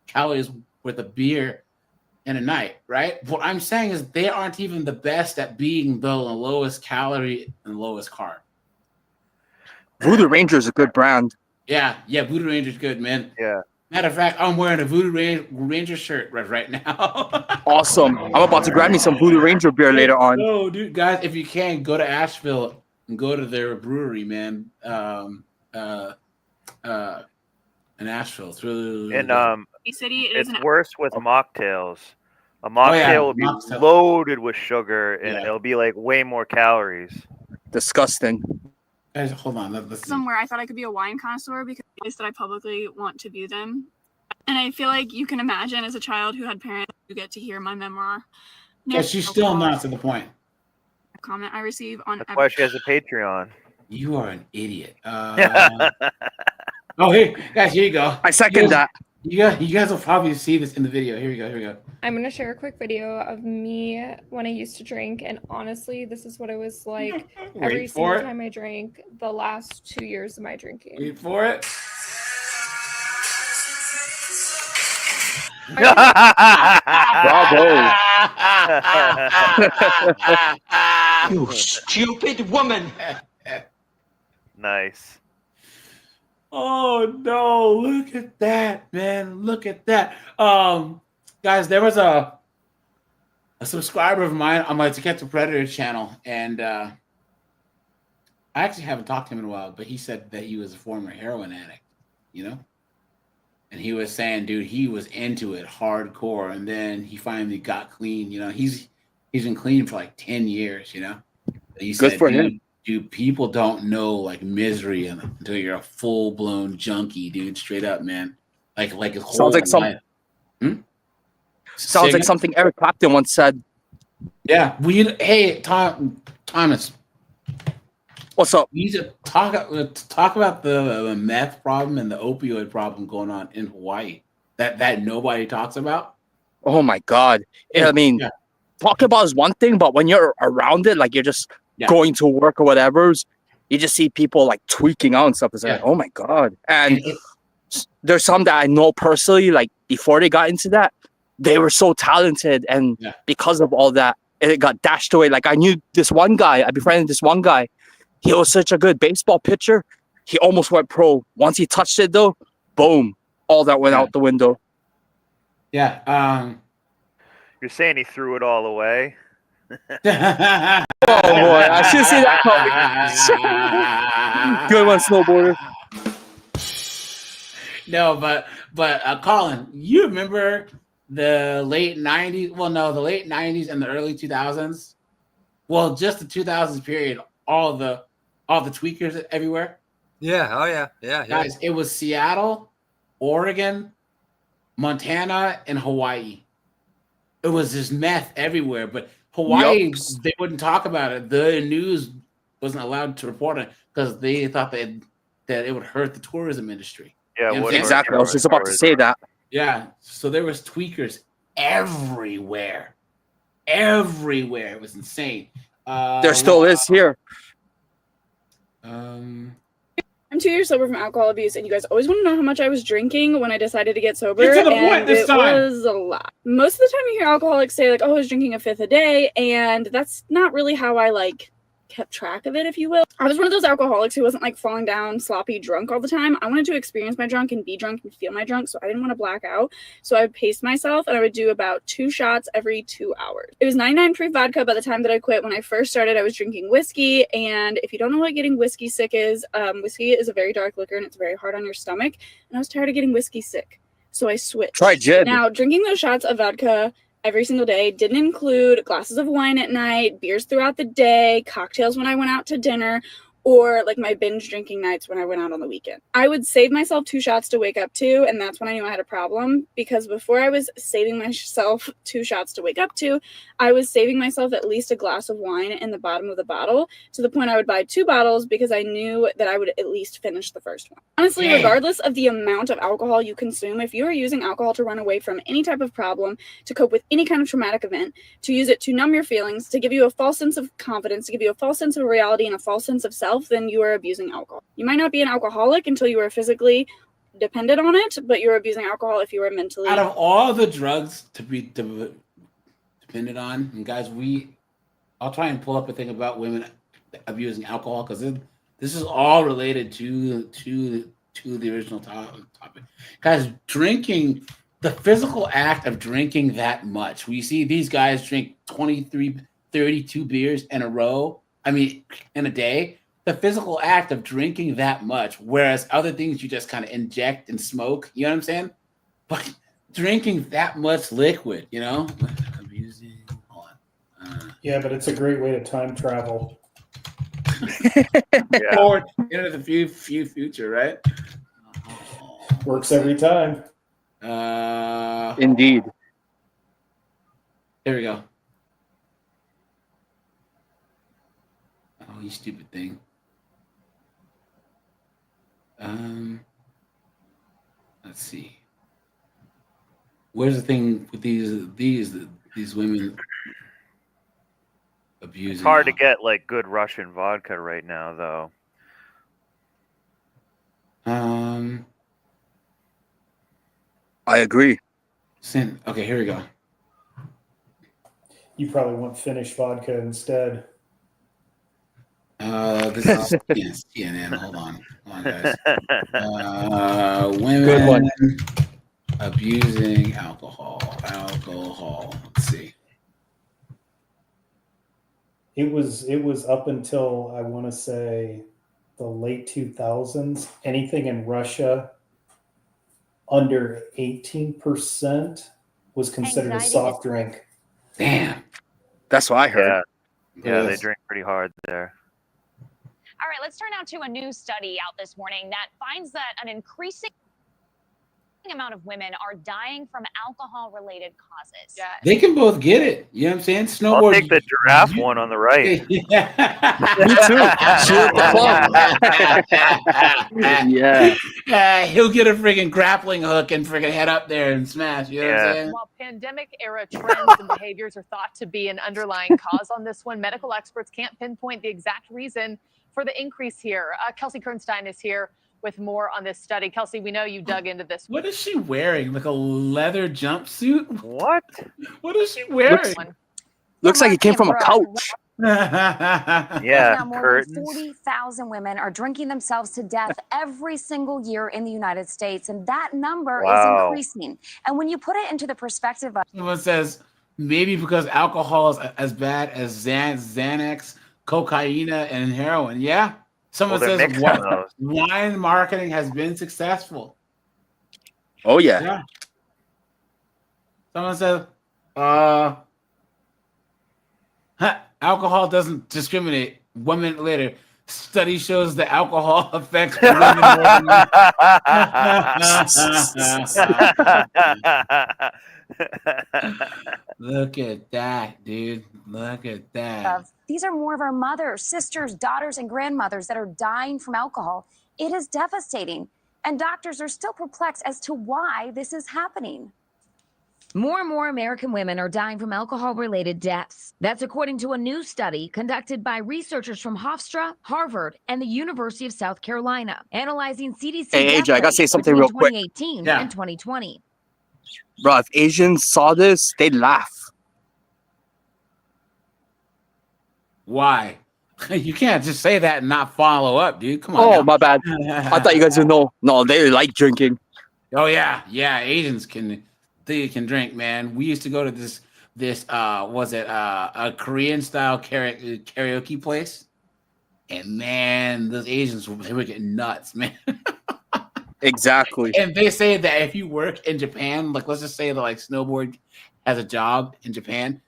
calories worth of beer in a night, right? What I'm saying is they aren't even the best at being the lowest calorie and lowest carb. Voodoo Ranger is a good brand. Yeah, Voodoo Ranger's good, man. Yeah. Matter of fact, I'm wearing a Voodoo Ranger shirt right now. Awesome. I'm about to grab me some Voodoo Ranger beer later on. Oh, dude, guys, if you can, go to Asheville and go to their brewery, man. In Asheville. It's really And City, it's worse with mocktails. A mocktail will be loaded with sugar, and it'll be like way more calories. Disgusting. Guys, hold on. Let's somewhere I thought I could be a wine connoisseur because that I publicly want to view them. And I feel like you can imagine as a child who had parents who get to hear my memoir. Yeah, she's still not to the point. Comment I receive on That's why she has a Patreon. You are an idiot. Oh, hey, guys, here you go. I second that. You guys will probably see this in the video. Here we go. I'm going to share a quick video of me when I used to drink. And honestly, this is what it was like every single time I drank the last 2 years of my drinking. Wait for it. Bravo. You stupid woman. Nice. Oh no, look at that, man. Look at that. Guys, there was a subscriber of mine on my To Catch a Predator channel, and I actually haven't talked to him in a while, but he said that he was a former heroin addict, you know? And he was saying, dude, he was into it hardcore, and then he finally got clean, you know. He's been clean for like 10 years, you know? But he Good said, for him. Dude, people don't know like misery until you're a full blown junkie, dude. Straight up, man. Like a whole Sounds like life. Sounds like something Eric Clapton once said. Yeah. Hey, Thomas. What's up? We need to talk about the meth problem and the opioid problem going on in Hawaii that nobody talks about. Oh my God. I mean, talking about is one thing, but when you're around it, like you're just going to work or whatever, you just see people like tweaking out and stuff. It's like, oh my God. And there's some that I know personally, like before they got into that, they were so talented. And because of all that, it got dashed away. Like I knew this one guy, I befriended this one guy. He was such a good baseball pitcher. He almost went pro. Once he touched it though, boom, all that went out the window. Yeah. You're saying he threw it all away? Oh boy, I should see that coming. Good one, snowboarder. No, but Colin, you remember the late 90s? Well, no, the late 90s and the early 2000s. Well, just the 2000s period, all the tweakers everywhere. Yeah, oh yeah. Guys, it was Seattle, Oregon, Montana, and Hawaii. It was just meth everywhere, but Hawaii, they wouldn't talk about it. The news wasn't allowed to report it because they thought that it would hurt the tourism industry. Yeah, you know exactly. I was just about to say that. Yeah, so there was tweakers everywhere. Everywhere. It was insane. There still is here. I'm 2 years sober from alcohol abuse, and you guys always want to know how much I was drinking when I decided to get sober. Get to the and point this it time. was a lot. Most of the time you hear alcoholics say, like, oh, I was drinking a fifth a day, and that's not really how I, like, kept track of it, if you will. I was one of those alcoholics who wasn't like falling down sloppy drunk all the time. I wanted to experience my drunk and be drunk and feel my drunk, so I didn't want to black out. So I would pace myself, and I would do about 2 shots every 2 hours. It was 99 proof vodka by the time that I quit. When I first started, I was drinking whiskey, and if you don't know what getting whiskey sick is, whiskey is a very dark liquor and it's very hard on your stomach, and I was tired of getting whiskey sick, so I switched. Try gin. Now, drinking those shots of vodka every single day didn't include glasses of wine at night, beers throughout the day, cocktails when I went out to dinner, or like my binge drinking nights when I went out on the weekend. I would save myself 2 shots to wake up to, and that's when I knew I had a problem, because before I was saving myself 2 shots to wake up to, I was saving myself at least a glass of wine in the bottom of the bottle, to the point I would buy 2 bottles because I knew that I would at least finish the first one. Honestly, regardless of the amount of alcohol you consume, if you are using alcohol to run away from any type of problem, to cope with any kind of traumatic event, to use it to numb your feelings, to give you a false sense of confidence, to give you a false sense of reality and a false sense of self, then you are abusing alcohol. You might not be an alcoholic until you are physically dependent on it, but you're abusing alcohol if you are mentally. Out of all the drugs to be dependent on, and guys, I'll try and pull up a thing about women abusing alcohol, because this is all related to the original topic. Guys, drinking, the physical act of drinking that much. We see these guys drink 23, 32 beers in a row. I mean, in a day. The physical act of drinking that much, whereas other things you just kind of inject and smoke, you know what I'm saying? But drinking that much liquid, you know? Abusing. Hold on. Yeah, but it's a great way to time travel. Forward into the future, right? Works every time. Indeed. There we go. Oh, you stupid thing. Let's see. Where's the thing with these women abusing? It's hard to get like good Russian vodka right now, though. I agree. Okay, here we go. You probably want Finnish vodka instead. This is CNN. Hold on, guys. Women abusing alcohol. Let's see. It was up until, I want to say, the late 2000s. Anything in Russia under 18% was considered a soft drink. Damn. That's what I heard. Yeah, they drink pretty hard there. All right, let's turn now to a new study out this morning that finds that an increasing amount of women are dying from alcohol-related causes. Yeah. They can both get it. You know what I'm saying? Snowboard. I'll take the giraffe one on the right. Me too. Shoot the club. Yeah. He'll get a friggin' grappling hook and friggin' head up there and smash. You know what I'm saying? While pandemic era trends and behaviors are thought to be an underlying cause on this one, medical experts can't pinpoint the exact reason for the increase here. Kelsey Kernstein is here with more on this study. Kelsey, we know you dug into this. What is she wearing? Like a leather jumpsuit? What? What is she wearing? Looks like it came from a couch. Yeah, More than 40,000 women are drinking themselves to death every single year in the United States, and that number is increasing. And when you put it into the perspective of Someone says maybe because alcohol is as bad as Xanax, cocaine, and heroin. Yeah. Someone Well, they're says mixing those. wine marketing has been successful. Oh yeah. Someone says alcohol doesn't discriminate. 1 minute later, study shows that alcohol affects women more than Look at that, dude. Look at that. these are more of our mothers, sisters, daughters, and grandmothers that are dying from alcohol. It is devastating, and doctors are still perplexed as to why this is happening. More and more American women are dying from alcohol-related deaths. That's according to a new study conducted by researchers from Hofstra, Harvard, and the University of South Carolina, analyzing CDC Hey, death AJ, I gotta say rates something between real quick. 2018 Yeah. and 2020. Bro, if Asians saw this, they'd laugh. Why? You can't just say that and not follow up, dude. Come on. Oh, now. my bad. I thought you guys would know. No, they like drinking. Oh yeah, yeah. Asians can drink, man. We used to go to this was it a Korean style karaoke place, and man, those Asians they were getting nuts, man. Exactly. And they say that if you work in Japan, like let's just say that like snowboard has a job in Japan,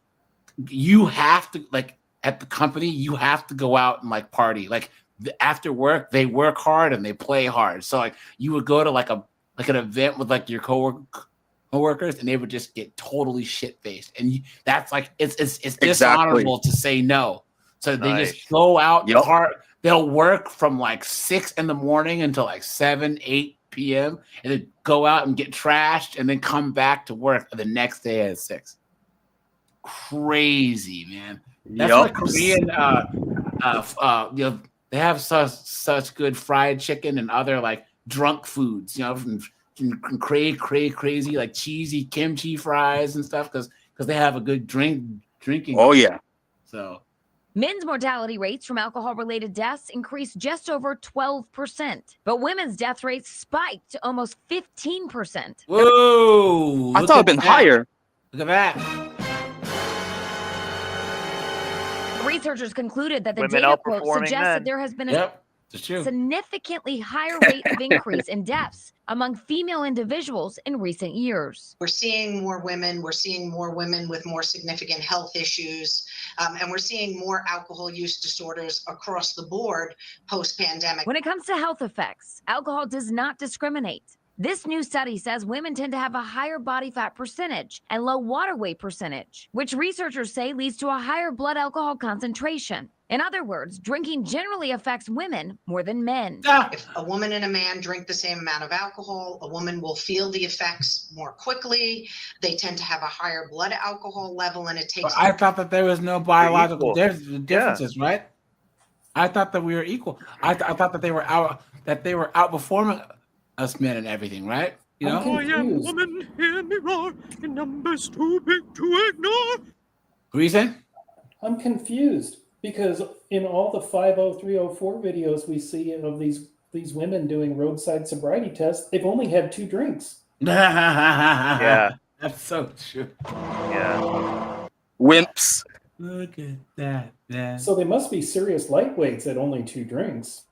you have to like at the company you have to go out and like party. Like after work, they work hard and they play hard. So like you would go to like an event with like your coworkers, and they would just get totally shit faced, and that's like it's dishonorable to say no. So they just go out hard. They'll work from like 6 a.m. until like 7-8 p.m. and then go out and get trashed, and then come back to work the next day at 6. Crazy, man. That's why Korean they have such good fried chicken and other like drunk foods, from crazy like cheesy kimchi fries and stuff because they have a good drinking. Oh yeah. So Men's mortality rates from alcohol-related deaths increased just over 12%, but women's death rates spiked to almost 15%. Whoa! I thought it'd been higher. Look at that. Researchers concluded that the Women data quote outperforming suggests men. that there has been a significantly higher rate of increase in deaths among female individuals in recent years. We're seeing more women. We're seeing more women with more significant health issues. And we're seeing more alcohol use disorders across the board post-pandemic. When it comes to health effects, alcohol does not discriminate. This new study says women tend to have a higher body fat percentage and low water weight percentage, which researchers say leads to a higher blood alcohol concentration. In other words, drinking generally affects women more than men. If a woman and a man drink the same amount of alcohol, a woman will feel the effects more quickly. They tend to have a higher blood alcohol level, and it takes. I thought that there was no biological differences, right? I thought that we were equal. I thought that they were outperforming us men and everything, right? You know? I am woman, hear me roar, in numbers too big to ignore. What are you saying? I'm confused because in all the 50304 videos we see of these women doing roadside sobriety tests, they've only had 2 drinks. Yeah. That's so true. Yeah. Wimps. Look at that, man. So they must be serious lightweights at only 2 drinks.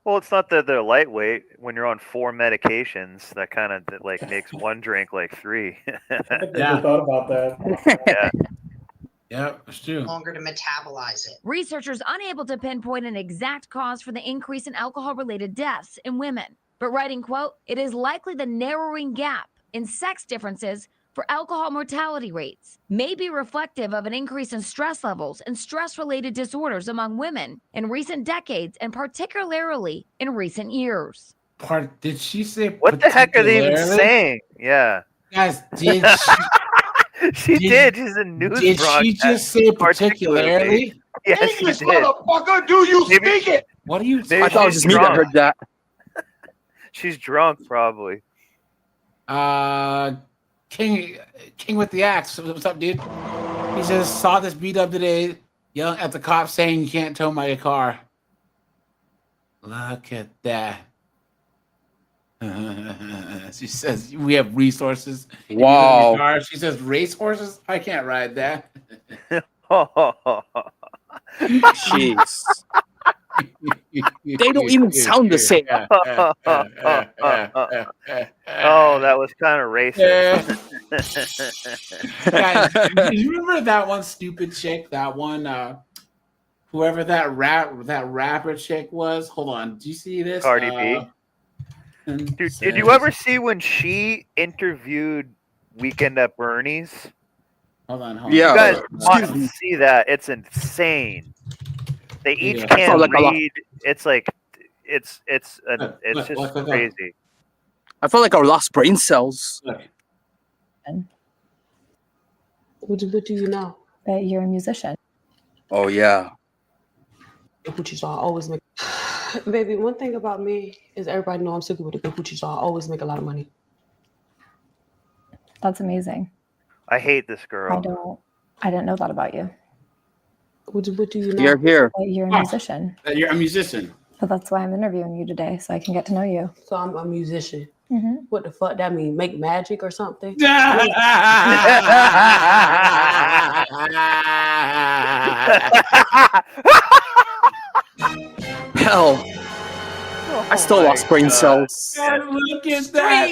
Well, it's not that they're lightweight. When you're on 4 medications, that kind of like makes one drink like 3. I never thought about that. Yeah. Yeah, it's true. Longer to metabolize it. Researchers unable to pinpoint an exact cause for the increase in alcohol-related deaths in women. but writing, quote, "It is likely the narrowing gap in sex differences for alcohol mortality rates may be reflective of an increase in stress levels and stress-related disorders among women in recent decades and particularly in recent years." Did she say What the heck are they even particularly? saying? Yeah. Guys, did she did. She's a news Did broadcast. she just say particularly? Yes, she English, did. motherfucker, do you speak it? What are you? Maybe I thought it was she's just me that drunk. heard that. She's drunk, probably. King with the axe. What's up, dude? He says, saw this beat up today, yelling at the cops saying you can't tow my car. Look at that. She says we have resources. If you live in Wow. your car. She says race horses. I can't ride that. Jeez. They don't even sound the same. Oh, that was kind of racist. Guys, do you remember that one stupid chick? That one, whoever that rapper chick was. Hold on, do you see this? Cardi B. Did you ever see when she interviewed Weekend at Bernie's? Hold on. Yeah. You guys must see that. It's insane. They each can't read. It's like it's just crazy. I felt like I lost brain cells. What do you know? That you're a musician. Oh yeah. Which I always make. Baby, one thing about me is everybody know I'm super with the big Gucci, so I always make a lot of money. That's amazing. I hate this girl. I didn't know that about you. What do you know? You're here. That you're a musician. You're a musician. But that's why I'm interviewing you today, so I can get to know you. So I'm a musician. Mm-hmm. What the fuck that mean? Make magic or something? Hell. I still lost brain cells. God, look at that.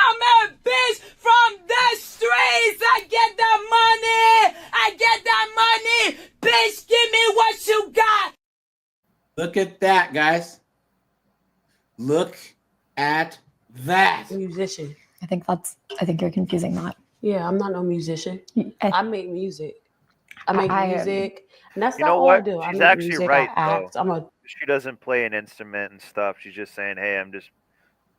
I'm a bitch from the streets. I get that money. I get that money. Bitch, give me what you got. Look at that, guys. Look at that. Musician. I think you're confusing that. Yeah, I'm not no musician. I make music. I make I- music. And that's You not know all what? I do. I She's make actually music, right, I act. though. She doesn't play an instrument and stuff. She's just saying, hey, I'm just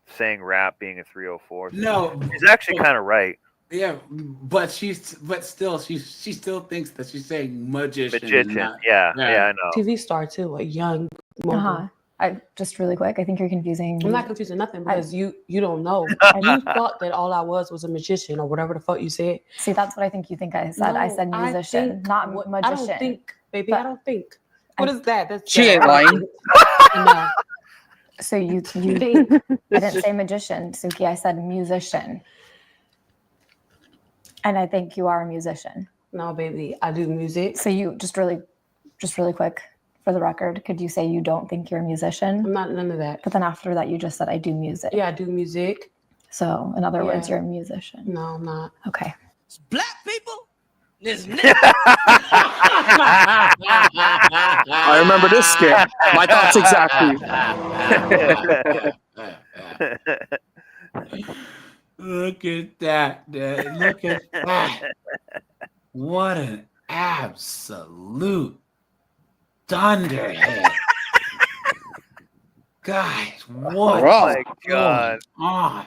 saying rap being a 304. No. She's actually kind of right. Yeah, but still she still thinks that she's saying magician. Magician. Yeah, I know. TV star too, a young Uh-huh. I just really quick, I think you're confusing. I'm not confusing nothing because you don't know. You thought that all I was a magician or whatever the fuck you said. See, that's what I think you think I said. I said musician, not magician. I don't think, baby. But I don't think. What is that? That's She ain't lying. No. So you I didn't say magician, Suki. I said musician. And I think you are a musician. No, baby, I do music. So you just really quick for the record, could you say you don't think you're a musician? I'm not none of that. But then after that, you just said I do music. Yeah, I do music. So in other words, Yeah. you're a musician. No, I'm not. Okay. Black people. This I remember this skit. My thoughts exactly. Look at that, dude. Look at that. What an absolute thunderhead. Guys, what Oh my is God. going on?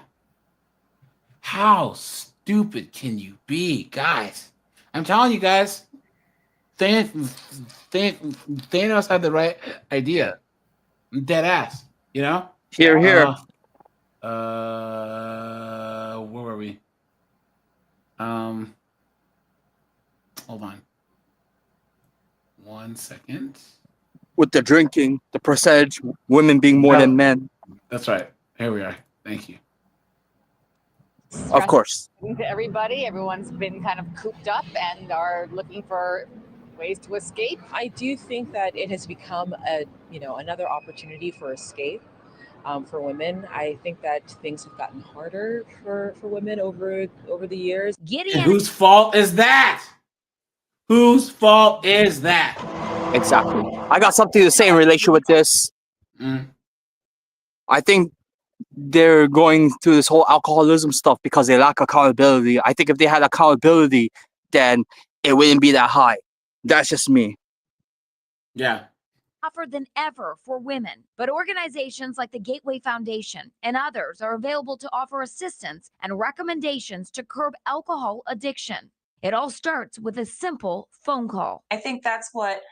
How stupid can you be, guys? I'm telling you guys, Thanos had the right idea. Dead ass, you know? Here. Where were we? Hold on. 1 second. With the drinking, the percentage, women being more than men. That's right. Here we are. Thank you. Of course. To everybody, everyone's been kind of cooped up and are looking for ways to escape. I do think that it has become another opportunity for escape for women. I think that things have gotten harder for women over the years. And whose fault is that? Whose fault is that? Exactly. I got something to say in relation with this. I think they're going through this whole alcoholism stuff because they lack accountability. I think if they had accountability, then it wouldn't be that high. That's just me. Yeah. Tougher than ever for women, but organizations like the Gateway Foundation and others are available to offer assistance and recommendations to curb alcohol addiction. It all starts with a simple phone call. I think that's what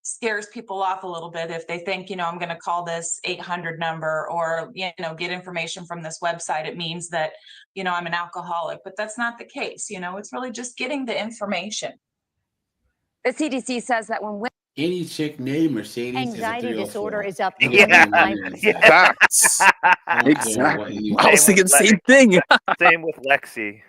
scares people off a little bit if they think, I'm going to call this 800 number or, get information from this website. It means that, I'm an alcoholic, but that's not the case. It's really just getting the information. The CDC says that when women Any chick named Mercedes anxiety is a disorder 304. is up Facts. Exactly. I was thinking the same thing. Same with Lexi.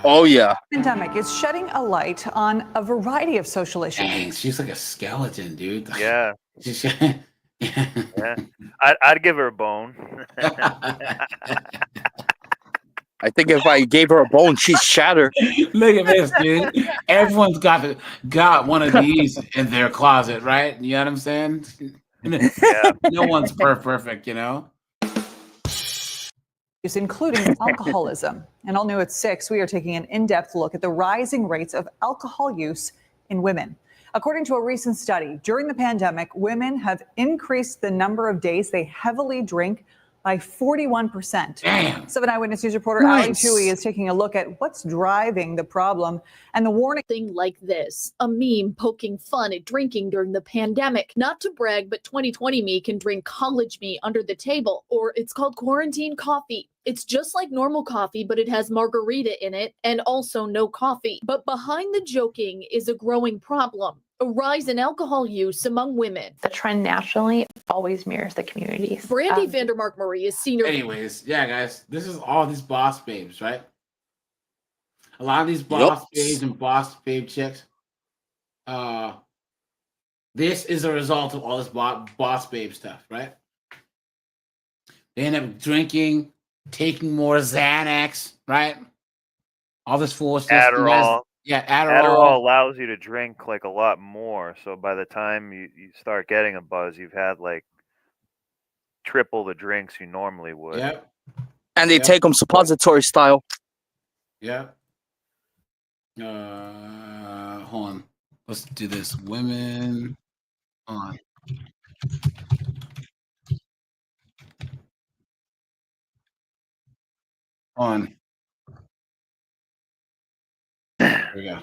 Oh yeah. Pandemic is shedding a light on a variety of social issues. Dang, she's like a skeleton, dude. Yeah. Yeah. I'd give her a bone. I think if I gave her a bone, she'd shatter. Look at this, dude. Everyone's got one of these in their closet, right? You know what I'm saying? Yeah. No one's perfect, Including alcoholism. And all new at 6, we are taking an in-depth look at the rising rates of alcohol use in women. According to a recent study, during the pandemic, women have increased the number of days they heavily drink by 41%. Damn. 7 Eyewitness News reporter Ali Chewy is taking a look at what's driving the problem and the warning. Thing like this, a meme poking fun at drinking during the pandemic. Not to brag, but 2020 me can drink college me under the table, or it's called quarantine coffee. It's just like normal coffee, but it has margarita in it and also no coffee. But behind the joking is a growing problem. A rise in alcohol use among women. The trend nationally always mirrors the communities. Brandy Vandermark Marie is senior. Anyways, yeah, guys, this is all these boss babes, right? A lot of these boss babes and boss babe chicks. This is a result of all this boss babe stuff, right? They end up drinking, taking more Xanax, right? All this foolishness. Adderall. Yeah, Adderall allows you to drink like a lot more. So by the time you start getting a buzz, you've had like triple the drinks you normally would. Yep. And they take them suppository style. Yeah. Hold on. Let's do this. Women on. On. There we go.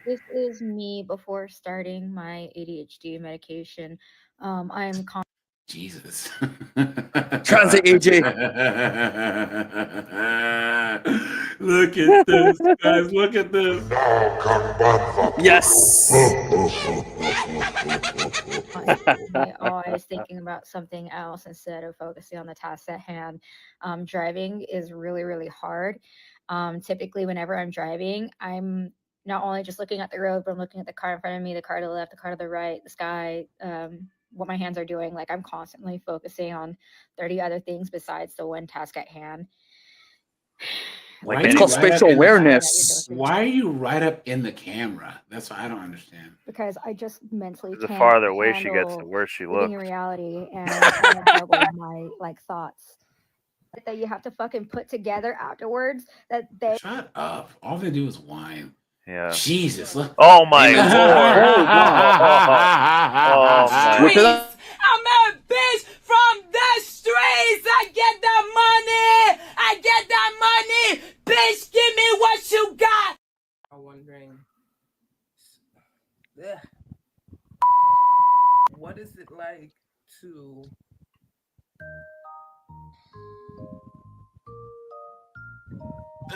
This is me before starting my ADHD medication. I'm Jesus. Transit AJ. Look at this, guys. Look at this. Yes. always thinking about something else instead of focusing on the task at hand. Driving is really, really hard. Typically, whenever I'm driving, I'm not only just looking at the road, but I'm looking at the car in front of me, the car to the left, the car to the right, the sky, what my hands are doing. Like I'm constantly focusing on 30 other things besides the one task at hand. Like it's called spatial awareness. Why are you right up in the camera? That's what I don't understand. Because I just mentally The can't farther away she gets, handle the worse she living looks. in reality and trying to juggle my thoughts that you have to fucking put together afterwards. That they Shut up. All they do is whine. Yeah. Jesus. Look. Oh my lord. Whip it up. I'm a bitch from the streets. I get the money. I get that money. Bitch, give me what you got. I'm wondering, what is it like to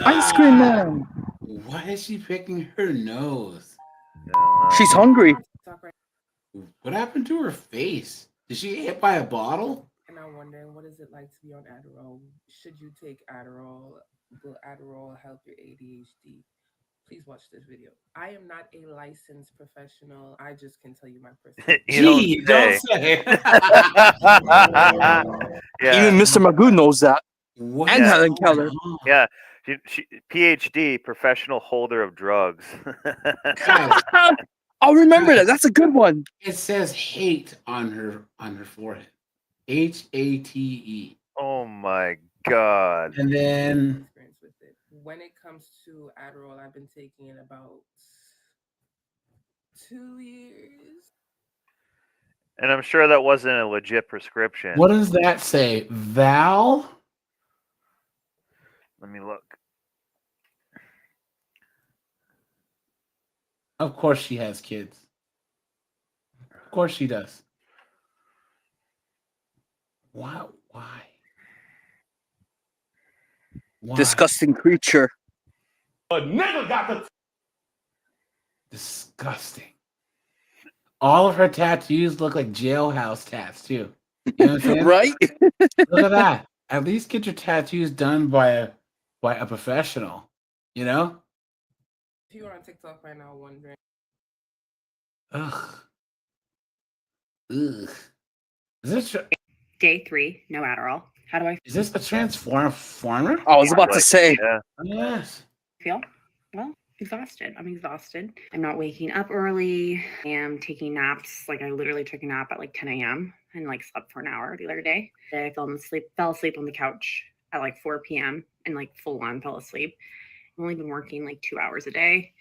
Ice cream man. Why is she picking her nose? She's hungry. What happened to her face? Did she get hit by a bottle? and I'm wondering, what is it like to be on Adderall? Should you take Adderall? Will Adderall help your ADHD? Please watch this video. I am not a licensed professional. I just can tell you my personal. Gee, don't say. Even Mr. Magoo knows that. What and Helen Keller. Yeah. She, PhD, professional holder of drugs. I'll remember that. That's a good one. It says hate on her forehead. HATE. Oh my god. And then experience with it. When it comes to Adderall, I've been taking it about 2 years. And I'm sure that wasn't a legit prescription. what does that say? Val? Let me look. Of course she has kids. Of course she does. Why? Why? Disgusting creature. A nigga got the Disgusting. All of her tattoos look like jailhouse tats too. You know what I'm saying? Right? Look at that. At least get your tattoos done by a professional. You know? If you're on TikTok right now wondering. Ugh. Is this Day 3, no Adderall. How do I is this a transformer? I was about to say. Yeah. Yes. feel? Well, exhausted. I'm exhausted. I'm not waking up early. I am taking naps. Like I literally took a nap at like 10 a.m. and like slept for an hour the other day. I fell asleep on the couch at like 4 p.m. and like full on fell asleep. I've only been working like 2 hours a day,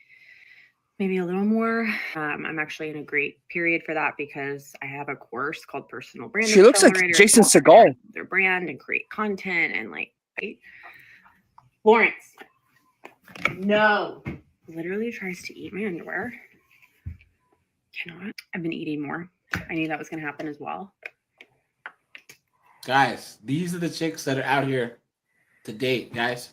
maybe a little more. I'm actually in a great period for that because I have a course called Personal Brand. She looks like Accelerator. Jason It's Segel. their brand and create content and like, right? Lawrence, no, literally tries to eat my underwear. Cannot. I've been eating more. I knew that was going to happen as well. Guys, these are the chicks that are out here to date, guys.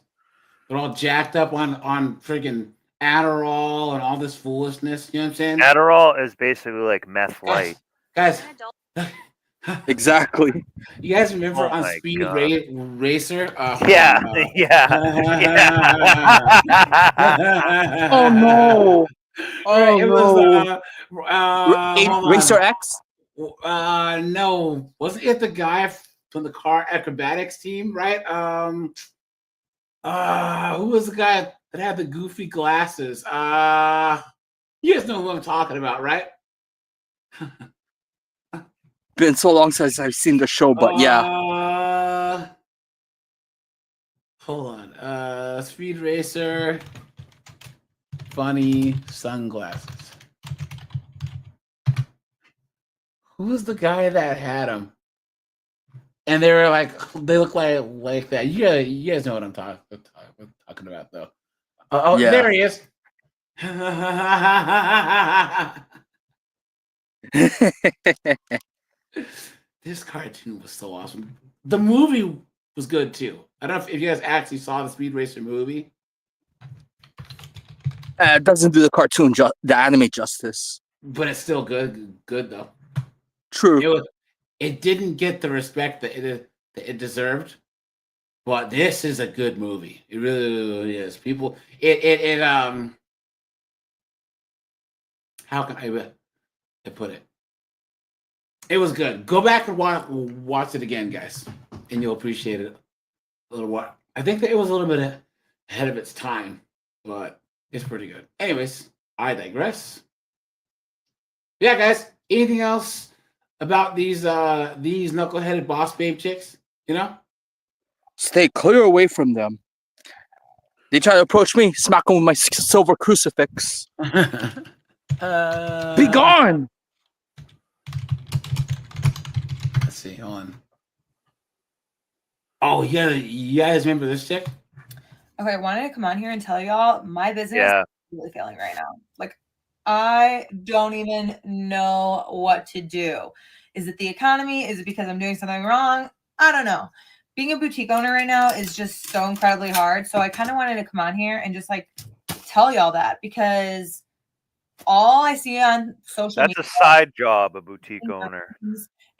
They're all jacked up on freaking Adderall and all this foolishness. You know what I'm saying? Adderall is basically like meth light. Guys, Exactly. you guys remember Oh on my Speed God. Racer? Yeah, Oh no. Oh It no. was hold Racer on. X? No, wasn't it the guy from the car acrobatics team, right? Who was the guy that had the goofy glasses? You guys know who I'm talking about, right? Been so long since I've seen the show, but yeah. Hold on. Speed Racer, funny sunglasses. Who was the guy that had them? And they were like, they look like that. You guys know what I'm talking about, though. Yeah. There he is. This cartoon was so awesome. The movie was good too. I don't know if you guys actually saw the Speed Racer movie. It doesn't do the cartoon, the anime justice. But it's still good though. True. It didn't get the respect that it deserved, but this is a good movie. It really is. People, how can I put it? It was good. Go back and watch it again, guys, and you'll appreciate it a little while. I think that it was a little bit ahead of its time, but it's pretty good. Anyways, I digress. Yeah, guys. Anything else about these knuckleheaded boss babe chicks? You know, Stay clear away from them. They try to approach me, smack them with my silver crucifix. Be gone. Let's see. Hold on. Oh yeah, you guys remember this chick? Okay, I wanted to come on here and tell y'all my business Yeah. is really failing right now. Like, I don't even know what to do. Is it the economy? Is it because I'm doing something wrong? I don't know. Being a boutique owner right now is just so incredibly hard. So I kind of wanted to come on here and just like tell y'all that, because all I see on social That's media a side job, a boutique owner.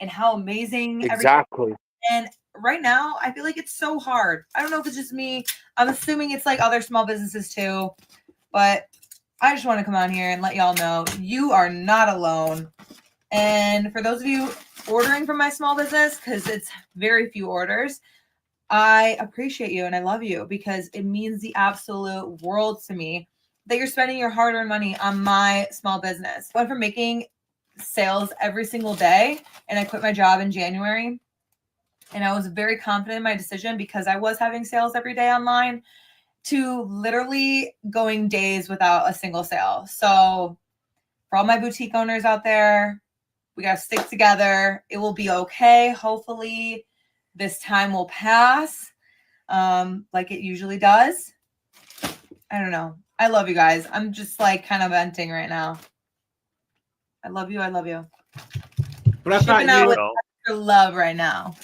and how amazing Exactly. and right now, I feel like it's so hard. I don't know if it's just me. I'm assuming it's like other small businesses too. But I just want to come on here and let y'all know you are not alone. And for those of you ordering from my small business, because it's very few orders, I appreciate you and I love you, because it means the absolute world to me that you're spending your hard-earned money on my small business. I went from making sales every single day, and I quit my job in January, and I was very confident in my decision because I was having sales every day online, to literally going days without a single sale. So for all my boutique owners out there, we got to stick together. It will be okay. Hopefully this time will pass like it usually does. I don't know. I love you guys. I'm just like kind of venting right now. I love you. I love you. But I thought Shipping out you with extra love right now.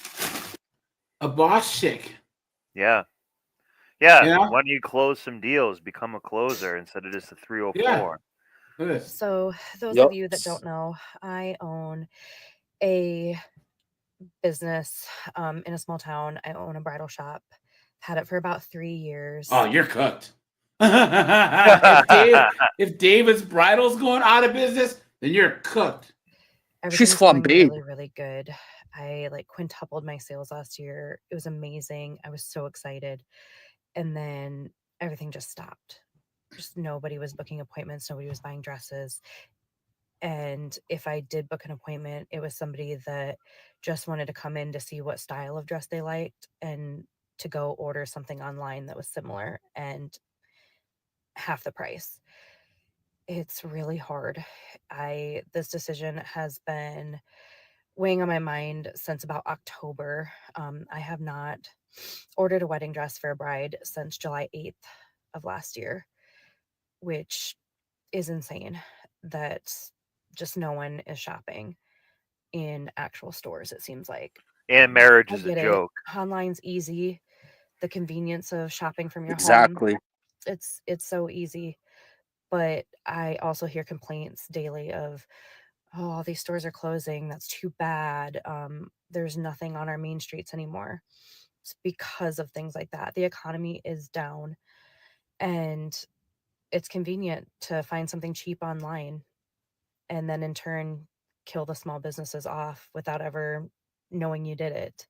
a boss chick. Yeah. Yeah. You know? Why don't you close some deals, become a closer instead of just a 304? So, those Yup. of you that don't know, I own a business in a small town. I own a bridal shop. Had it for about 3 years. Oh, you're cooked. if David's Bridal's going out of business, then you're cooked. Everything's going really, really good. I like quintupled my sales last year. It was amazing. I was so excited. And then everything just stopped. Just nobody was booking appointments. Nobody was buying dresses. And if I did book an appointment, it was somebody that just wanted to come in to see what style of dress they liked and to go order something online that was similar and half the price. It's really hard. This decision has been weighing on my mind since about October. I have not ordered a wedding dress for a bride since July 8th of last year, which is insane that just no one is shopping in actual stores, it seems like. And marriage I is a get it. joke. Online's easy. The convenience of shopping from your Exactly. home. It's so easy. But I also hear complaints daily of, oh, these stores are closing. That's too bad. There's nothing on our main streets anymore. It's because of things like that. The economy is down, and it's convenient to find something cheap online and then in turn kill the small businesses off without ever knowing you did it.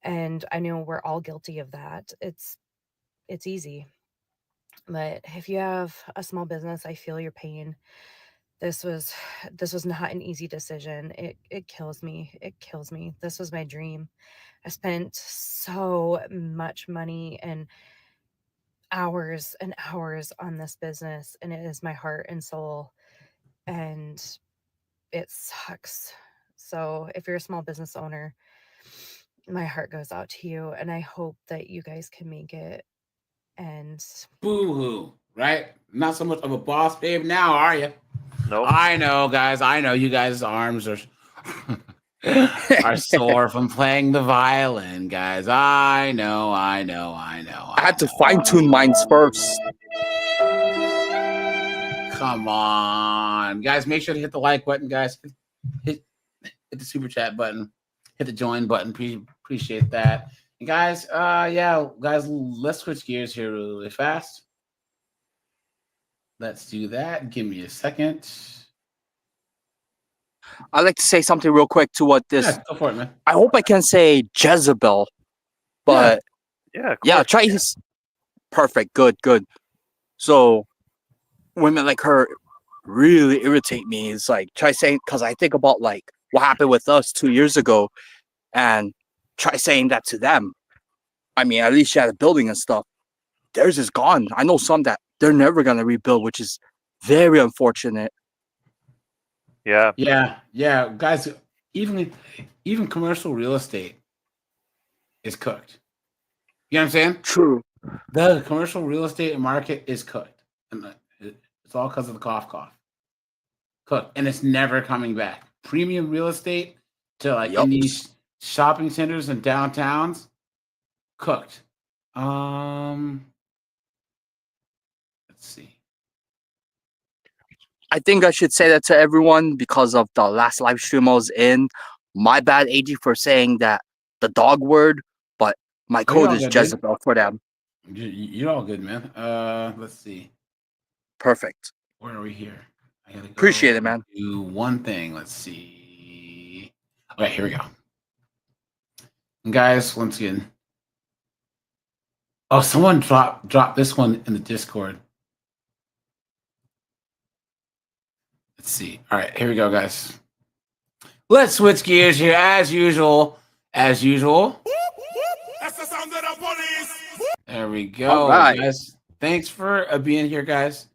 And I know we're all guilty of that. It's easy. But if you have a small business, I feel your pain. This was not an easy decision. It kills me. It kills me. This was my dream. I spent so much money and hours and hours on this business, and it is my heart and soul, and it sucks. So if you're a small business owner, my heart goes out to you, and I hope that you guys can make it. And Boo-hoo, right? Not so much of a boss babe now, are you? Nope. I know, guys. I know you guys' arms are are sore from playing the violin, guys. I know. I had to fine-tune mine first. Come on, guys. Make sure to hit the like button, guys. Hit the super chat button. Hit the join button. Appreciate that. And guys, guys, let's switch gears here really fast. Let's do that. Give me a second. I'd like to say something real quick to what this. Yeah, go for it, man. I hope I can say Jezebel, but yeah, try his. Perfect, good. So, women like her really irritate me. It's like try saying, because I think about like what happened with us 2 years ago, and try saying that to them. I mean, at least she had a building and stuff. Theirs is gone. I know some that they're never gonna rebuild, which is very unfortunate. Yeah. Guys, even commercial real estate is cooked. You know what I'm saying? True. The commercial real estate market is cooked. And it's all because of the cough. Cooked. And it's never coming back. Premium real estate to like in these shopping centers and downtowns, cooked. Let's see. I think I should say that to everyone because of the last live stream I was in. My bad, AG, for saying that the dog word, but my code is Jezebel for them. You're all good, man. Let's see. Perfect. Where are we here? I gotta go Appreciate it, man. do one thing. Let's see. Okay, here we go. And guys, once again. Oh, someone dropped this one in the Discord. Let's see. All right, here we go, guys. Let's switch gears here as usual. as usual. There we go, All right. guys. Thanks for being here, guys.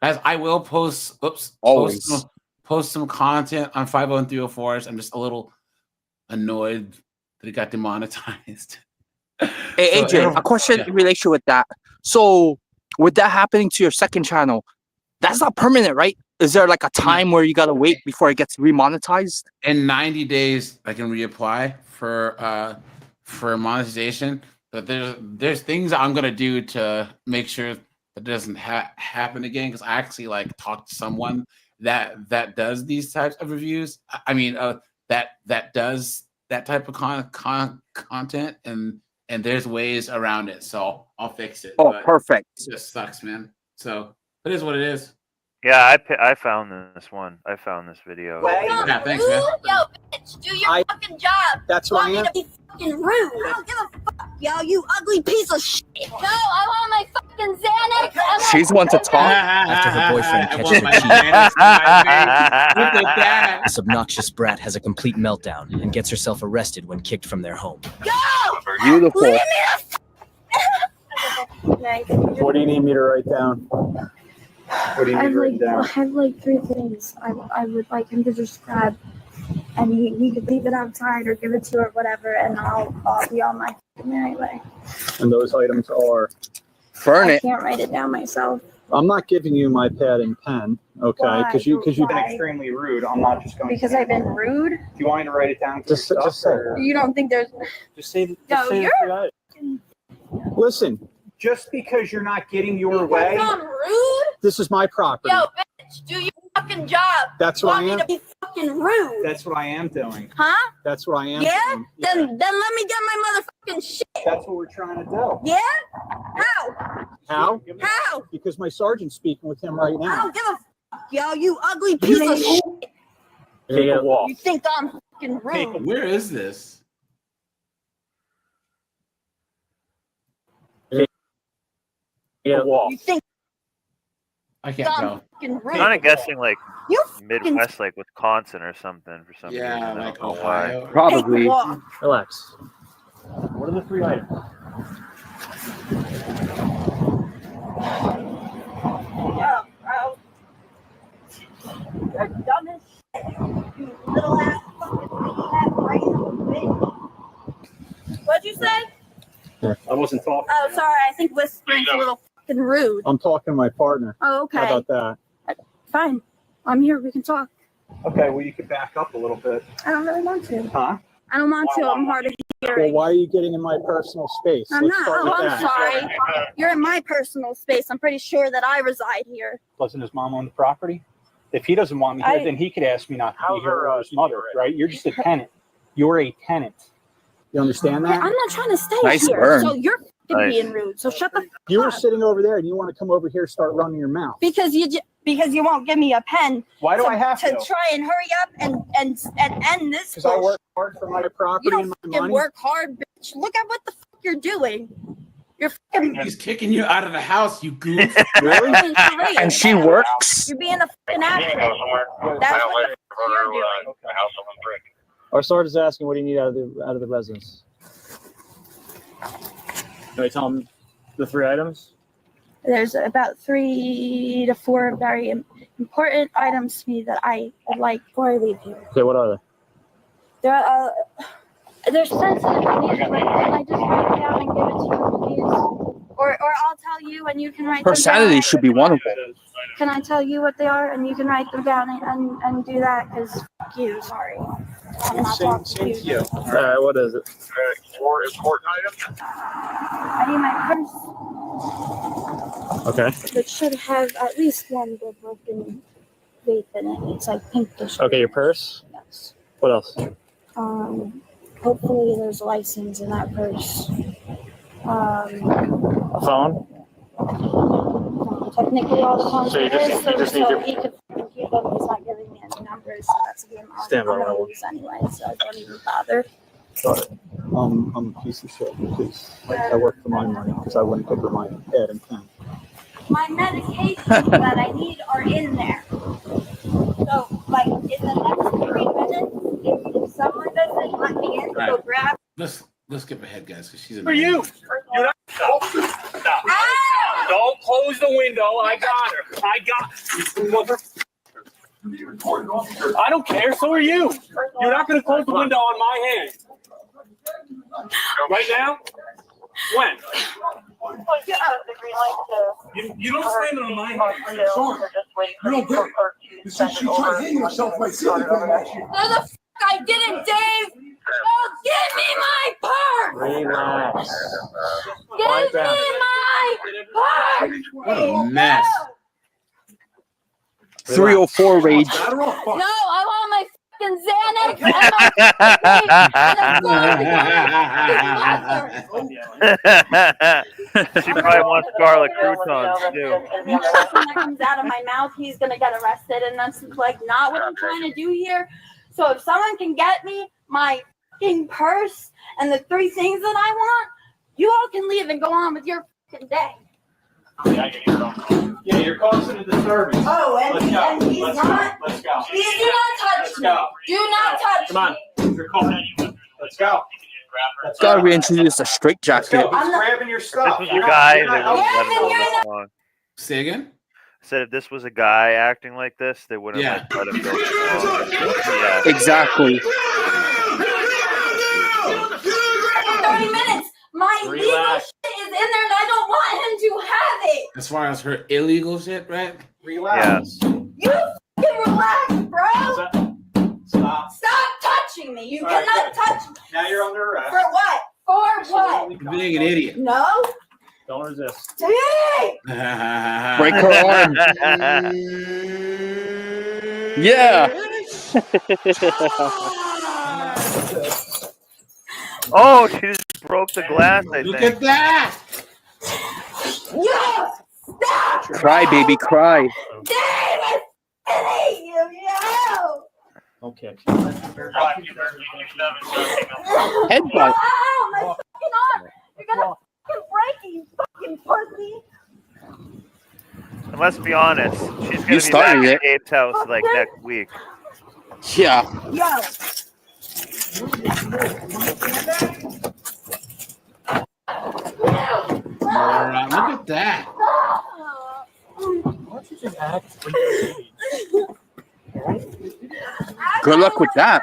Guys, I will post. Always. Post some content on 50304s. I'm just a little annoyed that it got demonetized. Hey, So, AJ, a question in relation with that. So, with that happening to your second channel, that's not permanent, right? Is there like a time where you gotta wait before it gets remonetized? In 90 days, I can reapply for monetization. But there's things I'm gonna do to make sure that doesn't happen again. Because I actually like talked to someone that does these types of reviews. I mean, that does that type of content, and there's ways around it. So I'll fix it. Oh, but perfect. It just sucks, man. So it is what it is. Yeah, I found this one. I found this video. Yeah, thanks, man. Yo, bitch, do your fucking job. That's Want why me I to be fucking rude? I don't give a fuck, yo, you ugly piece of shit. No, I want my fucking Xanax. She's one to talk. After her boyfriend catches her cheating, this obnoxious brat has a complete meltdown and gets herself arrested when kicked from their home. Beautiful. Leave me What do you need me to write down? What do you need to write down? I have like 3 things I would like him to just grab, and he could leave it outside or give it to her or whatever, and I'll be on my merry way. And those items are? Burn I it. can't write it down myself. I'm not giving you my pad and pen, okay? Why? Because you've been Why? extremely rude. I'm not just going Because to. I've been rude. Do you want me to write it down? Just say. You don't think there's? Just say. No, say you're. Listen, just because you're not getting your way, I'm rude. this is my property. Yo, bitch, do your fucking job. That's You what want I me am. to be fucking rude. That's what I am doing. Huh? That's what I am Yeah? doing. Then let me get my motherfucking shit. That's what we're trying to do. Yeah? How? How? How? Because my sergeant's speaking with him right I now. don't give a fuck, yo, you ugly piece of shit. Take a walk. You think I'm fucking rude? Where is this? You think I can't I'm tell. fucking rude? I'm kind of guessing like You Midwest, like Wisconsin or something for some reason. Yeah, I like don't know why. Ohio. Probably. Take a walk. Relax. What are the 3 items? Yo, bro. You're dumb as shit. You little ass fucking bitch. What'd you say? I wasn't talking. Oh, sorry. I think whispering's a little fucking rude. I'm talking to my partner. Oh, okay. How about that? Fine. I'm here. We can talk. Okay, well, you could back up a little bit. I don't really want to. Huh? I don't want to. I'm hard of Well, hearing. why are you getting in my personal space? I'm Let's not. start Oh, with I'm that. sorry. You're in my personal space. I'm pretty sure that I reside here. Doesn't his mom own the property? If he doesn't want me here, I- then he could ask me not to be here or his mother, right? You're just a tenant. You're a tenant. You understand Yeah, that? I'm not trying to stay Nice here. burn. So you're fucking Nice. being rude. So shut the fuck You were up. sitting over there and you want to come over here and start running your mouth. Because you won't give me a pen. Why do I have to? try and hurry up and end this? Because I bullshit. work hard for my property You don't and my fucking money. work hard, bitch. Look at what the fuck you're doing. You're fucking. He's kicking you out of the house, you goof. Really? And she works. You're being a fucking asshole. That's what the fuck you're doing. Our sergeant's asking, what do you need out of the residence? Can I tell him the 3 items? There's about 3 to 4 very important items to me that I would like before I leave here. Okay, what are they? They're sensitive. Can I just write it down and give it to you, please? Or I'll tell you and you can write Her them sanity down. should be one of them. Can I tell you what they are and you can write them down and do that? Because fuck you, sorry. I'm not talking to you. All right, what is it? 4 important items. I need my purse, Okay. which should have at least one good looking vape in it. It's like pinkish. Okay, your purse? Yes. What else? Hopefully there's a license in that purse. A phone? Technically all the phones So you there just- is, you just need so your- he could keep them. He's not giving me any numbers, so that's a game Stand by I'm gonna level. lose anyway, so I don't even bother. Got it. I'm a piece of shit because I work for my money because I wouldn't give her my pad and pen. My medications that I need are in there. So, like, in the next 3 minutes, if someone doesn't let me in to go grab She's For you. You're not. Don't close the window. I got her. I don't care. So are you. You're not going to close the window on my hand. Right now? When? You don't slam it on my hand. Sorry. You don't get it. This is she tried hitting herself by sitting there last year. No, the I didn't, Dave. Oh, give me my purse. Relax. Give me my purse. What a mess. 304 rage. No, I want my fucking Xanax She probably wants garlic croutons too. Every person that comes out of my mouth, he's gonna get arrested, and that's like not what I'm trying to do here. So if someone can get me my fucking purse and the 3 things that I want, you all can leave and go on with your fucking day. Yeah, you're causing a disturbance. Oh, and Let's go. he's Let's not. Go. Let's go. Please do not touch me. Do not touch Come on. me. You're cold. Let's go. Gotta reintroduce a straight jacket. He's grabbing your stuff. This was a guy that wouldn't let him go this long. Say again? I said if this was a guy acting like this, they wouldn't let him go this long. Yeah. Exactly. 30 minutes. My legal shit is in there, and I don't want him to have it. As far as her illegal shit, right? Relax. You fucking relax, bro. Stop. Stop touching me. You cannot touch me. Now you're under arrest. For what? For what? You're being an idiot. No. Don't resist. Dang. Break her arm. Yeah. Oh, she just broke the glass, I Look think. at that. Yo, stop. Cry, baby, cry. Dang, I'm hitting you, yo. Okay. Headbutt. Ow, my fucking arm. You're gonna fucking break it, you fucking pussy. And let's be honest, she's You going to be back started at it. Dave's house like next week. Yeah. Yo. All right, look at that. Why don't you just act like Good luck with that.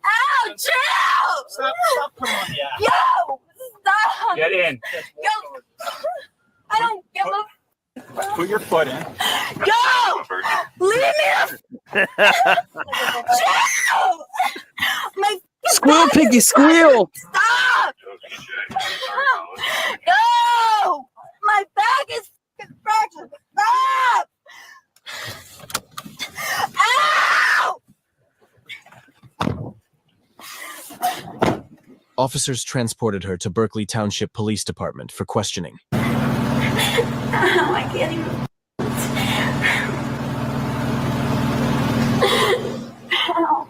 Ow, chill. Stop putting on the act. Yo, stop. Get in. Yo, I don't give a. Put your foot in. Yo, leave me the. Chill. My Squeal, piggy, squeal. Stop. No, my back is fractured. Stop. Ow. Officers transported her to Berkeley Township Police Department for questioning. I can't even. Ow.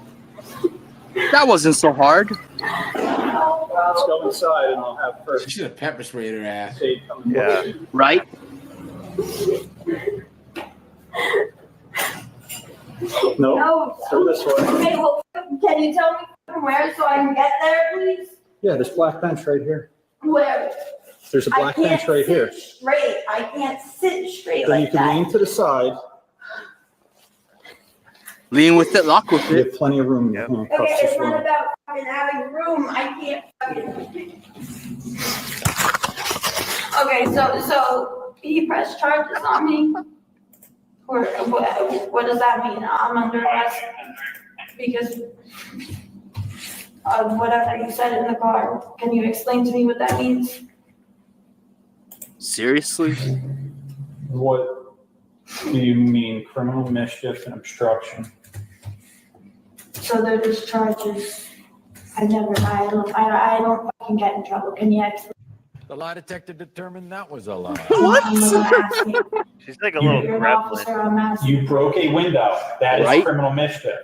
That wasn't so hard. Let's go inside and I'll have first. She should have pepper sprayed her ass. Yeah. Right? No. Go this way. Okay, well, can you tell me from where so I can get there, please? Yeah, there's black bench right here. Where? There's a black bench right here. Straight. I can't sit straight Then you like can that. lean to the side. Lean with it, lock with You it. have plenty of room in your handcuffs. Okay, Just it's not lean. about fucking having room. I can't fucking. Okay, so he pressed charges on me. Or what does that mean? I'm under arrest because of whatever you said in the car. Can you explain to me what that means? Seriously? What do you mean? Criminal mischief and obstruction? So they're just charges. I don't fucking get in trouble. Can you explain? The lie detector determined that was a lie. She's like a little You're an gremlin. officer, I'm asking. You broke a window. That is Right. criminal mischief.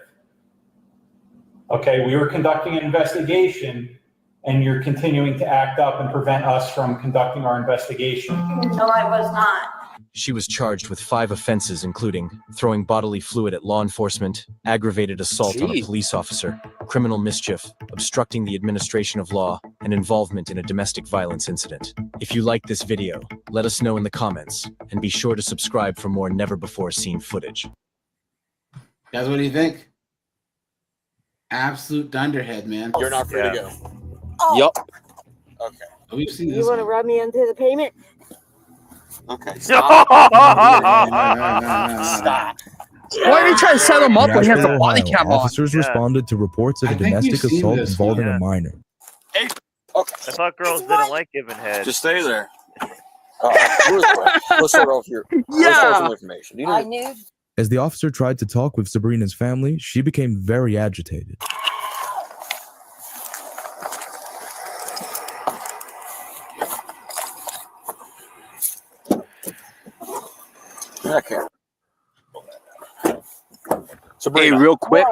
Okay, we were conducting an investigation and you're continuing to act up and prevent us from conducting our investigation. No, I was not. She was charged with 5 offenses, including throwing bodily fluid at law enforcement, aggravated assault on a police officer, criminal mischief, obstructing the administration of law, and involvement in a domestic violence incident. If you like this video, let us know in the comments, and be sure to subscribe for more never-before-seen footage. Guys, what do you think? Absolute dunderhead, man. You're not free to go. Oh. Yup. Okay. We've seen You this. want to rub me into the payment? Okay. Stop. Stop. Why are you trying to set him up when he has a Nashville, body Ohio, cam on? officers responded to reports of I a think we've domestic seen assault this involving one. a minor. Hey. Okay. I thought girls didn't like giving head. Just stay there. Let's start off here. Let's start with some information. I knew. As the officer tried to talk with Sabrina's family, she became very agitated. Okay. Hey, real quick.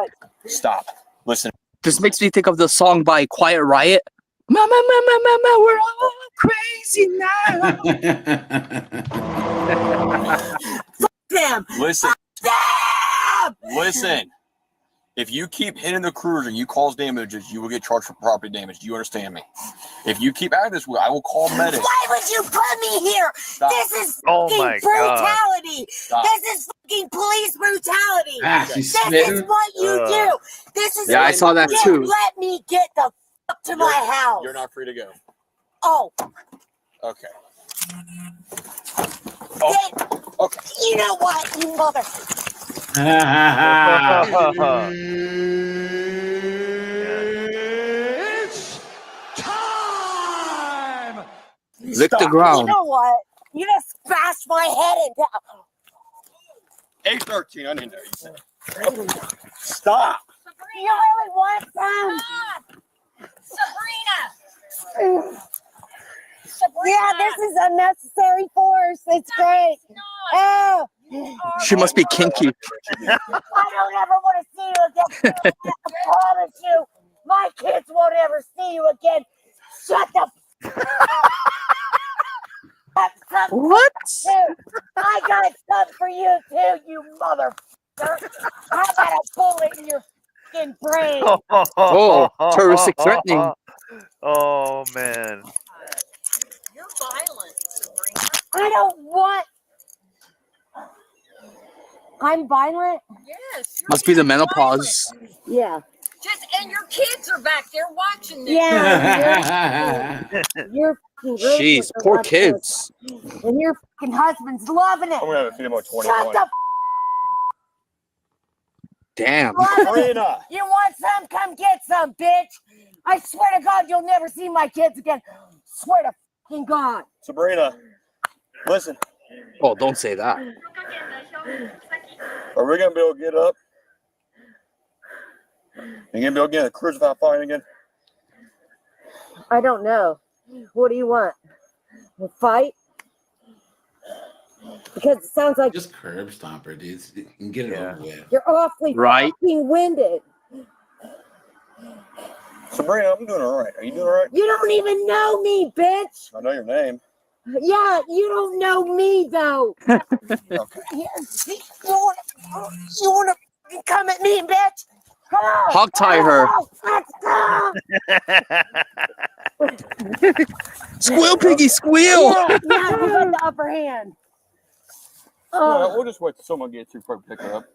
Stop. Listen. This makes me think of the song by Quiet Riot. Mama, mama, mama, we're all crazy now. Damn. Listen. Damn. Listen. If you keep hitting the cruiser and you cause damages, you will get charged for property damage. Do you understand me? If you keep acting this way, I will call medics. Why would you put me here? Stop. This is Oh fucking my God. brutality. Stop. This is fucking police brutality. Ah, she's This is spitting. what you do. This is Yeah, I what saw you that do. too. Let me get the fuck to my house. You're not free to go. Oh, Okay. then, Okay. you know what, you mother. It's time! Lick the You ground. know what? You just bashed my head in. 813, I didn't know you said. Stop. You really want some? Sabrina! Yeah, this is unnecessary force. It's great. Oh. She must be kinky. I don't ever want to see you again. I promise you, my kids won't ever see you again. Shut the f What? I got something for you too, you motherfucker. I got a bullet in your fucking brain. Oh, terroristic threatening. Oh man. You're violent, Sabrina. I don't want. I'm violent? Yes. Must be the menopause. Yeah. And your kids are back there watching this. Yeah. You're fucking great Jeez, with the poor left kids. foot. And your fucking husband's loving it. I'm going to feed him on 20. Shut the f. Damn. Sabrina. You want some? Come get some, bitch. I swear to God, you'll never see my kids again. Swear to fucking God. Sabrina. Listen. Oh, don't say that. Are we going to be able to get up? You going to be able to get in the cruise without fighting again? I don't know. What do you want? A fight? Because it sounds like Just curb stomper, dude. You can get it over with. you're awfully Right. fucking winded. Sabrina, I'm doing all right. Are you doing all right? You don't even know me, bitch. I know your name. Yeah, you don't know me though. Okay. You wanna fucking come at me, bitch? Come on. Hog tie her. Let's go. Squeal, piggy, squeal. Yeah, you got the upper hand. No, we'll just wait till someone gets here before we pick her up.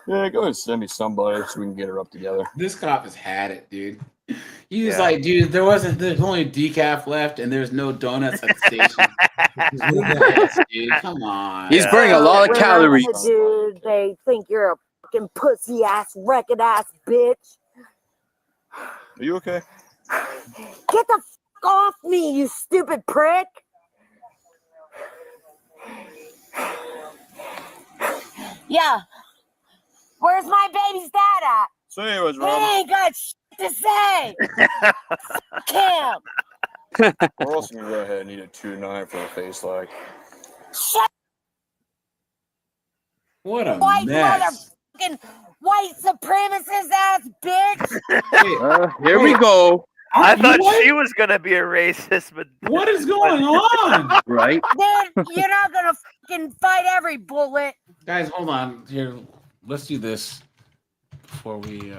Yeah, go ahead and send me somebody so we can get her up together. This cop has had it, dude. He was like, dude, there's only decaf left and there's no donuts at the station. Dude, come on. He's burning a lot of calories. Dude, they think you're a fucking pussy ass, wrecking ass bitch. Are you okay? Get the fuck off me, you stupid prick. Yeah. Where's my baby's dad at? So anyways, He Rob, ain't got shit to say. Fuck him. we're also going to go ahead and eat a 2-9 for a face like. Shut What a white mess. fucking white supremacist ass bitch. Here we go. I thought she was gonna be a racist, but what is going on? Right? Then you're not gonna fucking fight every bullet. Guys, hold on. Here, let's do this before we.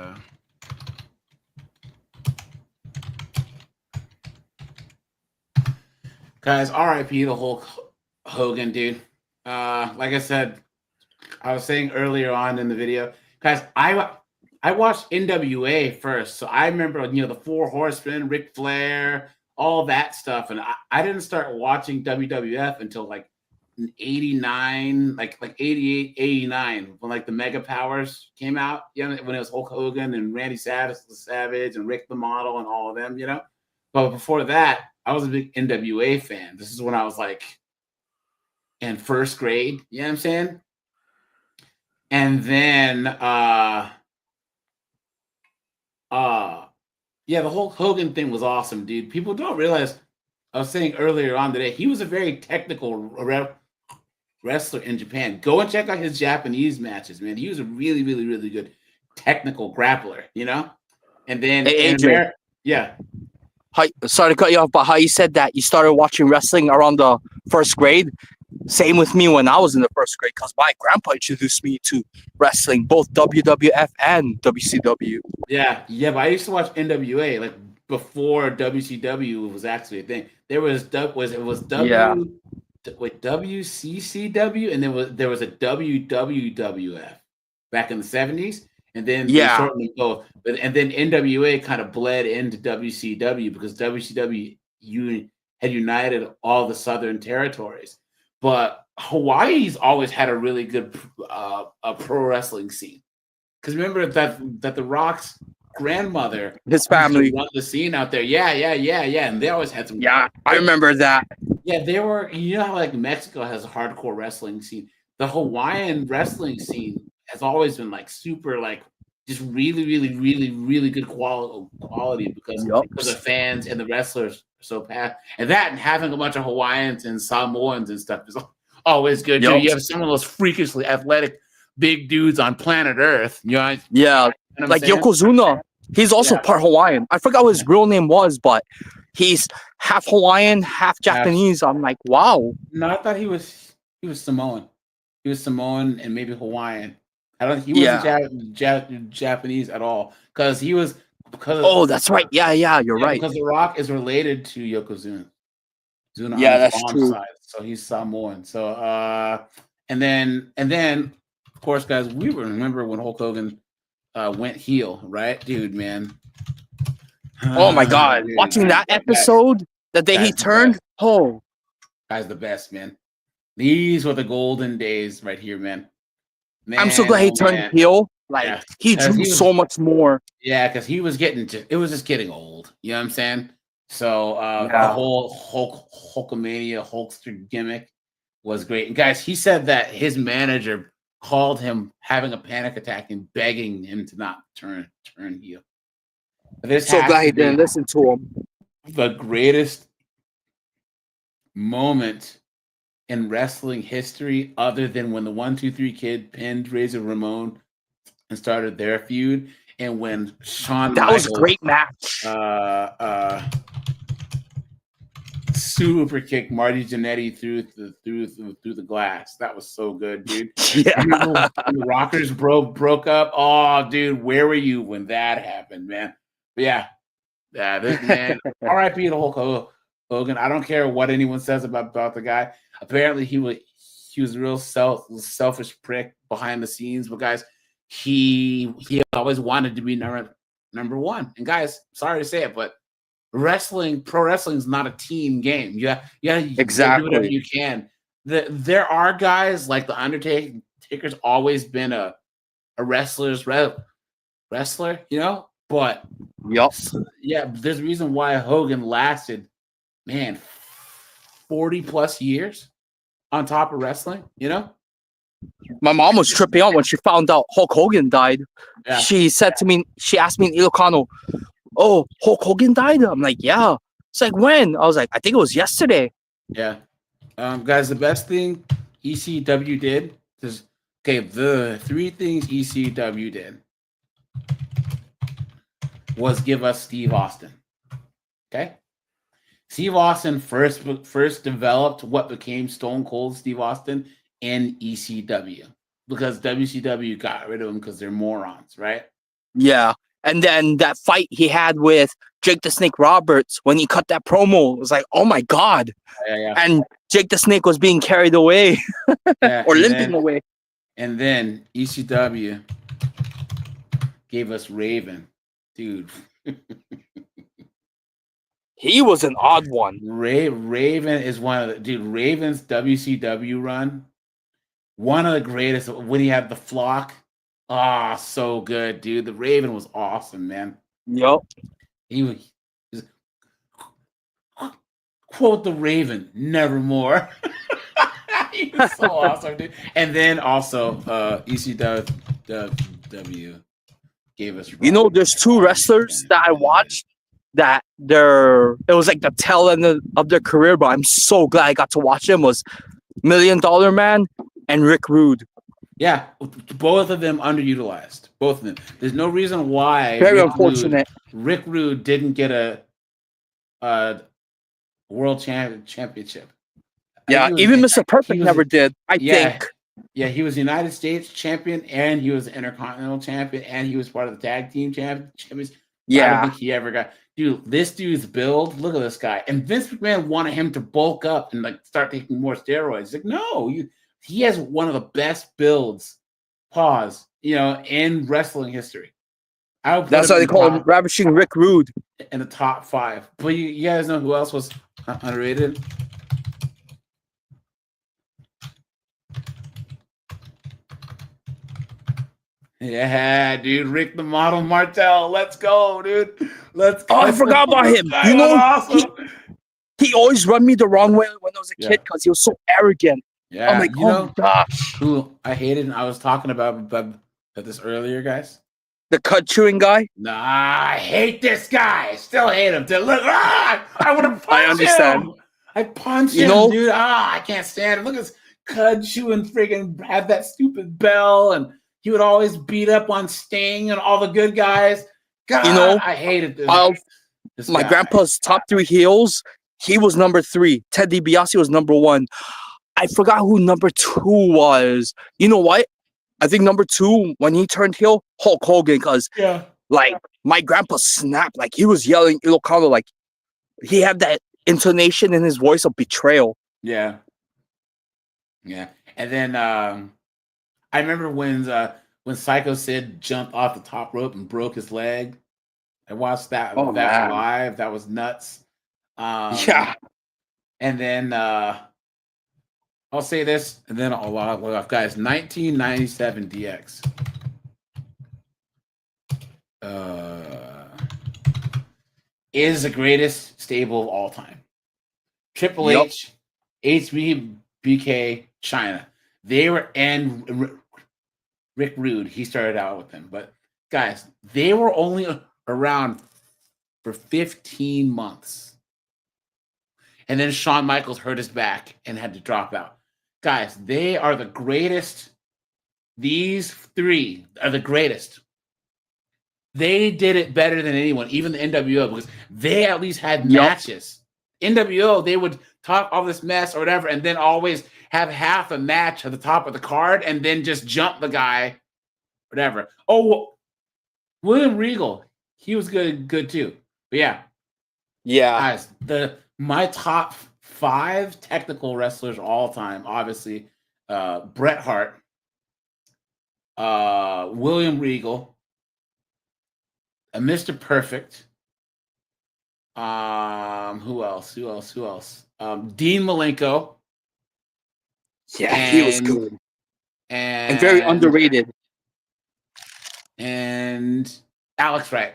Guys, R.I.P. the Hulk Hogan, dude. Like I said, I was saying earlier on in the video, guys, I watched NWA first, so I remember the Four Horsemen, Ric Flair, all that stuff, and I didn't start watching WWF until like 89, like 88, 89, when like the Mega Powers came out, when it was Hulk Hogan and Randy Savage and Rick the Model and all of them, But before that, I was a big NWA fan. This is when I was like in first grade, you know what I'm saying? And then the Hulk Hogan thing was awesome, dude. People don't realize, I was saying earlier on today, he was a very technical wrestler in Japan. Go and check out his Japanese matches, man. He was a really, really, really good technical grappler, And then Hey, in America, yeah. Sorry to cut you off, but how you said that you started watching wrestling around the first grade? Same with me when I was in the first grade, because my grandpa introduced me to wrestling, both WWF and WCW. Yeah, but I used to watch NWA like before WCW was actually a thing. There was WCCW, and there was a WWF back in the 70s, and then they shortened them both. And then NWA kind of bled into WCW because WCW had united all the southern territories. But Hawaii's always had a really good pro wrestling scene. Because remember that The Rock's grandmother, his family, run the scene out there. Yeah. And they always had some. Yeah, I remember that. Yeah, they were. How like Mexico has a hardcore wrestling scene. The Hawaiian wrestling scene has always been like super, like just really, really, really, really good quality because the fans and the wrestlers. So and having a bunch of Hawaiians and Samoans and stuff is always good. You have some of those freakishly athletic big dudes on planet Earth. Like Yokozuna. He's also part Hawaiian. I forgot what his real name was, but he's half Hawaiian, half Japanese. I'm like, wow. No, I thought he was Samoan. He was Samoan and maybe Hawaiian. I don't. He wasn't Japanese at all because he was. That's right. Yeah, you're right. Because The Rock is related to Yokozuna. That's true. Side, so he's Samoan. So and then of course, guys, we remember when Hulk Hogan went heel, right, dude, man. Oh my God! Dude, watching that episode, the day he turned, guy's the best, man. These were the golden days right here, man. I'm so glad he turned heel. Like he drew so much more. Yeah, because he was it was just getting old. You know what I'm saying? So the whole Hulkamania Hulkster gimmick was great. And guys, he said that his manager called him having a panic attack and begging him to not turn heel. So glad he didn't listen to him. The greatest moment in wrestling history, other than when the 1-2-3 Kid pinned Razor Ramon and started their feud, and when Shawn was a great match. Super kick Marty Jannetty through the glass. That was so good, dude. Yeah. When the Rockers broke up. Oh, dude, where were you when that happened, man? But this man. R.I.P. to Hulk Hogan. I don't care what anyone says about the guy. Apparently, he was a real selfish prick behind the scenes. But guys, he always wanted to be number one. And guys, sorry to say it, but pro wrestling is not a team game. Yeah, exactly. Do whatever you can. There are guys like the Undertaker's always been a wrestler, But there's a reason why Hogan lasted, 40 plus years on top of wrestling. My mom was tripping out when she found out Hulk Hogan died. Yeah. She asked me in Ilocano, "Oh, Hulk Hogan died?" I'm like, "Yeah." It's like, when? I was like, "I think it was yesterday." Yeah. Guys, the best thing ECW did is Okay, the 3 things ECW did was give us Steve Austin. Okay, Steve Austin first developed what became Stone Cold Steve Austin in ECW because WCW got rid of him because they're morons, right? Yeah. And then that fight he had with Jake the Snake Roberts when he cut that promo, it was like, oh my God. Yeah. And Jake the Snake was being carried away or limping away. And then ECW gave us Raven. Dude. He was an odd one. Raven is one of the dude. Raven's WCW run, one of the greatest. When he had the flock, so good, dude. The Raven was awesome, man. Yup. He was quote the Raven, nevermore. He was so awesome, dude. And then also, ECW gave us. There's 2 wrestlers that I watched that it was like the tail end of their career, but I'm so glad I got to watch them, was $1 Million Man and Rick Rude. Yeah, both of them underutilized. Both of them. There's no reason why. Very unfortunate. Rick Rude didn't get a world championship. Yeah, even Mr. Perfect never did, I think. Yeah, he was United States champion, and he was Intercontinental champion, and he was part of the tag team champions. Yeah. I don't think he ever got. Dude, this dude's build. Look at this guy. And Vince McMahon wanted him to bulk up and like start taking more steroids. He's like, no, he has one of the best builds. Pause. In wrestling history. That's why they call him Ravishing Rick Rude in the top 5. But you guys know who else was underrated? Yeah, dude, Rick the Model Martel. Let's go, dude. Let's go. Oh, I forgot about him. Awesome. He always rubbed me the wrong way when I was a kid because he was so arrogant. Yeah, I'm like, oh my gosh. Who I hated, and I was talking about this earlier, guys. The cut chewing guy? Nah, I hate this guy. Still hate him. I want to punch I understand. him. I punch him, dude. I can't stand him. Look at this cud chewing freaking have that stupid bell, and he would always beat up on Sting and all the good guys. God, I hated this. My guy. grandpa's top 3 heels, he was number 3. Ted DiBiase was number 1. I forgot who number 2 was. You know what? I think number 2, when he turned heel, Hulk Hogan, because like my grandpa snapped, like he was yelling, kind of like he had that intonation in his voice of betrayal. Yeah. And then I remember when Psycho Sid jumped off the top rope and broke his leg. I watched that live. That was nuts. Yeah. And then I'll say this, and then I'll log off, guys. 1997 DX. Is the greatest stable of all time. Triple H, HBK, China. They were, and Rick Rude, he started out with them. But guys, they were only around for 15 months. And then Shawn Michaels hurt his back and had to drop out. Guys, they are the greatest. These 3 are the greatest. They did it better than anyone, even the NWO, because they at least had matches. NWO, they would talk all this mess or whatever, and then always have half a match at the top of the card and then just jump the guy, whatever. Oh, William Regal, he was good too. But yeah. Guys, my top 5 technical wrestlers all time, obviously, Bret Hart, William Regal, Mr. Perfect. Who else? Dean Malenko. Yeah, he was good. And very underrated. And Alex Wright.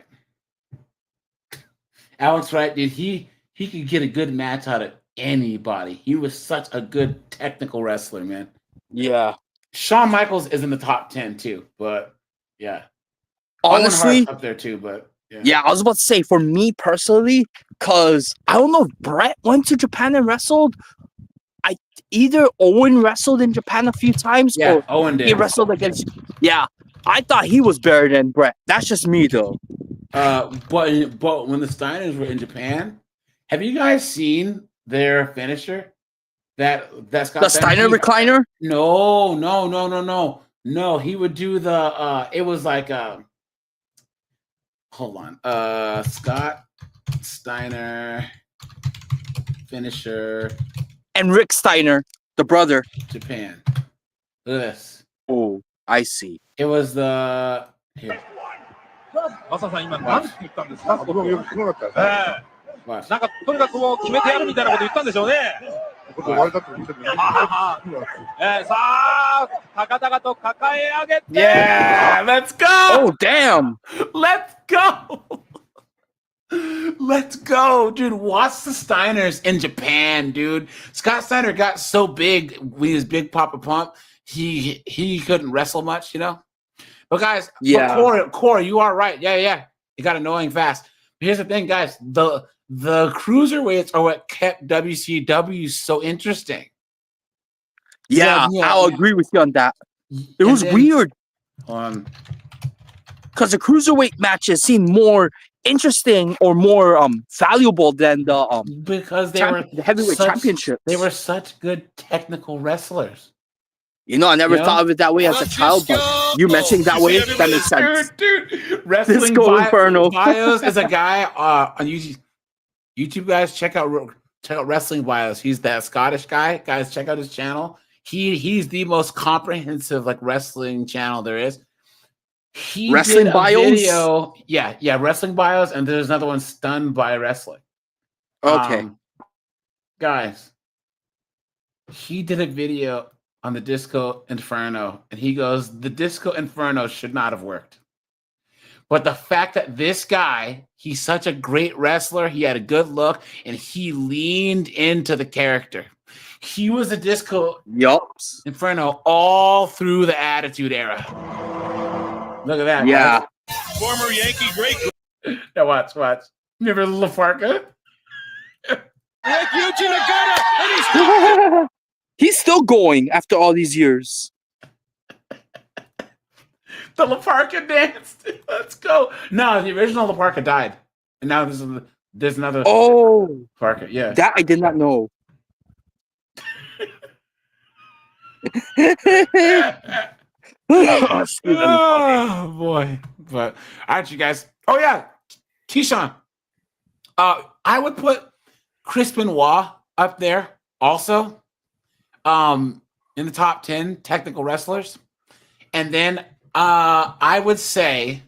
Alex Wright, dude, he could get a good match out of anybody. He was such a good technical wrestler, man. Yeah. Shawn Michaels is in the top 10 too, but yeah. Honestly, up there too, but yeah, I was about to say, for me personally, because I don't know if Brett went to Japan and wrestled. either Owen wrestled in Japan a few times, Yeah, or Owen did. he wrestled against. Yeah, I thought he was better than Brett. That's just me, though. But when the Steiners were in Japan, have you guys seen their finisher? That's got The Steiner recliner? No. He would do the. It was like hold on. Scott Steiner finisher. And Rick Steiner, the brother. Japan. Look at this. Oh, I see. It was the here. マサさん今何て言ったんですか？僕もよく聞こなかったです。なんかとにかくもう決めてやるみたいなこと言ったんでしょうね。僕終わりだと見てください。さあ高々と抱え上げて。Yeah, let's go. Oh damn. Let's go. Let's go, dude. Watch the Steiners in Japan, dude. Scott Steiner got so big when he was Big Papa Pump. He couldn't wrestle much, you know. But guys, yeah, Corey, you are right. Yeah. It got annoying fast. But here's the thing, guys. The cruiserweights are what kept WCW so interesting. Yeah, I'll agree with you on that. It was weird. Because the cruiserweight matches seemed more interesting or more valuable than the because they were the heavyweight championship. They were such good technical wrestlers. You know, I never thought of it that way as a child, but you mentioning that way, that makes sense. Dude. Wrestling Disco Inferno. Bios is a guy on YouTube. YouTube guys, check out Wrestling Bios. He's that Scottish guy. Guys, check out his channel. He's the most comprehensive like wrestling channel there is. He Wrestling did a Bios? video. Yeah, Wrestling Bios, and there's another one, Stunned by Wrestling. Okay. Guys, he did a video on the Disco Inferno, and he goes, the Disco Inferno should not have worked. But the fact that this guy, he's such a great wrestler, he had a good look, and he leaned into the character. He was a Disco Inferno all through the Attitude Era. Look at that. Yeah. Guys. Former Yankee great. Now watch. Remember LaFarca? Yuji Nagata, and he's He's still going after all these years. The LaFarca dance. Let's go. No, the original LaFarca died. And now there's another LaFarca. Yeah. That I did not know. Oh boy. But aren't you guys? Oh yeah. Keyshawn. I would put Chris Benoit up there also. In the top 10 technical wrestlers. And then I would say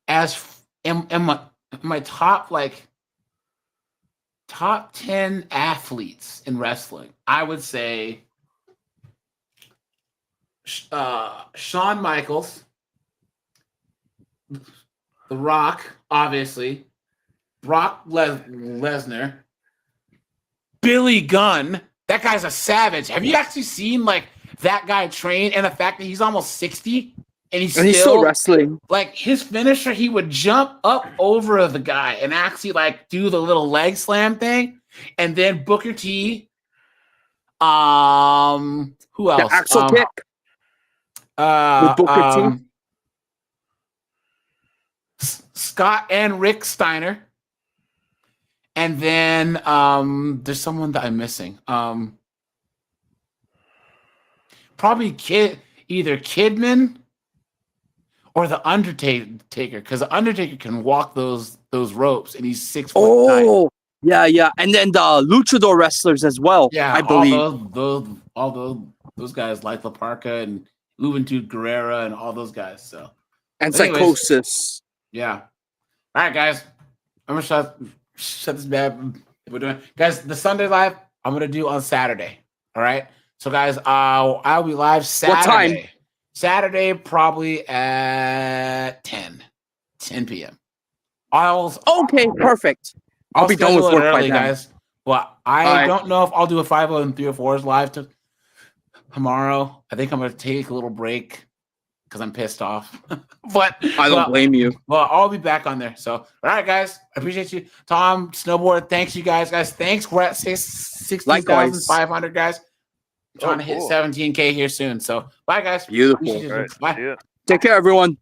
as in my top 10 athletes in wrestling, I would say Shawn Michaels, The Rock, obviously, Brock Lesnar, Billy Gunn. That guy's a savage. Have you actually seen that guy train, and the fact that he's almost 60 and he's still wrestling? Like his finisher, he would jump up over the guy and actually do the little leg slam thing. And then Booker T. Who else? The axle kick. With Booker T. Scott and Rick Steiner. And then there's someone that I'm missing. Probably either Kidman or the Undertaker, because the Undertaker can walk those ropes, and he's 6'9". Oh, yeah, and then the luchador wrestlers as well. Yeah, I believe all those guys like La Parka and Juventud Guerrera and all those guys. So and Psychosis. Yeah. All right, guys. I'm gonna shut this bad. We're doing, guys. The Sunday live I'm gonna do on Saturday. All right. So, guys, I'll be live Saturday. What time? Saturday, probably at 10 p.m. Okay, perfect. I'll be done with work early, by then. guys. Well, I don't know if I'll do a 5-0 and 304s live tomorrow. I think I'm going to take a little break because because I'm pissed off. But I don't blame you. Well, I'll be back on there. So, all right, guys, I appreciate you, Tom, Snowboard. Thanks, you guys. Thanks. We're at 16,500 guys. I'm trying to hit 17K here soon. So, bye, guys. Beautiful. Bye. Take care, everyone.